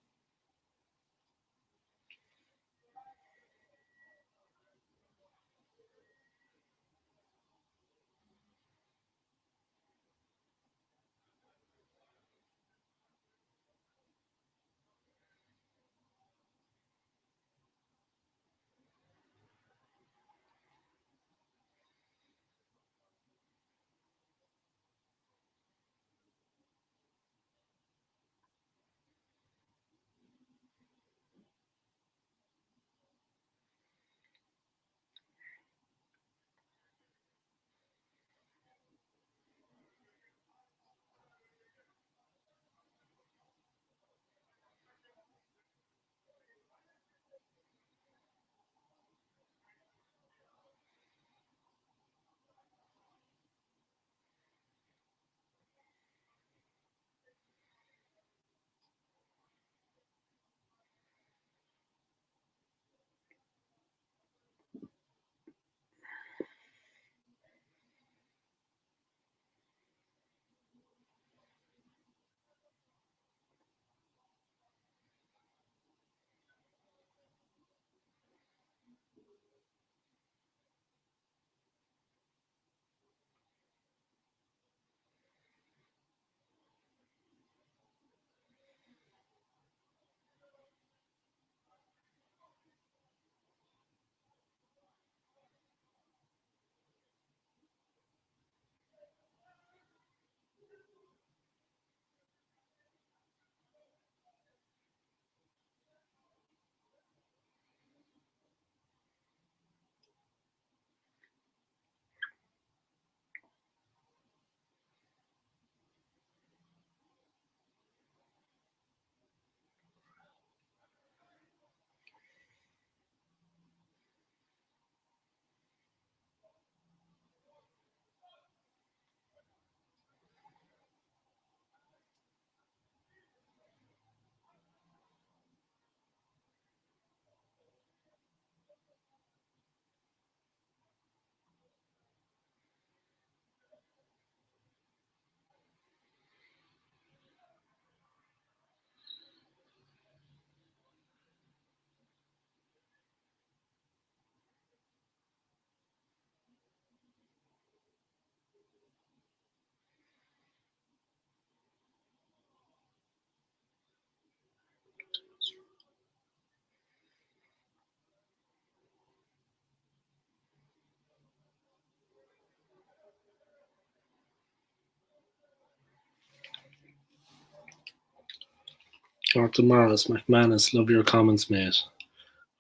Arthur Morris, McManus, love your comments, mate.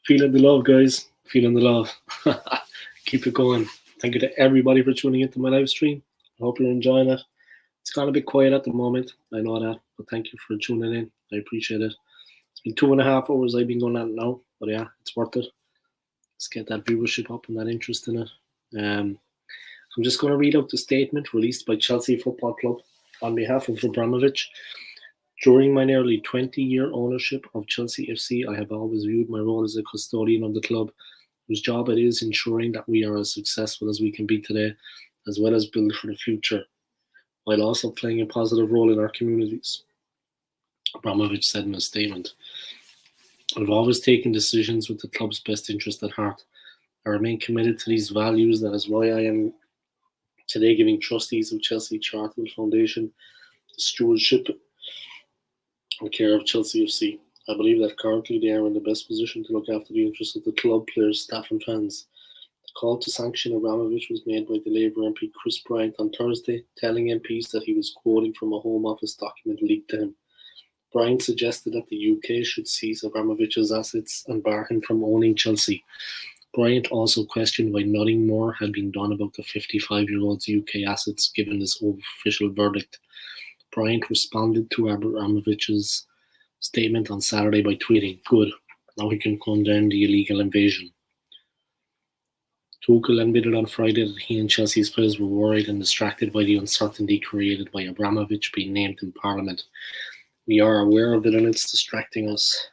Feeling the love, guys. Feeling the love. Keep it going. Thank you to everybody for tuning into my live stream. I hope you're enjoying it. It's gone a bit quiet at the moment. I know that, but thank you for tuning in. I appreciate it. It's been 2.5 hours I've been going at it now, but yeah, it's worth it. Let's get that viewership up and that interest in it. I'm just going to read out the statement released by Chelsea Football Club on behalf of Abramovich. During my nearly 20-year ownership of Chelsea FC, I have always viewed my role as a custodian of the club, whose job it is ensuring that we are as successful as we can be today, as well as build for the future, while also playing a positive role in our communities, Abramovich said in a statement. I've always taken decisions with the club's best interest at heart. I remain committed to these values. That is why I am today giving trustees of Chelsea Charitable Foundation the stewardship and care of Chelsea FC. I believe that currently they are in the best position to look after the interests of the club, players, staff and fans. The call to sanction Abramovich was made by the Labour MP Chris Bryant on Thursday, telling MPs that he was quoting from a Home Office document leaked to him. Bryant suggested that the UK should seize Abramovich's assets and bar him from owning Chelsea. Bryant also questioned why nothing more had been done about the 55-year-old's UK assets given this official verdict. Bryant responded to Abramovich's statement on Saturday by tweeting, "Good, now we can condemn the illegal invasion." Tuchel admitted on Friday that he and Chelsea's players were worried and distracted by the uncertainty created by Abramovich being named in Parliament. We are aware of it and it's distracting us.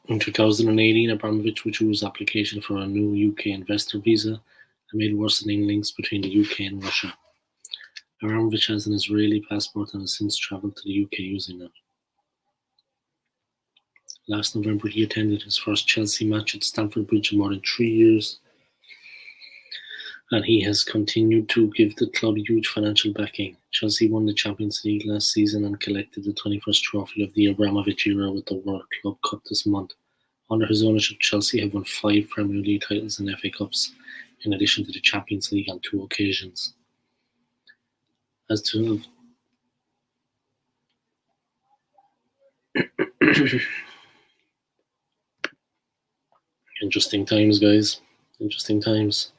In 2018, Abramovich withdrew his application for a new UK investor visa amid worsening links between the UK and Russia. Abramovich has an Israeli passport and has since travelled to the UK using it. Last November, he attended his first Chelsea match at Stamford Bridge in more than 3 years, and he has continued to give the club huge financial backing. Chelsea won the Champions League last season and collected the 21st trophy of the Abramovich era with the World Club Cup this month. Under his ownership, Chelsea have won 5 Premier League titles and FA Cups, in addition to the Champions League on 2 occasions. As to interesting times, guys. Interesting times.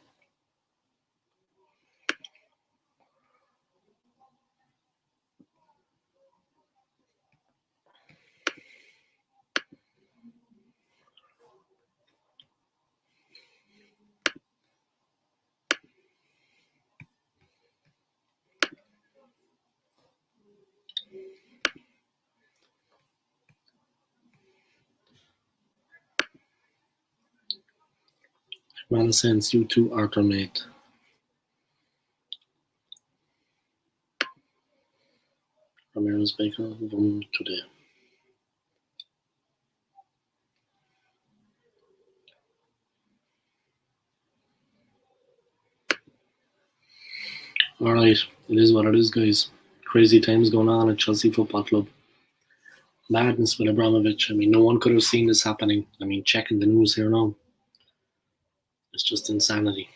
Man sends you to Arthur, mate. Ramirez Baker won today. Alright, it is what it is, guys. Crazy times going on at Chelsea Football Club. Madness with Abramovich. I mean, no one could have seen this happening. I mean, checking the news here now. It's just insanity.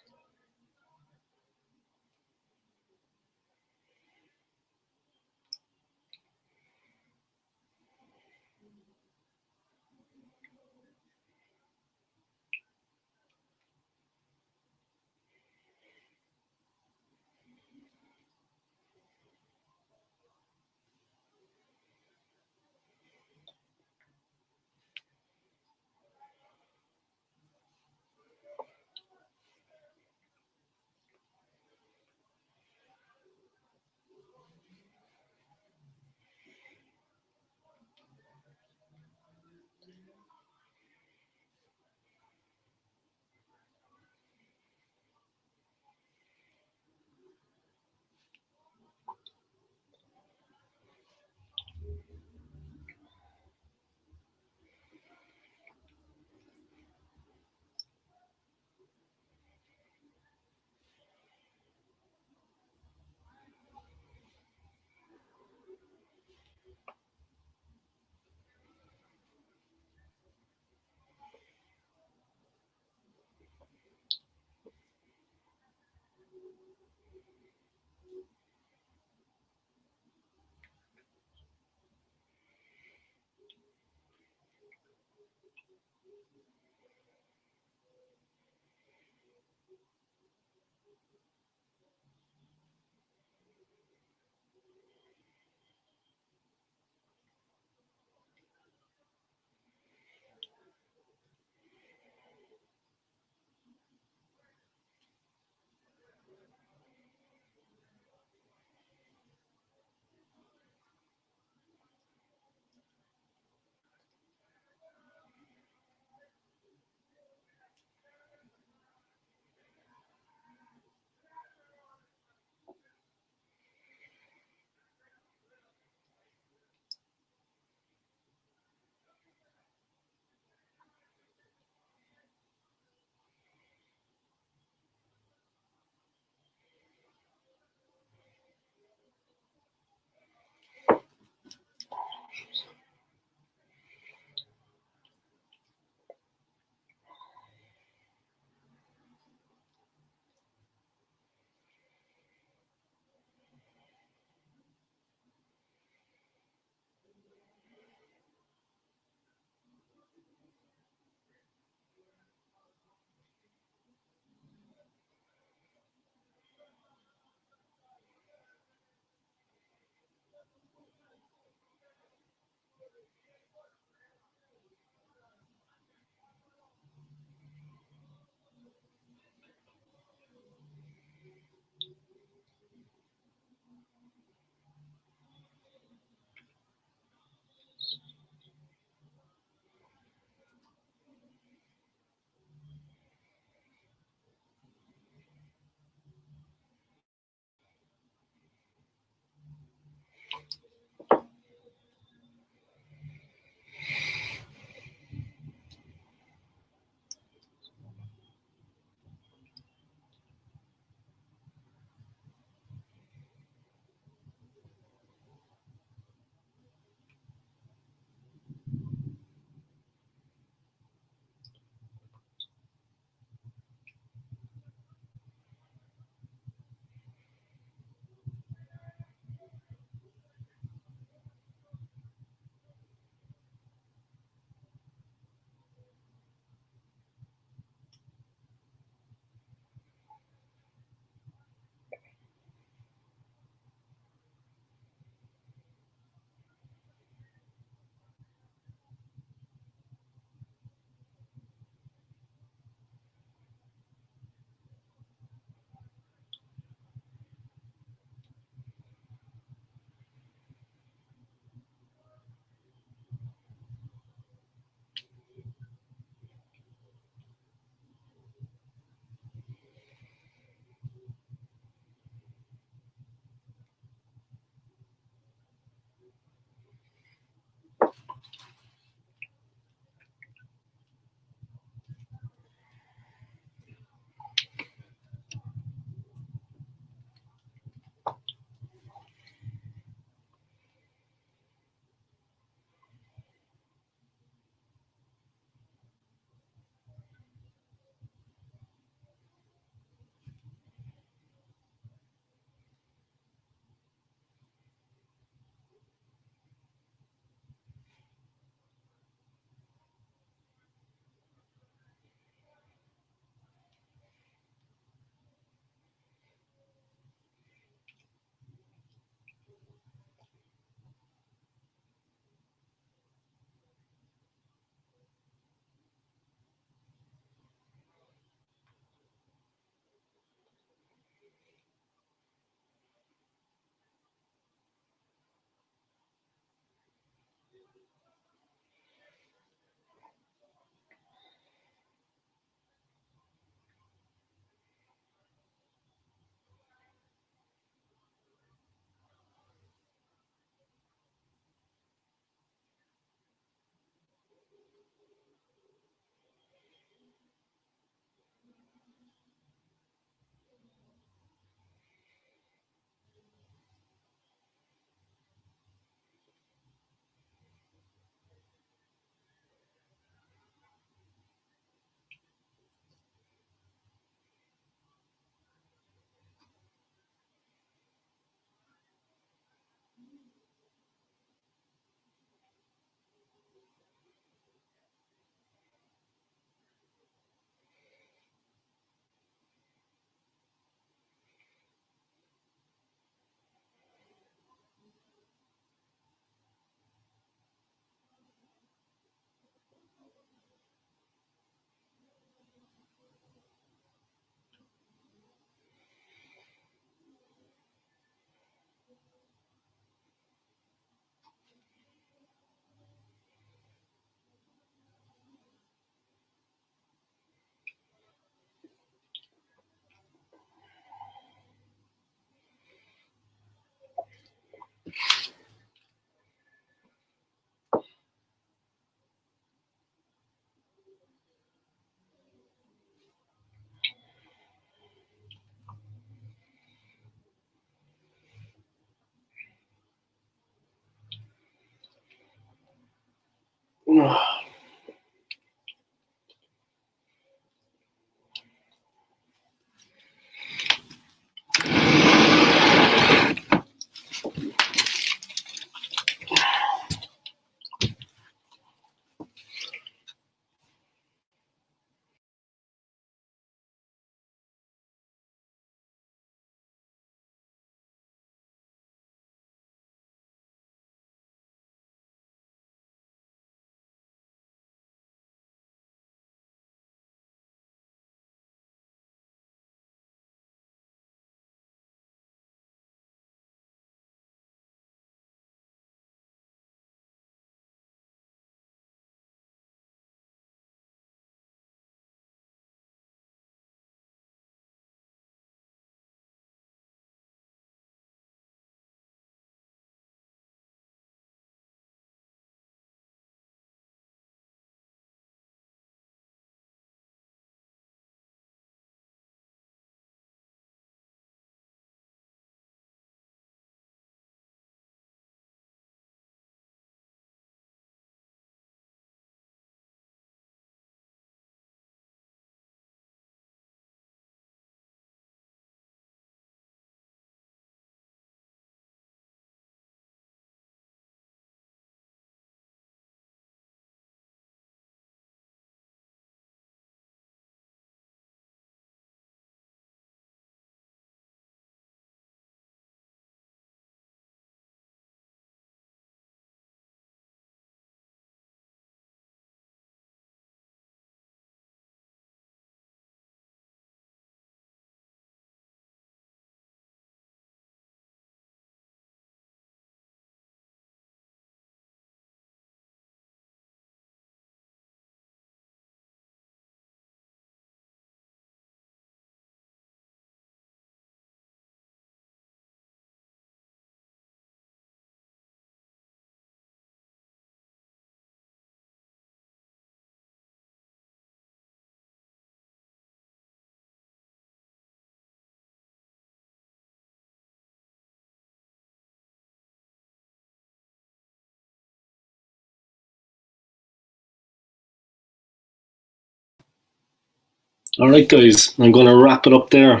All right, guys, I'm going to wrap it up there.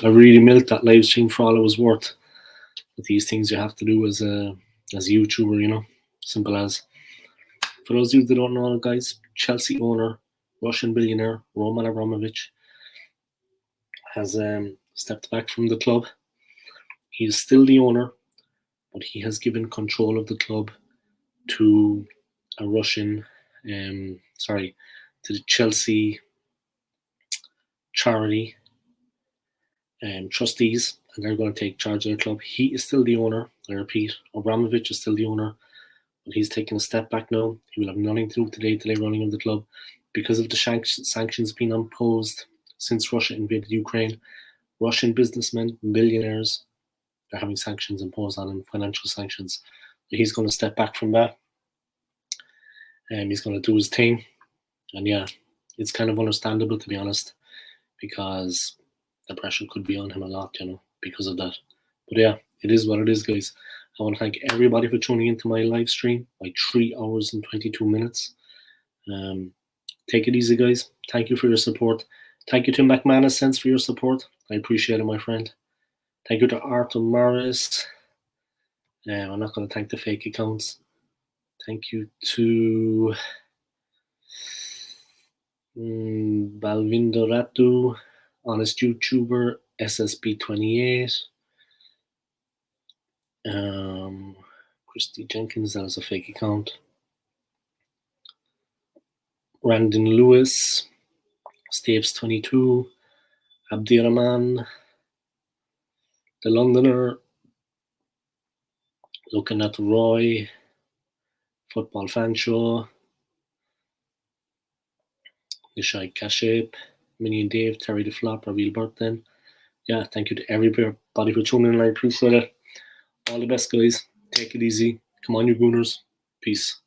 I really milked that live stream for all it was worth. But these things you have to do as a YouTuber, you know, simple as. For those of you that don't know, guys, Chelsea owner, Russian billionaire Roman Abramovich has stepped back from the club. He is still the owner, but he has given control of the club to a Russian, to the Chelsea charity trustees, and they're going to take charge of the club. He is still the owner. I repeat, Abramovich is still the owner, but he's taken a step back now. He will have nothing to do with the day-to-day running of the club because of the sanctions being imposed since Russia invaded Ukraine. Russian businessmen, billionaires, they're having sanctions imposed on him, financial sanctions. He's going to step back from that, and he's going to do his thing. And yeah, it's kind of understandable, to be honest, because the pressure could be on him a lot, you know, because of that. But yeah, it is what it is, guys. I want to thank everybody for tuning into my live stream, my 3 hours and 22 minutes. Take it easy, guys. Thank you for your support. Thank you to McManus Sense for your support. I appreciate it, my friend. Thank you to Arthur Morris. I'm not going to thank the fake accounts. Thank you to Balvindo Ratu, Honest YouTuber, SSP28. Christy Jenkins, that was a fake account. Randon Lewis, Stapes22, Abdirahman, The Londoner, Looking at Roy, Football Fan Show, Nishai Kaship, Minnie and Dave, Terry the Flop, Ravil Burton. Yeah, thank you to everybody for tuning in. I appreciate it. All the best, guys. Take it easy. Come on, you Gooners. Peace.